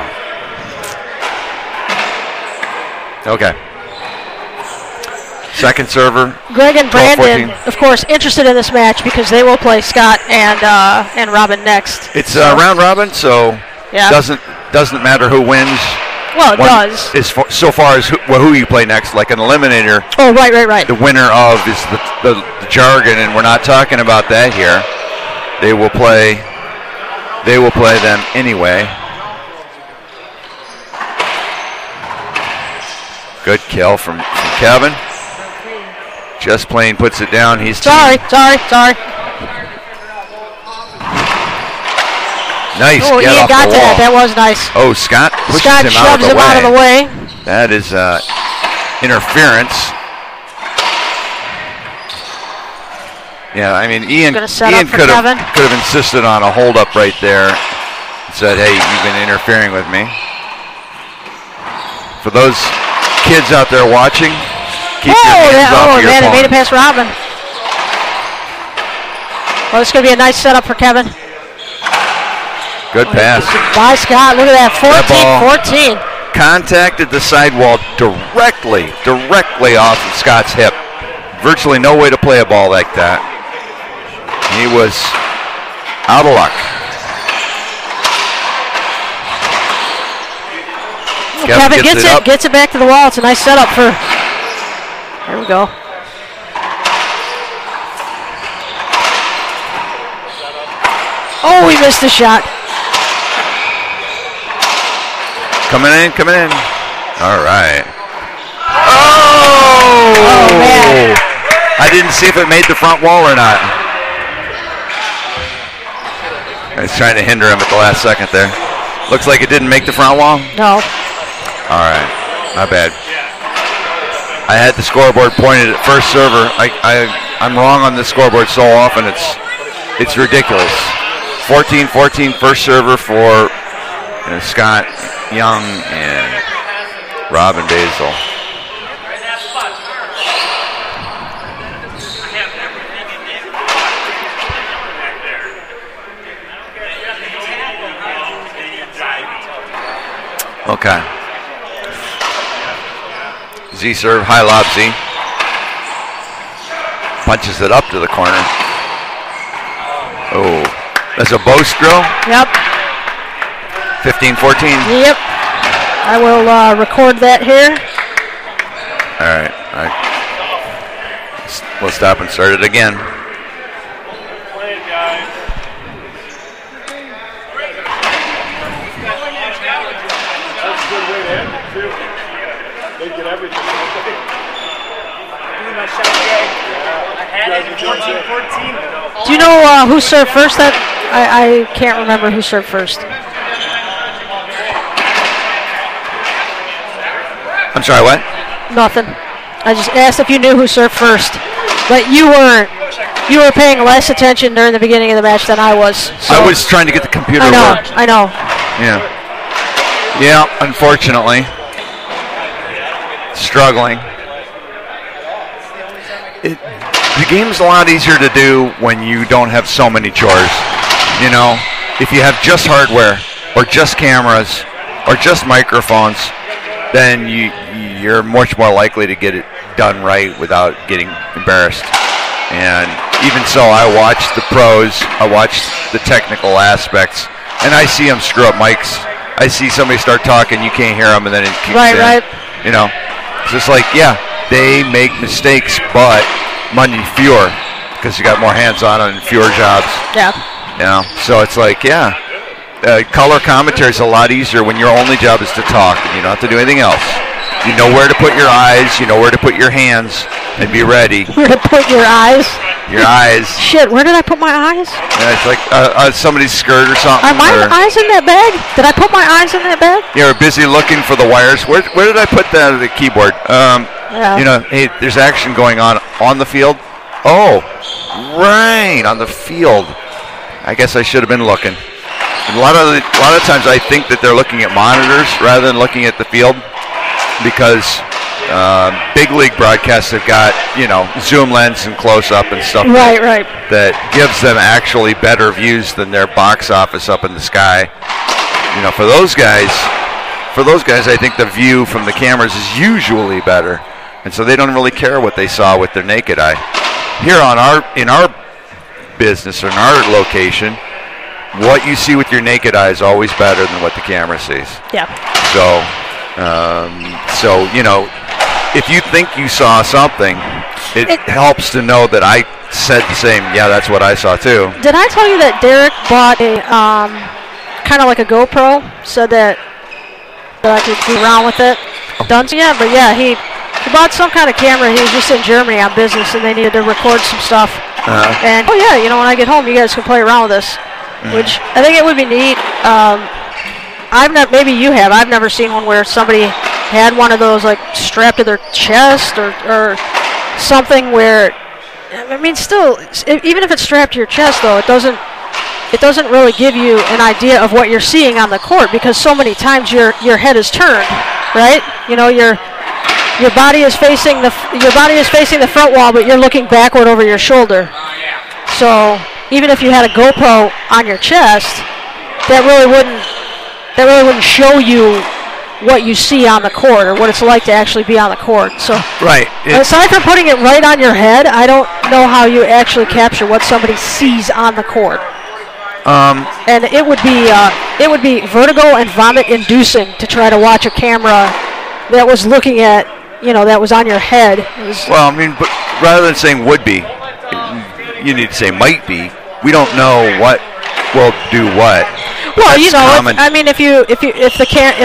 Speaker 1: Okay. Second server.
Speaker 2: Greg and Brandon,
Speaker 1: 12-14.
Speaker 2: of course, interested in this match because they will play Scott and Robin next.
Speaker 1: It's round robin, so doesn't matter who wins.
Speaker 2: Well, it does.
Speaker 1: So far as who you play next, like an eliminator.
Speaker 2: Oh, right.
Speaker 1: The winner of is the jargon, and we're not talking about that here. They will play them anyway. Good kill from Kevin. Just plain puts it down. He's
Speaker 2: sorry.
Speaker 1: Nice.
Speaker 2: Oh,
Speaker 1: get
Speaker 2: Ian
Speaker 1: off
Speaker 2: got
Speaker 1: the
Speaker 2: to
Speaker 1: wall.
Speaker 2: that. That was nice.
Speaker 1: Oh, Scott pushes him
Speaker 2: shoves him out of the way.
Speaker 1: That is interference. Yeah, I mean, Ian could have insisted on a hold-up right there. Said, hey, you've been interfering with me. For those kids out there watching, keep your hands off your
Speaker 2: man,
Speaker 1: phone.
Speaker 2: it made it past Robin. Well, it's going to be a nice setup for Kevin.
Speaker 1: Good pass.
Speaker 2: By Scott. Look at that. 14-14.
Speaker 1: contact at the sidewall directly off of Scott's hip. Virtually no way to play a ball like that. He was out of luck.
Speaker 2: Kevin gets it back to the wall. It's a nice setup for. There we go. Oh, he missed the shot.
Speaker 1: Coming in. All right. Oh,
Speaker 2: man.
Speaker 1: I didn't see if it made the front wall or not. I was trying to hinder him at the last second there. Looks like it didn't make the front wall.
Speaker 2: No.
Speaker 1: All right, not bad. I had the scoreboard pointed at first server. I'm wrong on the scoreboard so often, it's ridiculous. 14-14 first server for Scott Young and Robin Basil. Okay. Z serve, high lob Z. Punches it up to the corner. Oh, that's a Boast drill?
Speaker 2: Yep.
Speaker 1: 15-14.
Speaker 2: Yep. I will record that here.
Speaker 1: All right. We'll stop and start it again.
Speaker 2: Do you know who served first? I can't remember who served first.
Speaker 1: I'm sorry, what?
Speaker 2: Nothing. I just asked if you knew who served first. But you weren't. You were paying less attention during the beginning of the match than I was. So.
Speaker 1: I was trying to get the computer to work.
Speaker 2: I know.
Speaker 1: Yeah, unfortunately. Struggling. The game's a lot easier to do when you don't have so many chores. You know, if you have just hardware or just cameras or just microphones, then you're much more likely to get it done right without getting embarrassed. And even so, I watch the pros, I watch the technical aspects, and I see them screw up mics. I see somebody start talking, you can't hear them, and then it kicks in. Right. You know, it's just like, yeah, they make mistakes, but money fewer because you got more hands on and fewer jobs.
Speaker 2: Yeah.
Speaker 1: You know, so it's like, yeah, color commentary is a lot easier when your only job is to talk and you don't have to do anything else. You know where to put your eyes, you know where to put your hands, and be ready.
Speaker 2: Where to put your eyes?
Speaker 1: Your eyes.
Speaker 2: Shit, where did I put my eyes?
Speaker 1: Yeah, it's like somebody's skirt or something.
Speaker 2: Are my eyes in that bag? Did I put my eyes in that bag?
Speaker 1: You're busy looking for the wires. Where did I put that on the keyboard?
Speaker 2: Yeah.
Speaker 1: You know, hey, there's action going on the field. Oh, right, on the field. I guess I should have been looking. And a lot of times I think that they're looking at monitors rather than looking at the field because big league broadcasts have got, you know, zoom lens and close up and stuff.
Speaker 2: Right.
Speaker 1: That gives them actually better views than their box office up in the sky. You know, for those guys, I think the view from the cameras is usually better, and so they don't really care what they saw with their naked eye. Here in our business or in our location, what you see with your naked eye is always better than what the camera sees.
Speaker 2: Yeah.
Speaker 1: So you know, if you think you saw something, it helps to know that I said the same. Yeah, that's what I saw too.
Speaker 2: Did I tell you that Derek bought a kind of like a GoPro so that I could be around with it? Yeah, but yeah, he bought some kind of camera. He was just in Germany on business, and they needed to record some stuff. And you know, when I get home, you guys can play around with this, which I think it would be neat. Maybe you have. I've never seen one where somebody had one of those like strapped to their chest or something where, I mean, still, even if it's strapped to your chest, though, it doesn't really give you an idea of what you're seeing on the court because so many times your head is turned, right? You know, your body is facing the front wall, but you're looking backward over your shoulder. So even if you had a GoPro on your chest, that really wouldn't show you what you see on the court or what it's like to actually be on the court. So
Speaker 1: right.
Speaker 2: aside from putting it right on your head, I don't know how you actually capture what somebody sees on the court. And it would be vertigo and vomit inducing to try to watch a camera that was looking at, that was on your head.
Speaker 1: Well, I mean, but rather than saying would be, you need to say might be. We don't know what will do what.
Speaker 2: Well, if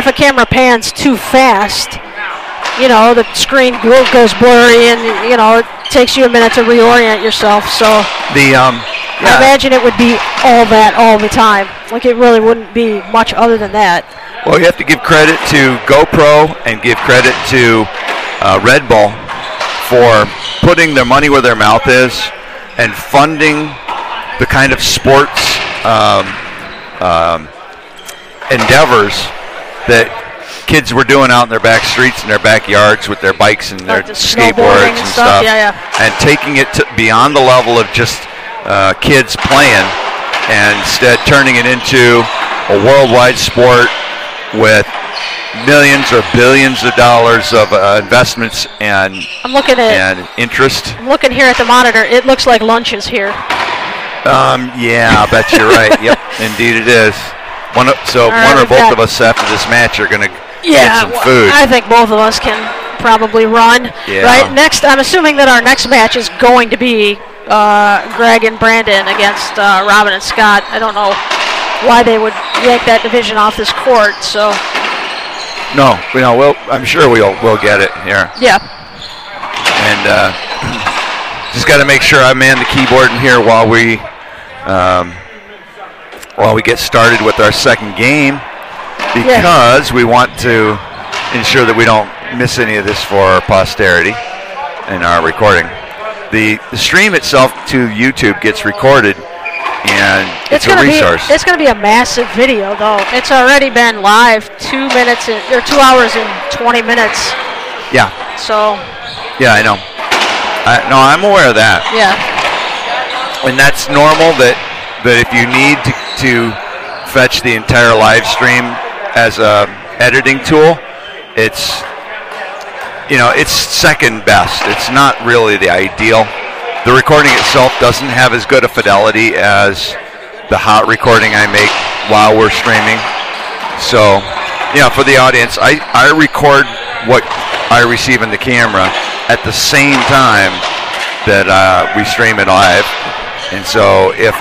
Speaker 2: a camera pans too fast, the screen goes blurry, and it takes you a minute to reorient yourself. So I imagine it would be all that all the time. Like it really wouldn't be much other than that.
Speaker 1: Well, you have to give credit to GoPro and give credit to Red Bull for putting their money where their mouth is and funding the kind of sports endeavors that kids were doing out in their back streets and their backyards with their bikes and their skateboards and stuff. And taking it beyond the level of just kids playing, and instead turning it into a worldwide sport with millions or billions of dollars of investments and interest.
Speaker 2: I'm looking here at the monitor. It looks like lunch is here.
Speaker 1: Yeah, I bet you're right. Yep, indeed it is. One or both of us after this match are going to get some food.
Speaker 2: I think both of us can probably run.
Speaker 1: Yeah.
Speaker 2: Right. Next, I'm assuming that our next match is going to be Greg and Brandon against Robin and Scott. I don't know why they would yank that division off this court. So.
Speaker 1: No, I'm sure we'll get it here.
Speaker 2: Yeah.
Speaker 1: And just got to make sure I man the keyboard in here while we get started with our second game, because we want to ensure that we don't miss any of this for posterity in our recording. The stream itself to YouTube gets recorded, and it's a resource.
Speaker 2: It's going to be a massive video, though. It's already been live 2 hours and 20 minutes.
Speaker 1: Yeah.
Speaker 2: So.
Speaker 1: Yeah, I know. I'm aware of that.
Speaker 2: Yeah.
Speaker 1: And that's normal. That if you need to fetch the entire live stream as a editing tool, it's second best. It's not really the ideal. The recording itself doesn't have as good a fidelity as the hot recording I make while we're streaming. So, for the audience, I record what I receive in the camera at the same time that we stream it live. And so if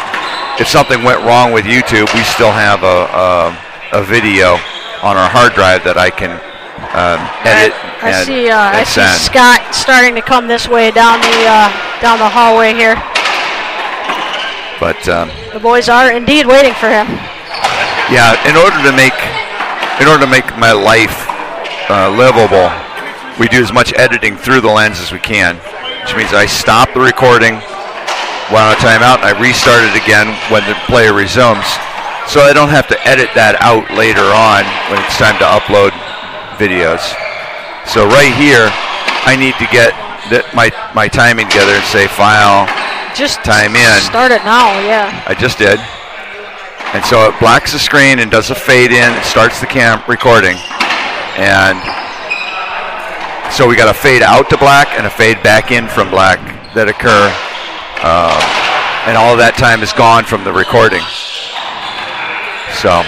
Speaker 1: something went wrong with YouTube, we still have a video on our hard drive that I can edit and
Speaker 2: see
Speaker 1: send.
Speaker 2: Scott starting to come this way down the hallway here.
Speaker 1: But
Speaker 2: the boys are indeed waiting for him.
Speaker 1: Yeah, in order to make my life livable, we do as much editing through the lens as we can, which means I stop the recording while on a timeout and I restart it again when the player resumes, so I don't have to edit that out later on when it's time to upload videos. So right here, I need to get my timing together and say file,
Speaker 2: just
Speaker 1: time in.
Speaker 2: Start it now, yeah.
Speaker 1: I just did. And so it blacks the screen and does a fade in. It starts the recording. And so we got a fade out to black and a fade back in from black that occur. And all of that time is gone from the recording. So.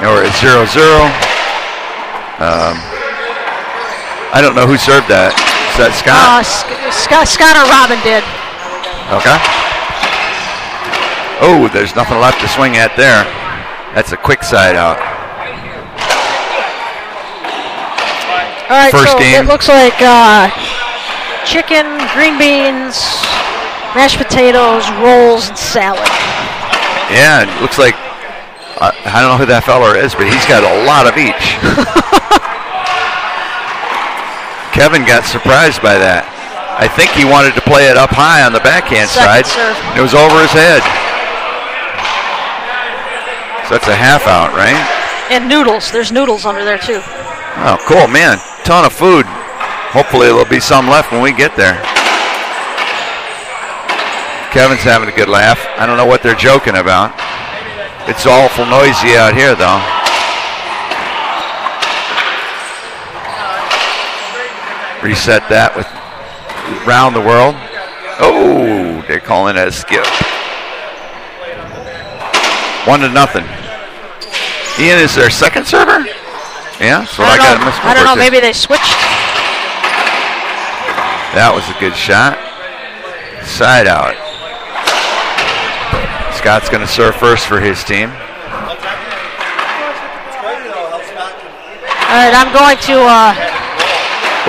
Speaker 1: Now we're at 0-0. I don't know who served that. Is that Scott?
Speaker 2: Scott or Robin did.
Speaker 1: Okay. Oh, there's nothing left to swing at there. That's a quick side out.
Speaker 2: All right,
Speaker 1: First
Speaker 2: so
Speaker 1: game.
Speaker 2: It looks like chicken, green beans, mashed potatoes, rolls, and salad.
Speaker 1: Yeah, it looks like, I don't know who that fella is, but he's got a lot of each. Kevin got surprised by that. I think he wanted to play it up high on the backhand side.
Speaker 2: Serve.
Speaker 1: It was over his head. So that's a half out, right?
Speaker 2: And noodles. There's noodles under there, too.
Speaker 1: Oh, cool, man. Ton of food. Hopefully there'll be some left when we get there. Kevin's having a good laugh. I don't know what they're joking about. It's awful noisy out here, though. Reset that with round the world. Oh, they're calling it a skip. 1-0. Ian is their second server? Yeah, that's what I got.
Speaker 2: I don't know. Maybe they switched.
Speaker 1: That was a good shot. Side out. Scott's going to serve first for his team.
Speaker 2: All right, I'm going to.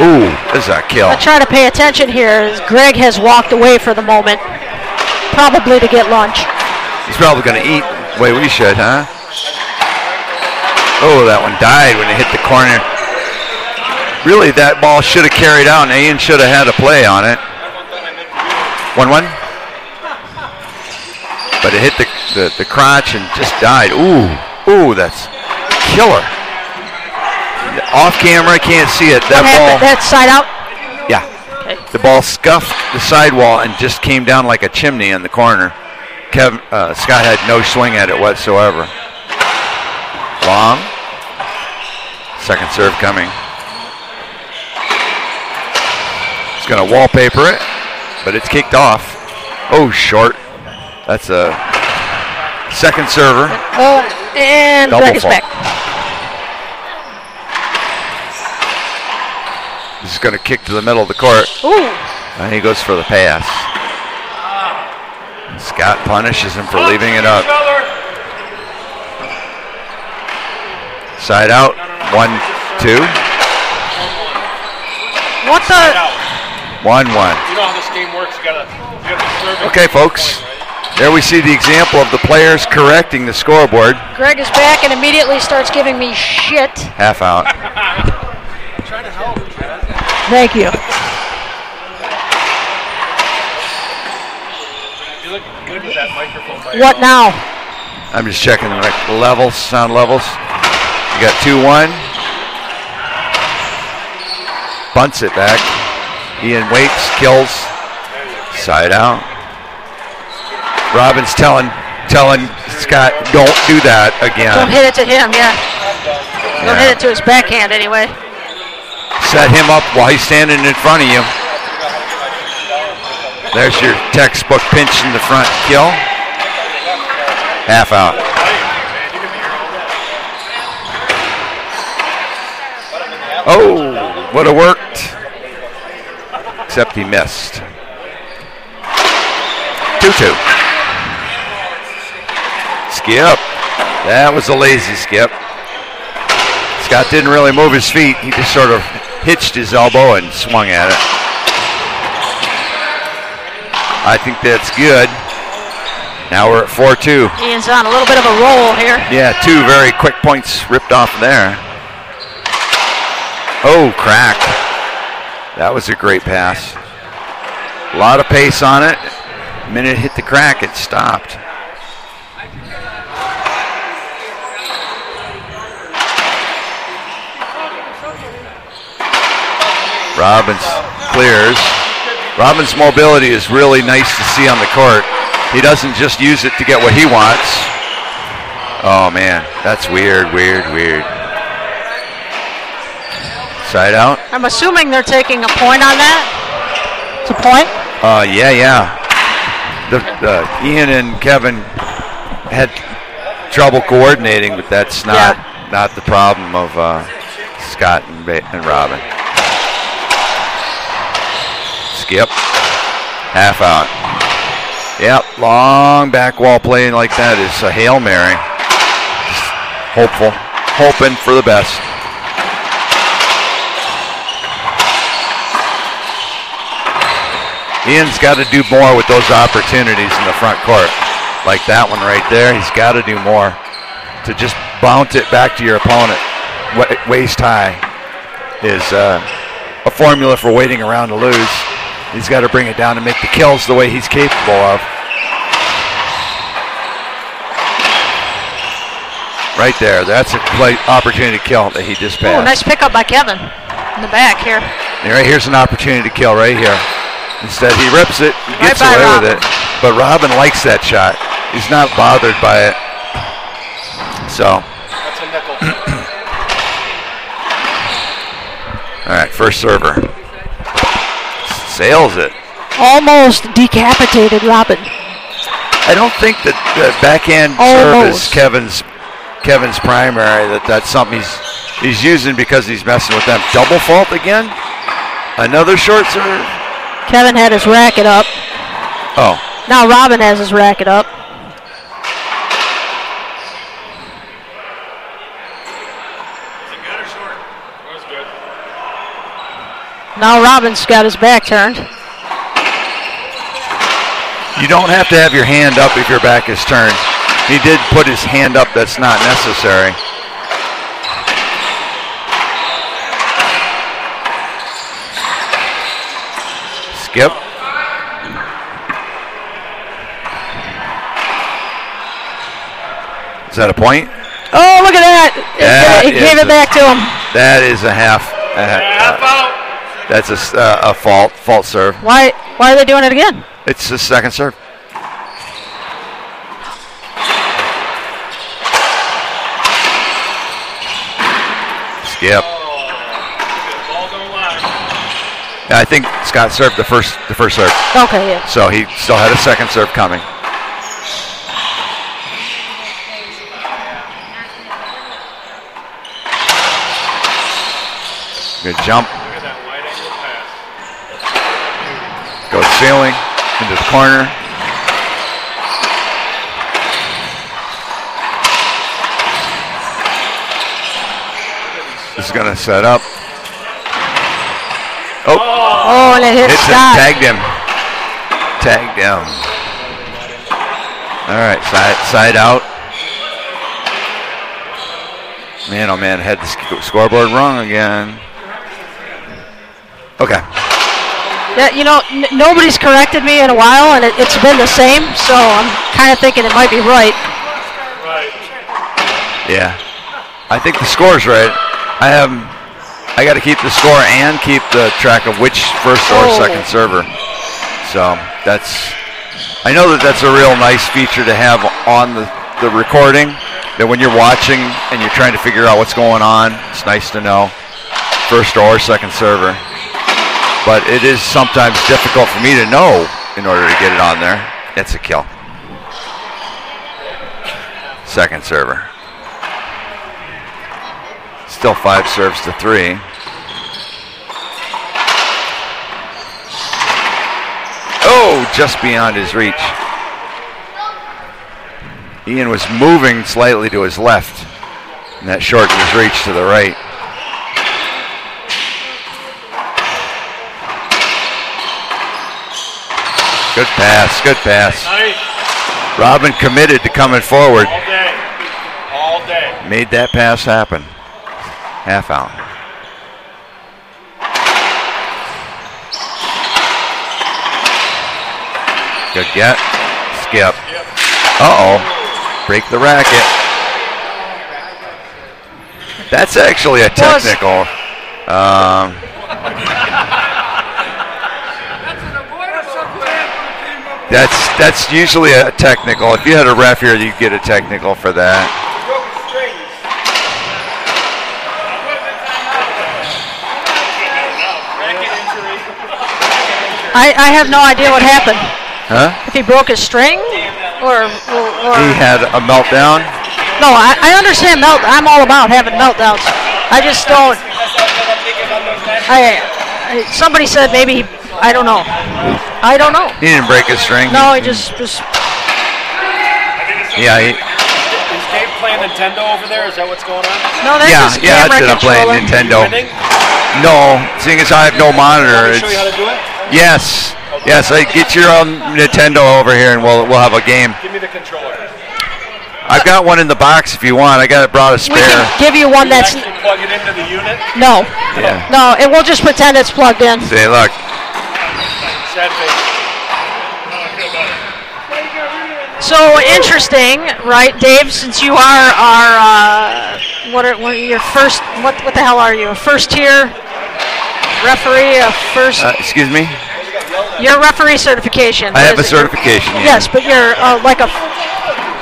Speaker 1: Ooh, this is a kill.
Speaker 2: I'll try to pay attention here as Greg has walked away for the moment, probably to get lunch.
Speaker 1: He's probably going to eat the way we should, huh? Oh, that one died when it hit the corner. Really, that ball should have carried out, and Ian should have had a play on it. 1-1. But it hit the crotch and just died. Ooh, that's killer. Off camera, I can't see it. That ball.
Speaker 2: That side out?
Speaker 1: Yeah.
Speaker 2: Okay.
Speaker 1: The ball scuffed the sidewall and just came down like a chimney in the corner. Scott had no swing at it whatsoever. Long. Second serve coming. He's going to wallpaper it, but it's kicked off. Oh, short. That's a second server.
Speaker 2: And Greg is back.
Speaker 1: He's going to kick to the middle of the court.
Speaker 2: Ooh.
Speaker 1: And he goes for the pass. Scott punishes him for leaving it up. Side out. 1-2.
Speaker 2: What the?
Speaker 1: 1-1.
Speaker 5: You know how this game works. You got to serve it.
Speaker 1: Okay, folks. There we see the example of the players correcting the scoreboard.
Speaker 2: Greg is back and immediately starts giving me shit.
Speaker 1: Half out.
Speaker 5: Trying to help.
Speaker 2: Thank you.
Speaker 5: You look good with that microphone.
Speaker 2: What now?
Speaker 1: I'm just checking the levels, sound levels. You got 2-1. Bunts it back. Ian waits, kills. Side out. Robin's telling Scott, don't do that again.
Speaker 2: Don't hit it to him, yeah. Don't hit it to his backhand anyway.
Speaker 1: Set him up while he's standing in front of you. There's your textbook pinch in the front kill. Half out. Oh, would have worked. Except he missed. 2-2. Skip. That was a lazy skip. Scott didn't really move his feet. He just sort of hitched his elbow and swung at it. I think that's good. Now we're at 4-2.
Speaker 2: Ian's on a little bit of a roll here.
Speaker 1: Yeah, 2 very quick points ripped off there. Oh, crack. That was a great pass. A lot of pace on it. The minute it hit the crack, it stopped. Robbins clears. Robbins' mobility is really nice to see on the court. He doesn't just use it to get what he wants. Oh, man, that's weird. Side out.
Speaker 2: I'm assuming they're taking a point on that. It's a point?
Speaker 1: Yeah. Ian and Kevin had trouble coordinating, but that's not the problem of Scott and Robin. Skip. Half out. Yep, long back wall playing like that is a Hail Mary. Just hoping for the best. Ian's got to do more with those opportunities in the front court. Like that one right there, he's got to do more to just bounce it back to your opponent. Waist high is a formula for waiting around to lose. He's got to bring it down and make the kills the way he's capable of. Right there, that's a opportunity to kill that he just passed.
Speaker 2: Oh, nice pickup by Kevin in the back here.
Speaker 1: And right here's an opportunity to kill right here. Instead, he rips it, he gets
Speaker 2: Right by
Speaker 1: away
Speaker 2: Robin.
Speaker 1: with it. But Robin likes that shot. He's not bothered by it. So.
Speaker 5: That's a nickel.
Speaker 1: All right, first server. Sails it.
Speaker 2: Almost decapitated Robin.
Speaker 1: I don't think that the backhand serve is Kevin's primary. That's something he's using because he's messing with them. Double fault again? Another short serve?
Speaker 2: Kevin had his racket up.
Speaker 1: Oh.
Speaker 2: Now Robin has his racket up. Now Robin's got his back turned.
Speaker 1: You don't have to have your hand up if your back is turned. He did put his hand up. That's not necessary. Skip. Is that a point?
Speaker 2: Oh, look at that. He gave it back to him.
Speaker 1: That is a half.
Speaker 5: Out.
Speaker 1: That's a fault serve.
Speaker 2: Why are they doing it again?
Speaker 1: It's the second serve. Skip. Yeah, I think Scott served the first serve.
Speaker 2: Okay, yeah.
Speaker 1: So he still had a second serve coming. Good jump. Goes sailing into the corner. This is going to set up.
Speaker 2: Oh, and it hit Scott.
Speaker 1: Tagged him. All right, side out. Man, oh man, had the scoreboard wrong again. Okay.
Speaker 2: Yeah, nobody's corrected me in a while, and it's been the same, so I'm kind of thinking it might be right.
Speaker 1: Yeah. I think the score's right. I got to keep the score and keep the track of which first or second server. So I know that's a real nice feature to have on the recording, that when you're watching and you're trying to figure out what's going on, it's nice to know first or second server. But it is sometimes difficult for me to know in order to get it on there. It's a kill. Second server. Still 5 serves to 3. Oh, just beyond his reach. Ian was moving slightly to his left, and that shortened his reach to the right. Good pass.
Speaker 5: Nice.
Speaker 1: Robin committed to coming forward.
Speaker 5: All day.
Speaker 1: Made that pass happen. Half out. Good get. Skip. Uh-oh. Break the racket. That's actually a technical. That's usually a technical. If you had a ref here, you'd get a technical for that.
Speaker 2: I have no idea what happened.
Speaker 1: Huh?
Speaker 2: If he broke his string, or
Speaker 1: he had a meltdown.
Speaker 2: No, I understand I'm all about having meltdowns. I just don't. Somebody said maybe I don't know.
Speaker 1: He didn't break his string.
Speaker 2: No, he just.
Speaker 1: Yeah.
Speaker 5: Is Dave playing Nintendo over there? Is that what's going on?
Speaker 2: No, that's just
Speaker 1: yeah.
Speaker 2: camera
Speaker 1: I'm playing
Speaker 2: controller.
Speaker 1: Nintendo. No, seeing as I have no monitor.
Speaker 5: Show you how to do it?
Speaker 1: Yes. Yes, get your own Nintendo over here and we'll have a game.
Speaker 5: Give me the controller.
Speaker 1: I've got one in the box if you want. I brought a spare.
Speaker 2: We can give you one that's.
Speaker 5: Actually plug it into the unit?
Speaker 2: No.
Speaker 1: Yeah.
Speaker 2: No, and we'll just pretend it's plugged in.
Speaker 1: See, look.
Speaker 5: Sad face.
Speaker 2: So interesting, right, Dave? Since you are our what are your first? What the hell are you? A first tier referee? A first?
Speaker 1: Excuse me.
Speaker 2: Your referee certification.
Speaker 1: I have a certification.
Speaker 2: Yes, but you're like a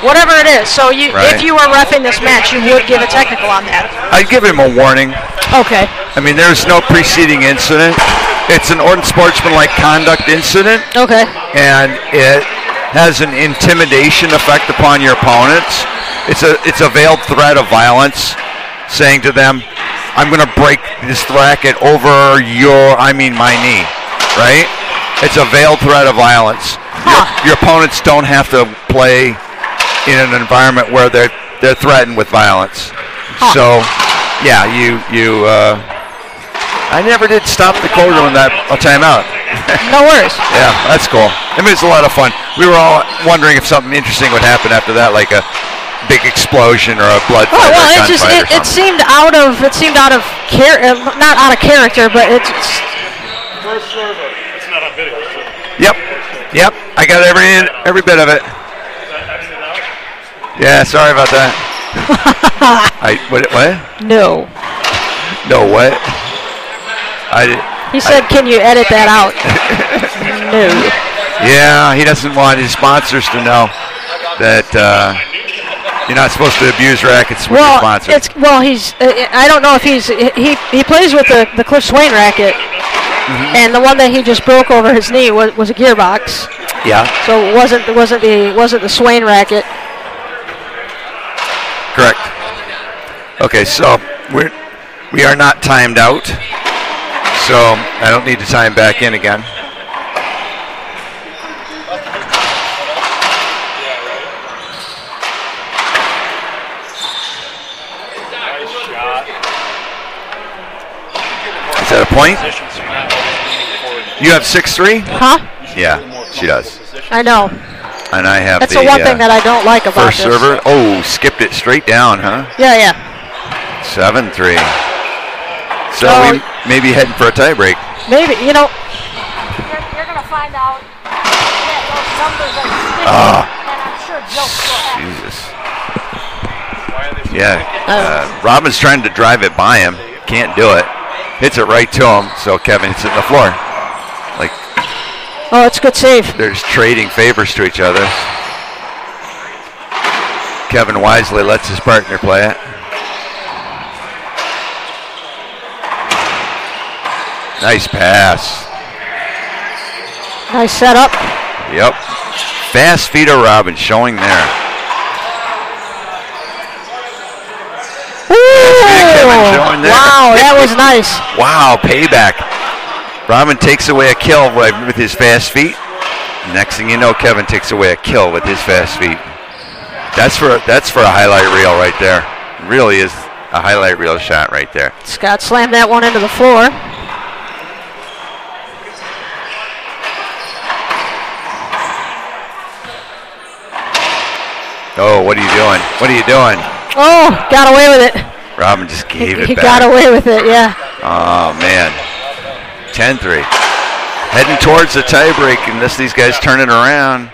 Speaker 2: Whatever it is. So
Speaker 1: Right.
Speaker 2: if you were reffing this match, you would give a technical on that.
Speaker 1: I'd give him a warning.
Speaker 2: Okay.
Speaker 1: I mean, there's no preceding incident. It's an unsportsmanlike conduct incident,
Speaker 2: Okay.
Speaker 1: and it has an intimidation effect upon your opponents. It's a veiled threat of violence, saying to them, I'm going to break this racket over my knee, right? It's a veiled threat of violence. Your opponents don't have to play in an environment where they're threatened with violence. So, yeah, I never did stop the quarter on that timeout.
Speaker 2: No worries.
Speaker 1: Yeah, that's cool. I mean, it's a lot of fun. We were all wondering if something interesting would happen after that, like a big explosion or a blood fight or a gunfight or something.
Speaker 2: It seemed out of not out of character, but it's
Speaker 5: First server. It's not on video.
Speaker 1: Yep. I got every bit of it. Yeah, sorry about that. What?
Speaker 2: no.
Speaker 1: No, what?
Speaker 2: He said, "Can you edit that out?" No.
Speaker 1: Yeah, he doesn't want his sponsors to know that you're not supposed to abuse rackets with your sponsors.
Speaker 2: I don't know if he plays with the Cliff Swain racket, and the one that he just broke over his knee was a gearbox.
Speaker 1: Yeah.
Speaker 2: So it wasn't the Swain racket.
Speaker 1: Correct. Okay, so we are not timed out, so I don't need to time back in again. Is that a point? You have 6-3?
Speaker 2: Huh?
Speaker 1: Yeah, she does.
Speaker 2: I know.
Speaker 1: And I have
Speaker 2: That's the one thing that I don't like about
Speaker 1: first
Speaker 2: this.
Speaker 1: server. Oh, skipped it straight down, huh?
Speaker 2: Yeah.
Speaker 1: 7-3. So
Speaker 2: Oh.
Speaker 1: we may be heading for a tie break.
Speaker 2: Maybe, you're going to find out that those numbers are sticky, and I'm sure Joe's will have.
Speaker 1: Jesus. Yeah. Robin's trying to drive it by him. Can't do it. Hits it right to him, so Kevin hits it on the floor. Like,
Speaker 2: Oh, it's a good save.
Speaker 1: they're just trading favors to each other. Kevin wisely lets his partner play it. Nice pass.
Speaker 2: Nice setup.
Speaker 1: Yep. Fast feet of Robin showing there. Kevin showing there.
Speaker 2: Wow, that was nice.
Speaker 1: Wow, payback. Robin takes away a kill with his fast feet. Next thing you know, Kevin takes away a kill with his fast feet. That's for a highlight reel right there. Really is a highlight reel shot right there.
Speaker 2: Scott slammed that one into the floor.
Speaker 1: Oh, what are you doing? What are you doing?
Speaker 2: Oh, got away with it.
Speaker 1: Robin just gave it
Speaker 2: He
Speaker 1: back.
Speaker 2: got away with it, yeah.
Speaker 1: Oh, man. 10-3. Heading towards the tiebreak unless these guys turn it around.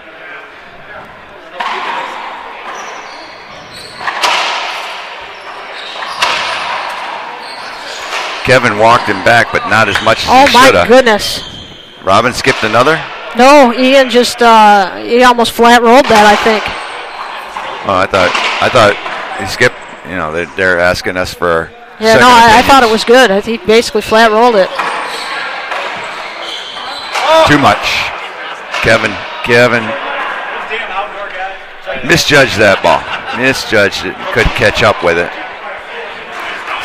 Speaker 1: Kevin walked him back, but not as much as he should have.
Speaker 2: Oh, my goodness.
Speaker 1: Robin skipped another?
Speaker 2: No, Ian just, he almost flat rolled that, I think.
Speaker 1: Oh, I thought he skipped. You know, they're asking us for.
Speaker 2: Yeah, no, I thought it was good. He basically flat rolled it.
Speaker 1: Too much. Kevin misjudged that ball. Misjudged it. Couldn't catch up with it.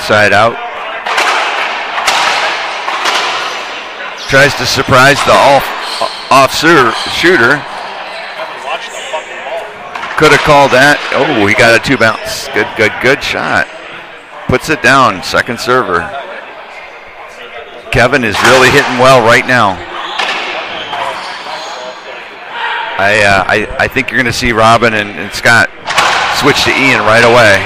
Speaker 1: Side out. Tries to surprise the off shooter. Could have called that. Oh, he got a 2 bounce. Good shot. Puts it down. Second server. Kevin is really hitting well right now. I think you're going to see Robin and Scott switch to Ian right away.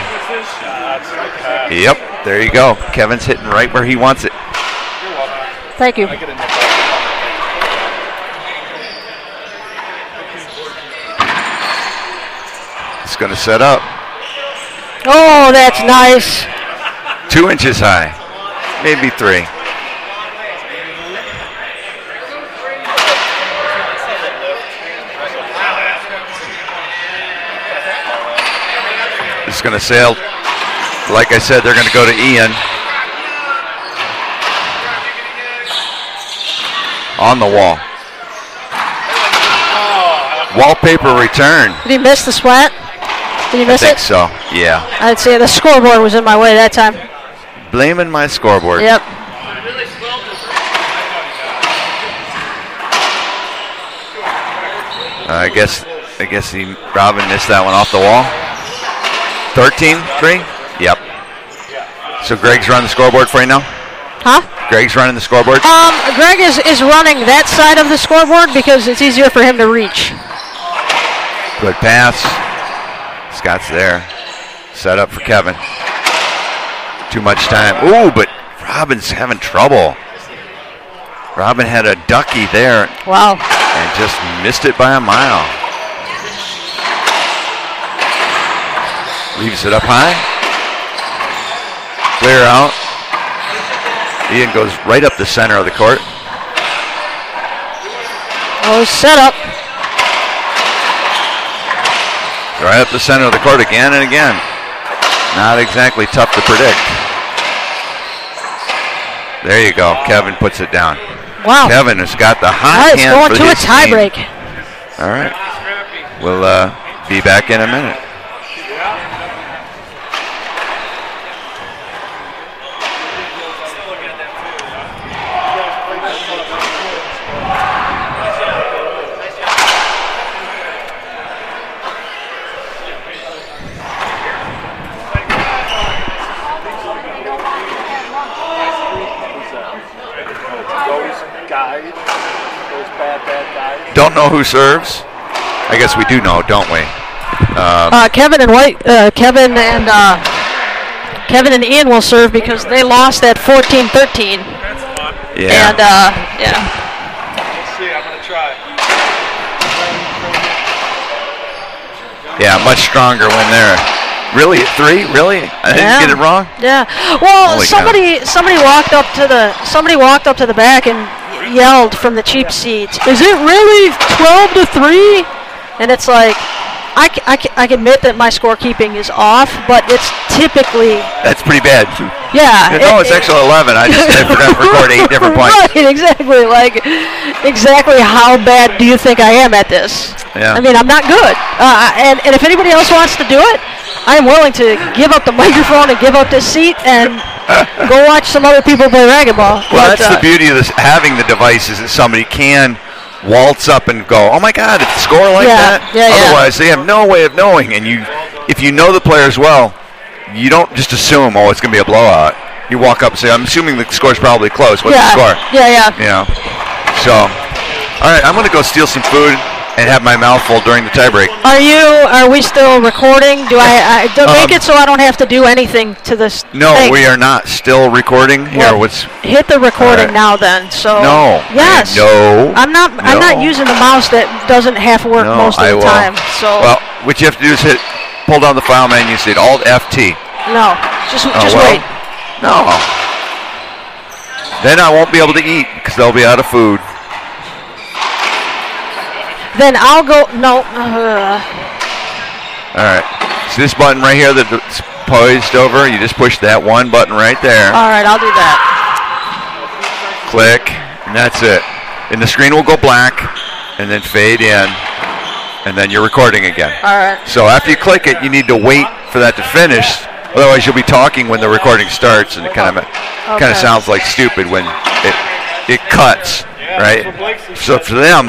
Speaker 1: Yep, there you go. Kevin's hitting right where he wants it.
Speaker 2: Thank you.
Speaker 1: It's going to set up.
Speaker 2: Oh, that's nice.
Speaker 1: 2 inches high. Maybe 3. Just going to sail. Like I said, they're going to go to Ian. On the wall. Wallpaper return.
Speaker 2: Did he miss the sweat? Did he miss it?
Speaker 1: I think so, yeah.
Speaker 2: I'd say the scoreboard was in my way that time.
Speaker 1: Blaming my scoreboard.
Speaker 2: Yep.
Speaker 1: I guess Robin missed that one off the wall. 13-3? Yep. So Greg's running the scoreboard for you now?
Speaker 2: Huh?
Speaker 1: Greg's running the scoreboard?
Speaker 2: Greg is running that side of the scoreboard because it's easier for him to reach.
Speaker 1: Good pass. Scott's there. Set up for Kevin. Too much time. Ooh, but Robin's having trouble. Robin had a ducky there.
Speaker 2: Wow.
Speaker 1: And just missed it by a mile. Leaves it up high. Clear out. Ian goes right up the center of the court.
Speaker 2: Oh, set up.
Speaker 1: Right up the center of the court again and again. Not exactly tough to predict. There you go. Kevin puts it down.
Speaker 2: Wow.
Speaker 1: Kevin has got the hot hand
Speaker 2: going
Speaker 1: for
Speaker 2: to a
Speaker 1: his
Speaker 2: tie
Speaker 1: team.
Speaker 2: break.
Speaker 1: All right. We'll be back in a minute. Don't know who serves. I guess we do know, don't we?
Speaker 2: Kevin and Ian will serve because they lost at 14-13.
Speaker 1: Yeah.
Speaker 2: And yeah.
Speaker 5: Let's see. I'm gonna try.
Speaker 1: Yeah, much stronger win there. Really, 3? Really? I didn't get it wrong.
Speaker 2: Yeah. Well,
Speaker 1: Holy
Speaker 2: somebody walked up to the back and yelled from the cheap seats, "Is it really 12-3?" And it's like, I can admit that my scorekeeping is off, but it's typically.
Speaker 1: That's pretty bad.
Speaker 2: Yeah.
Speaker 1: No, it's actually 11. I forgot to record 8 different points.
Speaker 2: Right, exactly. Like, exactly how bad do you think I am at this?
Speaker 1: Yeah.
Speaker 2: I mean, I'm not good. And if anybody else wants to do it, I am willing to give up the microphone and give up this seat and go watch some other people play racquetball.
Speaker 1: Well, that's the beauty of this, having the device, is that somebody can waltz up and go, "Oh my God, it's a score like that."
Speaker 2: Yeah,
Speaker 1: Otherwise, they have no way of knowing. And if you know the players well, you don't just assume, "Oh, it's going to be a blowout." You walk up and say, "I'm assuming the score's probably close. What's the score?"
Speaker 2: Yeah.
Speaker 1: You know. So, all right, I'm going to go steal some food and have my mouth full during the tiebreak.
Speaker 2: Are we still recording? Do I make it so I don't have to do anything to this?
Speaker 1: No,
Speaker 2: thing?
Speaker 1: we are not still recording here.
Speaker 2: Well, hit the recording now then. So
Speaker 1: no.
Speaker 2: Yes.
Speaker 1: No.
Speaker 2: I'm not using the mouse that doesn't half work most of the time. So
Speaker 1: well, what you have to do is pull down the file menu, hit Alt FT.
Speaker 2: No. Just wait.
Speaker 1: No. Then I won't be able to eat because they'll be out of food.
Speaker 2: Then I'll go. No.
Speaker 1: All right. See this button right here that's poised over? You just push that one button right there.
Speaker 2: All right, I'll do that.
Speaker 1: Click, and that's it. And the screen will go black, and then fade in, and then you're recording again.
Speaker 2: All right.
Speaker 1: So after you click it, you need to wait for that to finish. Otherwise, you'll be talking when the recording starts, and it kind of sounds like stupid when it cuts, right? So for them,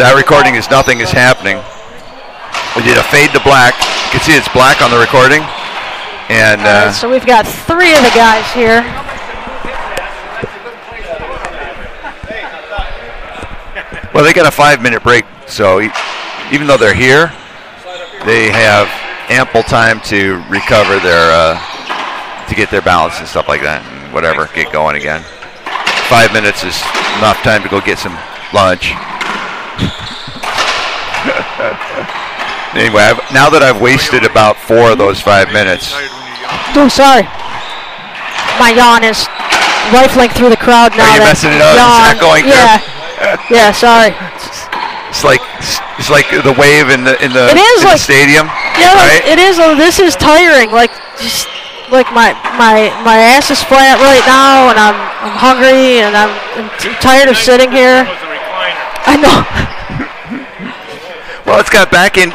Speaker 1: that recording is nothing is happening. We did a fade to black. You can see it's black on the recording. And
Speaker 2: right, so we've got 3 of the guys here.
Speaker 1: Well, they got a 5-minute break, so even though they're here, they have ample time to recover to get their balance and stuff like that, and whatever, get going again. 5 minutes is enough time to go get some lunch. Anyway, now that I've wasted about 4 of those 5 minutes.
Speaker 2: Oh, sorry. My yawn is rifling through the crowd now.
Speaker 1: Are you messing it up? It's not going through?
Speaker 2: Yeah, sorry.
Speaker 1: It's like the wave in the stadium.
Speaker 2: Yeah,
Speaker 1: right?
Speaker 2: it is. This is tiring. Like just like my ass is flat right now, and I'm hungry, and I'm tired of sitting here. I know.
Speaker 1: Well, it's got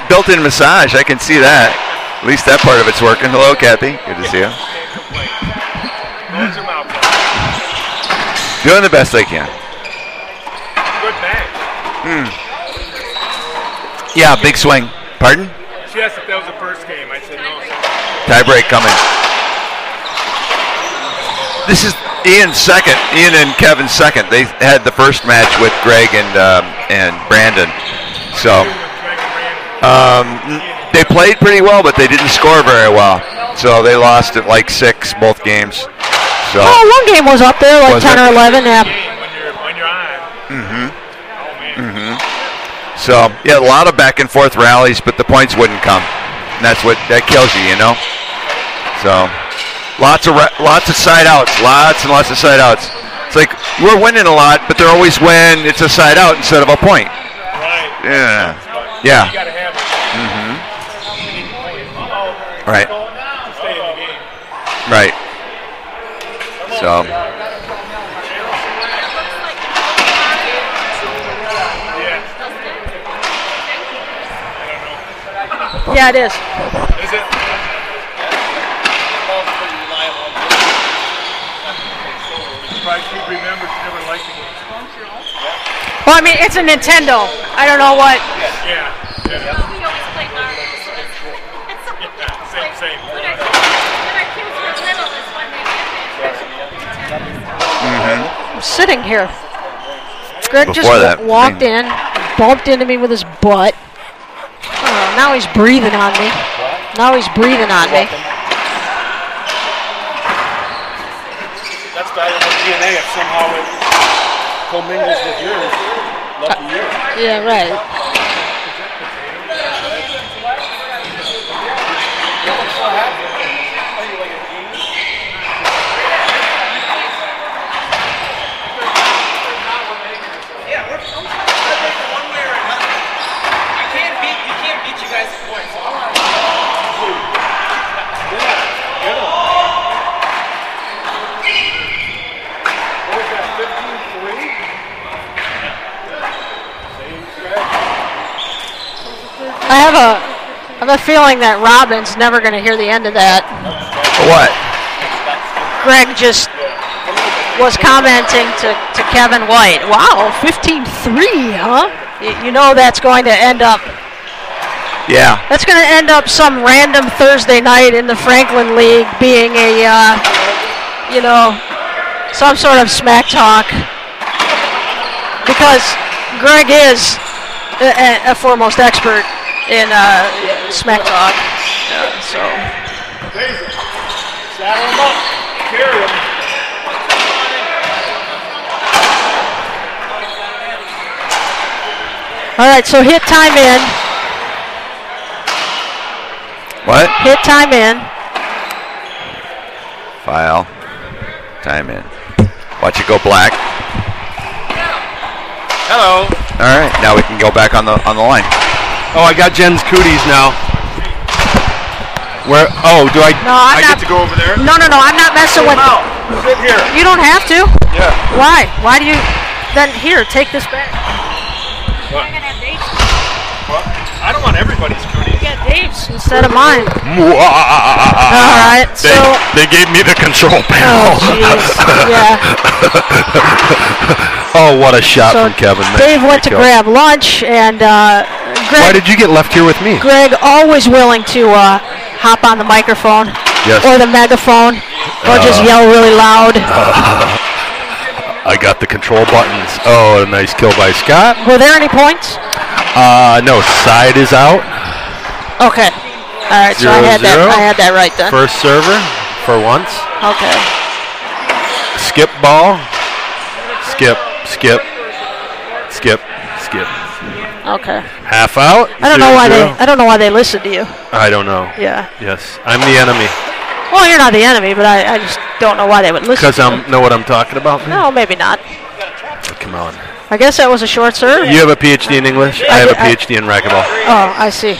Speaker 1: built-in massage. I can see that. At least that part of it's working. Hello, Kathy. Good to see you. Doing the best they can.
Speaker 5: Good match.
Speaker 1: Yeah, big swing. Pardon?
Speaker 5: She asked if that was the first game. I said no.
Speaker 1: Tie break coming. This is Ian's second. Ian and Kevin's second. They had the first match with Greg and Brandon. So they played pretty well, but they didn't score very well. So they lost at like 6 both games. So
Speaker 2: one game was up there, like 10 or 11. Yeah.
Speaker 5: When you're on.
Speaker 1: So yeah, a lot of back and forth rallies, but the points wouldn't come. And that kills you, you know. So lots of side outs, lots and lots of side outs. It's like we're winning a lot, but they're always when it's a side out instead of a point.
Speaker 5: Right.
Speaker 1: Yeah.
Speaker 5: You gotta have it.
Speaker 1: Right.
Speaker 5: To stay in the game.
Speaker 1: Right. So.
Speaker 2: Yeah, it is.
Speaker 5: Is it? Probably keep remember she never liked the game.
Speaker 2: Well, I mean, it's a Nintendo. I don't know what.
Speaker 5: Yeah.
Speaker 6: We always play Mario.
Speaker 5: Same.
Speaker 6: When our kids were little is when they get Nintendo.
Speaker 2: I'm sitting here. Greg
Speaker 1: Before
Speaker 2: just
Speaker 1: that,
Speaker 2: walked in, bumped into me with his butt. Now he's breathing on me.
Speaker 5: That's valuable DNA if somehow it commingles with yours. Lucky you.
Speaker 2: Yeah, right. I have a feeling that Robin's never going to hear the end of that.
Speaker 1: What?
Speaker 2: Greg just was commenting to Kevin White. Wow, 15-3, huh? You know that's going to end up.
Speaker 1: Yeah.
Speaker 2: That's going to end up some random Thursday night in the Franklin League being a, some sort of smack talk. Because Greg is a foremost expert in smack talk. So.
Speaker 5: Saddle him up. Carry him.
Speaker 2: All right, so hit time in.
Speaker 1: What?
Speaker 2: Hit time in.
Speaker 1: File. Time in. Watch it go black.
Speaker 7: Hello.
Speaker 1: All right, now we can go back on the line.
Speaker 7: Oh, I got Jen's cooties now. Where? Oh, do I?
Speaker 2: No, I'm
Speaker 7: I
Speaker 2: not.
Speaker 7: get to go over there?
Speaker 2: No, I'm not messing with.
Speaker 5: Sit here.
Speaker 2: You don't have to.
Speaker 7: Yeah.
Speaker 2: Why? Why do you? Then here, take this back.
Speaker 5: What? I don't want everybody's cooties.
Speaker 2: You get Dave's instead of mine.
Speaker 1: All
Speaker 2: right, so.
Speaker 7: They gave me the control
Speaker 2: Oh,
Speaker 7: panel.
Speaker 2: jeez. Yeah.
Speaker 7: Oh, what a shot
Speaker 2: So
Speaker 7: from Kevin. Man.
Speaker 2: Dave went to
Speaker 7: Good kill.
Speaker 2: grab lunch, and Greg.
Speaker 7: Why did you get left here with me?
Speaker 2: Greg always willing to hop on the microphone
Speaker 7: Yes.
Speaker 2: or the megaphone or just yell really loud.
Speaker 7: I got the control buttons. Oh, a nice kill by Scott.
Speaker 2: Were there any points?
Speaker 7: No, side is out.
Speaker 2: Okay. All right, so I had
Speaker 7: 0-0.
Speaker 2: that right then.
Speaker 7: First server for once.
Speaker 2: Okay.
Speaker 7: Skip ball. Skip.
Speaker 2: Okay.
Speaker 7: Half out.
Speaker 2: I don't know why
Speaker 7: 0-0.
Speaker 2: I don't know why they listen to you.
Speaker 7: I don't know.
Speaker 2: Yeah.
Speaker 7: Yes, I'm the enemy.
Speaker 2: Well, you're not the enemy, but I just don't know why they would listen.
Speaker 7: Because
Speaker 2: to
Speaker 7: I
Speaker 2: you.
Speaker 7: know what I'm talking about.
Speaker 2: No, maybe not.
Speaker 7: Come on.
Speaker 2: I guess that was a short serve.
Speaker 7: You have a PhD in English. I have a PhD in racquetball.
Speaker 2: Oh, I see.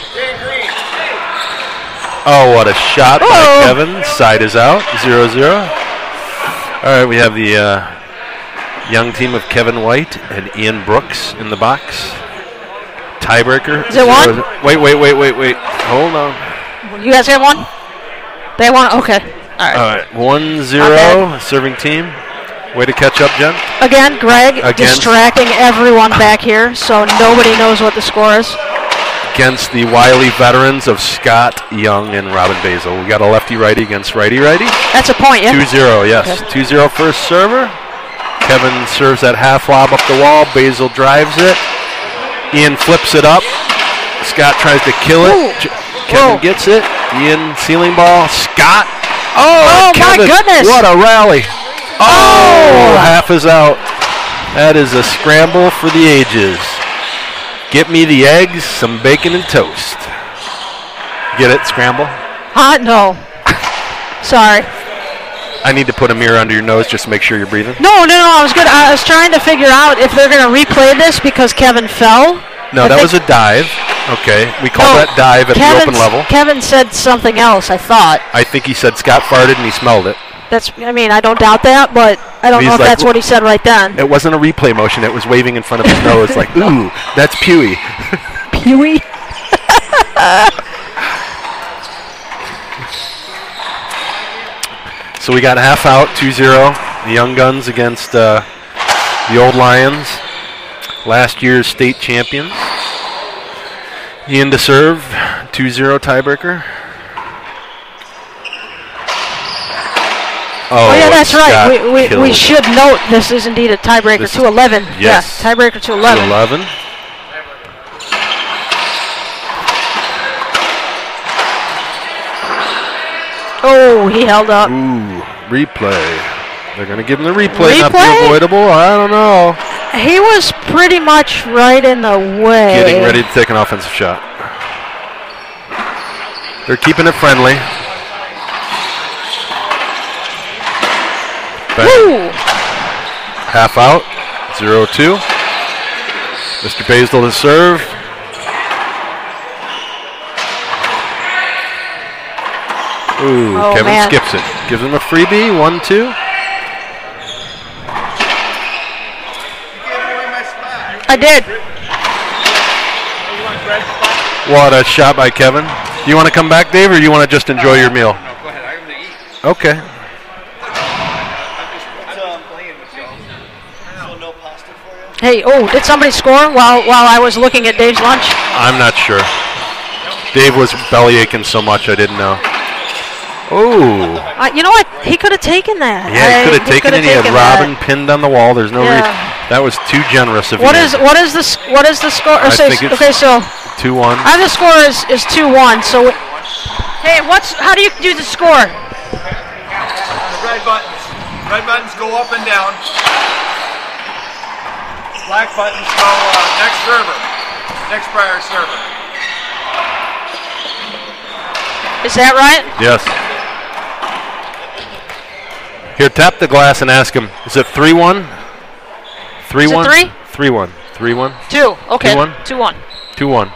Speaker 7: Oh, what a shot by Kevin. Side is out. 0-0. All right, we have the young team of Kevin White and Ian Brooks in the box. Tiebreaker.
Speaker 2: Is it one?
Speaker 7: Wait. Hold on.
Speaker 2: You guys have one? They have one? Okay. All right.
Speaker 7: 1-0, serving team. Way to catch up, Jen.
Speaker 2: Again, Greg distracting everyone back here, so nobody knows what the score is.
Speaker 7: Against the wily veterans of Scott Young and Robin Basil. We got a lefty-righty against righty-righty.
Speaker 2: That's a point, yeah?
Speaker 7: 2-0, yes. Okay. 2-0 first server. Kevin serves that half lob up the wall. Basil drives it. Ian flips it up. Scott tries to kill it. Kevin gets it. Ian ceiling ball. Scott. Oh
Speaker 2: Kevin, my goodness.
Speaker 7: What a rally. Oh, half is out. That is a scramble for the ages. Get me the eggs, some bacon and toast. Get it, scramble?
Speaker 2: No. Sorry.
Speaker 7: I need to put a mirror under your nose just to make sure you're breathing.
Speaker 2: No, I was good. I was trying to figure out if they're going to replay this because Kevin fell.
Speaker 7: No, that was a dive. Okay, we call that dive at the open level.
Speaker 2: Kevin said something else, I thought.
Speaker 7: I think he said Scott farted and he smelled it.
Speaker 2: I don't doubt that, but I don't know if that's what he said right then.
Speaker 7: It wasn't a replay motion. It was waving in front of his nose like, ooh, that's Pewee.
Speaker 2: Pewee?
Speaker 7: So we got half out, 2-0. The Young Guns against the Old Lions, last year's state champions. Ian to serve, 2-0 tiebreaker.
Speaker 2: Oh yeah, that's right. We should note this is indeed a tiebreaker, 2-11.
Speaker 7: Yes.
Speaker 2: Yeah, tiebreaker 2-11.
Speaker 7: 2-11.
Speaker 2: Oh, he held up.
Speaker 7: Ooh, replay. They're going to give him the replay. Not be avoidable. I don't know.
Speaker 2: He was pretty much right in the way.
Speaker 7: Getting ready to take an offensive shot. They're keeping it friendly.
Speaker 2: Woo!
Speaker 7: Half out, 0-2. Mr. Basil to serve. Ooh, Kevin skips it. Gives him a freebie, 1-2.
Speaker 2: I did.
Speaker 7: What a shot by Kevin. Do you want to come back, Dave, or do you want to just enjoy your meal?
Speaker 3: No, go ahead. I'm going to eat.
Speaker 7: Okay.
Speaker 2: Hey, did somebody score while I was looking at Dave's lunch?
Speaker 7: I'm not sure. Dave was belly aching so much I didn't know. Oh.
Speaker 2: You know what? He could have taken that.
Speaker 7: Yeah, he could have taken it. He had Robin pinned on the wall. There's no reason. That was too generous of you.
Speaker 2: What is the score?
Speaker 7: I think it's
Speaker 2: okay, so
Speaker 7: 2-1.
Speaker 2: The score is 2-1. So, hey, how do you do the score?
Speaker 3: Red buttons. Red buttons go up and down. Black buttons go next server. Next prior server.
Speaker 2: Is that right?
Speaker 7: Yes. Here, tap the glass and ask him, is it 3-1? 3-1?
Speaker 2: Is it
Speaker 7: 3? 3-1. 3-1?
Speaker 2: 2. Okay.
Speaker 7: 2-1?
Speaker 2: 2-1.
Speaker 7: 2-1.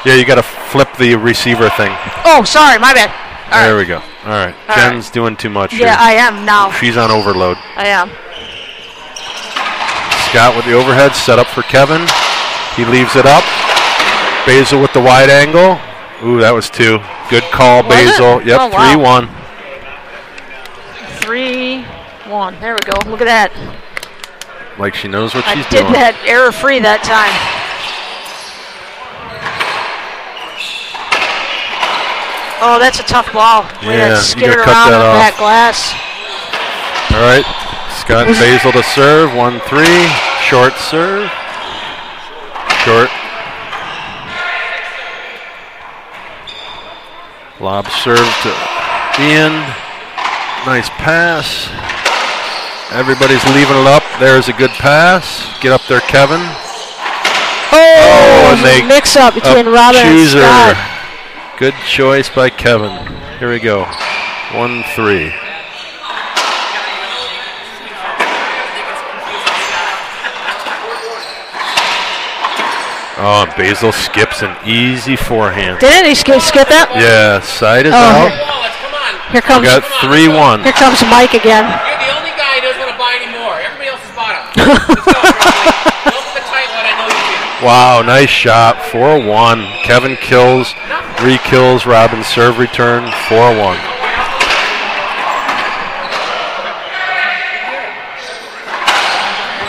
Speaker 7: Yeah, you got to flip the receiver thing.
Speaker 2: Oh, sorry, my bad.
Speaker 7: There we go. All right. Jen's doing too much here.
Speaker 2: Yeah, I am now.
Speaker 7: She's on overload.
Speaker 2: I am.
Speaker 7: Scott with the overhead, set up for Kevin. He leaves it up. Basil with the wide angle. Ooh, that was 2. Good call, Basil. Yep, 3-1.
Speaker 2: 3-1. There we go. Look at that.
Speaker 7: Like she knows what she's
Speaker 2: doing. I did that error-free that time. Oh, that's a tough ball.
Speaker 7: Yeah,
Speaker 2: skid it around on that glass.
Speaker 7: All right. Scott and Basil to serve. 1-3. Short serve. Short. Lob serve to Ian. Nice pass. Everybody's leaving it up. There's a good pass. Get up there, Kevin.
Speaker 2: Oh, and they mix up between Robin and Scott.
Speaker 7: Good choice by Kevin. Here we go. 1-3. Oh, Basil skips an easy forehand.
Speaker 2: Didn't he skip that?
Speaker 7: Yeah, side is out.
Speaker 2: Here comes.
Speaker 7: We got 3-1.
Speaker 2: Here comes Mike again.
Speaker 4: You're the only guy who doesn't want to buy anymore. Everybody else has bought them. Let's go, Riley. Go for the tight one. I know you can.
Speaker 7: Wow, nice shot. 4-1. Kevin kills, re-kills. Robin serve return. 4-1.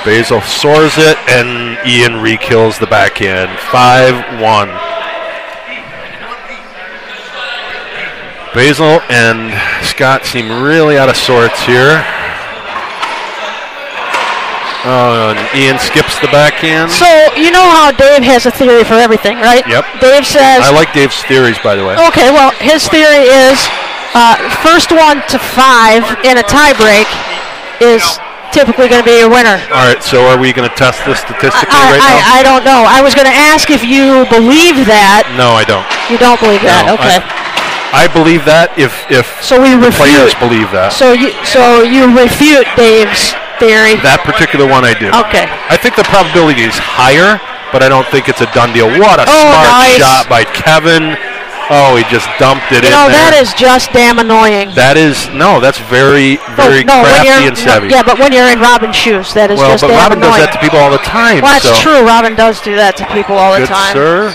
Speaker 7: Basil soars it, and Ian re-kills the backhand. 5-1. Basil and Scott seem really out of sorts here. Oh, and Ian skips the backhand.
Speaker 2: So, you know how Dave has a theory for everything, right?
Speaker 7: Yep.
Speaker 2: Dave says...
Speaker 7: I like Dave's theories, by the way.
Speaker 2: Okay, well, his theory is first one to 5 in a tiebreak is typically going to be your winner.
Speaker 7: All right, so are we going to test this statistically right now?
Speaker 2: I don't know. I was going to ask if you believe that.
Speaker 7: No, I don't.
Speaker 2: You don't believe that?
Speaker 7: No,
Speaker 2: okay.
Speaker 7: I believe that if
Speaker 2: so we
Speaker 7: the
Speaker 2: refute.
Speaker 7: players believe that.
Speaker 2: So you refute Dave's theory.
Speaker 7: That particular one I do.
Speaker 2: Okay.
Speaker 7: I think the probability is higher, but I don't think it's a done deal. What a smart
Speaker 2: nice
Speaker 7: shot by Kevin. Oh, he just dumped it in there.
Speaker 2: That is just damn annoying.
Speaker 7: That's very, very crafty and savvy.
Speaker 2: Yeah, but when you're in Robin's shoes, that is just damn
Speaker 7: Robin
Speaker 2: annoying.
Speaker 7: does that to people all the time.
Speaker 2: Well, that's true. Robin does do that to people all the time.
Speaker 7: Good serve.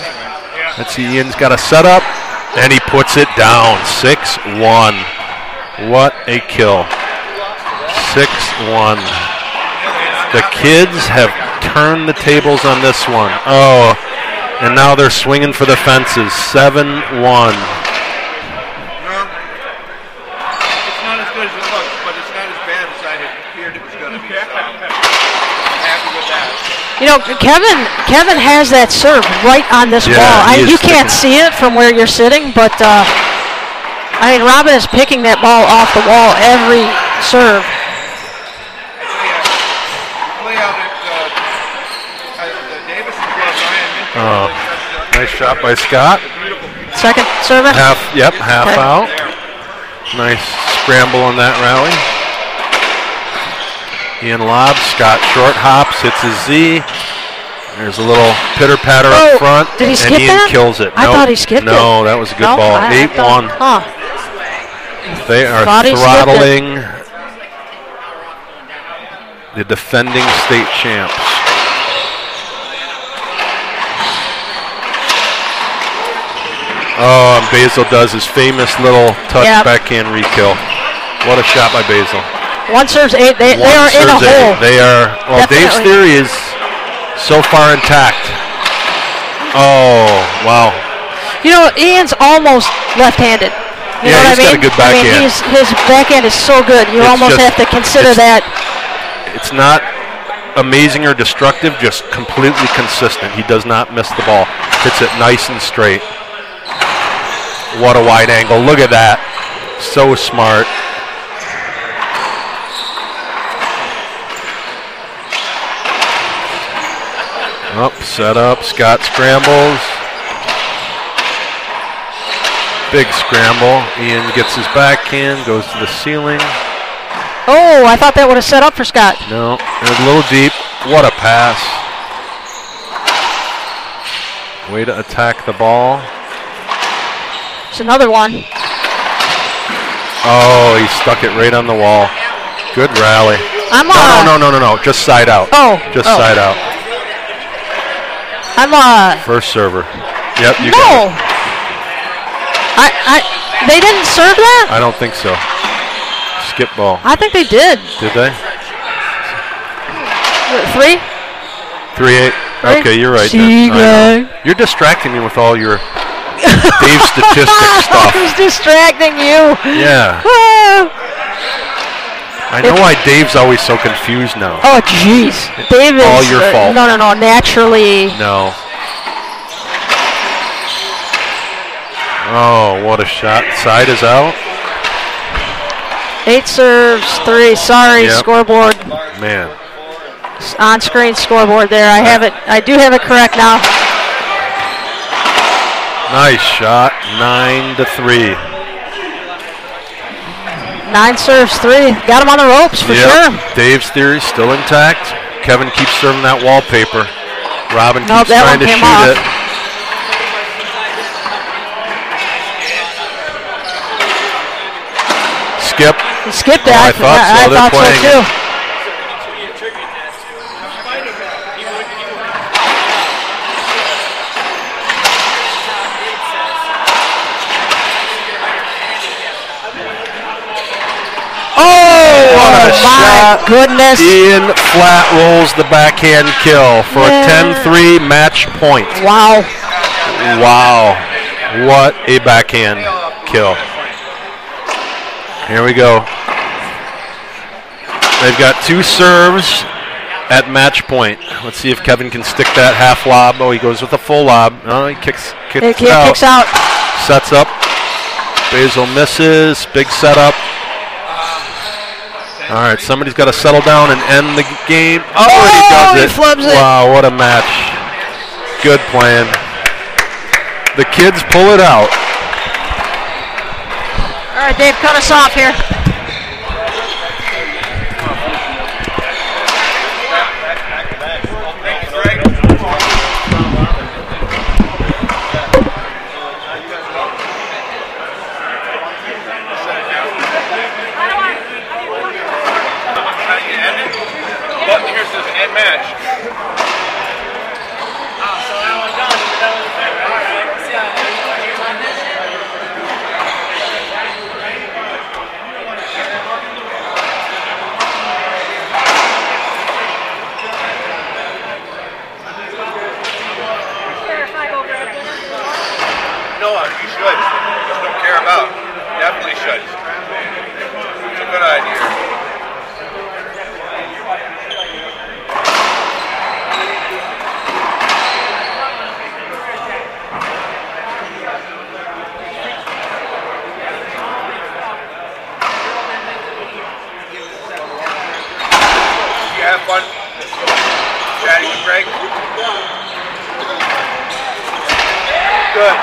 Speaker 7: Let's see, Ian's got a setup, and he puts it down. 6-1. What a kill. 6-1. The kids have turned the tables on this one. Oh, and now they're swinging for the fences. 7-1.
Speaker 3: It's not as good as it looks, but it's not as bad as I had feared it was going to be. So I'm happy with that.
Speaker 2: You know, Kevin has that serve right on this ball. You can't see it from where you're sitting, but Robin is picking that ball off the wall every serve.
Speaker 7: Oh, nice shot by Scott.
Speaker 2: Second server?
Speaker 7: Half out. Nice scramble on that rally. Ian lobs, Scott short hops, hits his Z. There's a little pitter-patter up front.
Speaker 2: Did he skip
Speaker 7: and Ian
Speaker 2: that?
Speaker 7: kills it.
Speaker 2: I thought he skipped it.
Speaker 7: No, that was a good ball. 8-1. They are throttling the defending state champs. Oh, and Basil does his famous little touch backhand re-kill. What a shot by Basil.
Speaker 2: One serves 8. They are in a hole.
Speaker 7: They are. Well, definitely. Dave's theory is so far intact. Oh, wow.
Speaker 2: You know, Ian's almost left-handed. You know what I mean?
Speaker 7: Got a good backhand.
Speaker 2: His backhand is so good. You almost have to consider that.
Speaker 7: It's not amazing or destructive, just completely consistent. He does not miss the ball. Hits it nice and straight. What a wide angle. Look at that. So smart. Up, set up. Scott scrambles. Big scramble. Ian gets his backhand, goes to the ceiling.
Speaker 2: Oh, I thought that would have set up for Scott.
Speaker 7: No, it was a little deep. What a pass. Way to attack the ball.
Speaker 2: It's another one.
Speaker 7: Oh, he stuck it right on the wall. Good rally. No. Just side out. Side out. First server. Yep, you got it.
Speaker 2: They didn't serve that?
Speaker 7: I don't think so. Skip ball.
Speaker 2: I think they did.
Speaker 7: Did they?
Speaker 2: 3?
Speaker 7: 3-8. Okay, you're right then. You're distracting me with all your Dave statistics stuff.
Speaker 2: I was distracting you.
Speaker 7: Yeah. I know why Dave's always so confused now.
Speaker 2: Oh, jeez. Dave is
Speaker 7: all your fault.
Speaker 2: No. Naturally.
Speaker 7: No. Oh, what a shot. Side is out.
Speaker 2: 8 serves, 3. Sorry, scoreboard.
Speaker 7: Man.
Speaker 2: On-screen scoreboard there. I have it. I do have it correct now.
Speaker 7: Nice shot. 9-3.
Speaker 2: 9 serves, 3. Got him on the ropes for sure.
Speaker 7: Dave's theory still intact. Kevin keeps serving that wallpaper. Robin
Speaker 2: Nope,
Speaker 7: keeps
Speaker 2: that
Speaker 7: trying
Speaker 2: one
Speaker 7: to
Speaker 2: came
Speaker 7: shoot
Speaker 2: off.
Speaker 7: it. Skip.
Speaker 2: He skipped it.
Speaker 7: Oh, I thought so.
Speaker 2: I
Speaker 7: They're
Speaker 2: thought so
Speaker 7: playing
Speaker 2: too.
Speaker 7: it. Oh, what a shot.
Speaker 2: Goodness.
Speaker 7: Ian flat rolls the backhand kill for a 10-3 match point.
Speaker 2: Wow.
Speaker 7: Wow. What a backhand kill. Here we go. They've got 2 serves at match point. Let's see if Kevin can stick that half lob. Oh, he goes with a full lob. Oh, he kicks
Speaker 2: out.
Speaker 7: Sets up. Basil misses. Big setup. All right, somebody's got to settle down and end the game. Oh, and he does it.
Speaker 2: He flubs it.
Speaker 7: Wow, what a match. Good plan. The kids pull it out.
Speaker 2: All right, Dave, cut us off here.
Speaker 3: Here's the end match. No, you should. Just don't care about. Definitely should. It's a good idea. Have fun chatting with Greg. Good.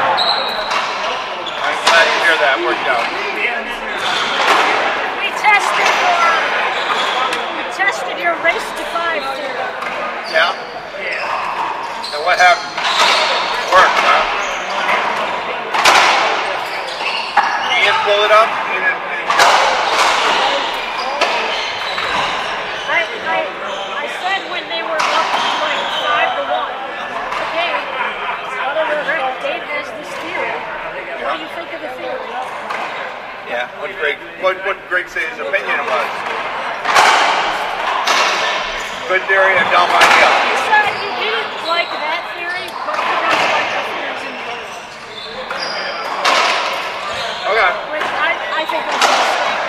Speaker 3: I'm glad to hear that worked out.
Speaker 6: We tested your race to 5 theory.
Speaker 3: Yeah? And what happened? Worked, huh? Ian pull it up?
Speaker 6: I said when they were up like 5-1, okay, Dave has this theory. What do you think of the theory?
Speaker 3: Yeah. What did Greg say his opinion about it? Good theory, a dumb idea.
Speaker 6: He said he didn't like that theory, but he doesn't like the theories in the other ones.
Speaker 3: Okay.
Speaker 6: Which I think is a mistake.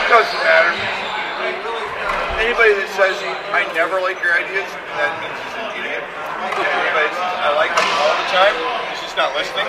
Speaker 3: Doesn't matter. Anybody that says I never like your ideas, that means he's an idiot. And anybody that says I like them all the time, he's just not listening.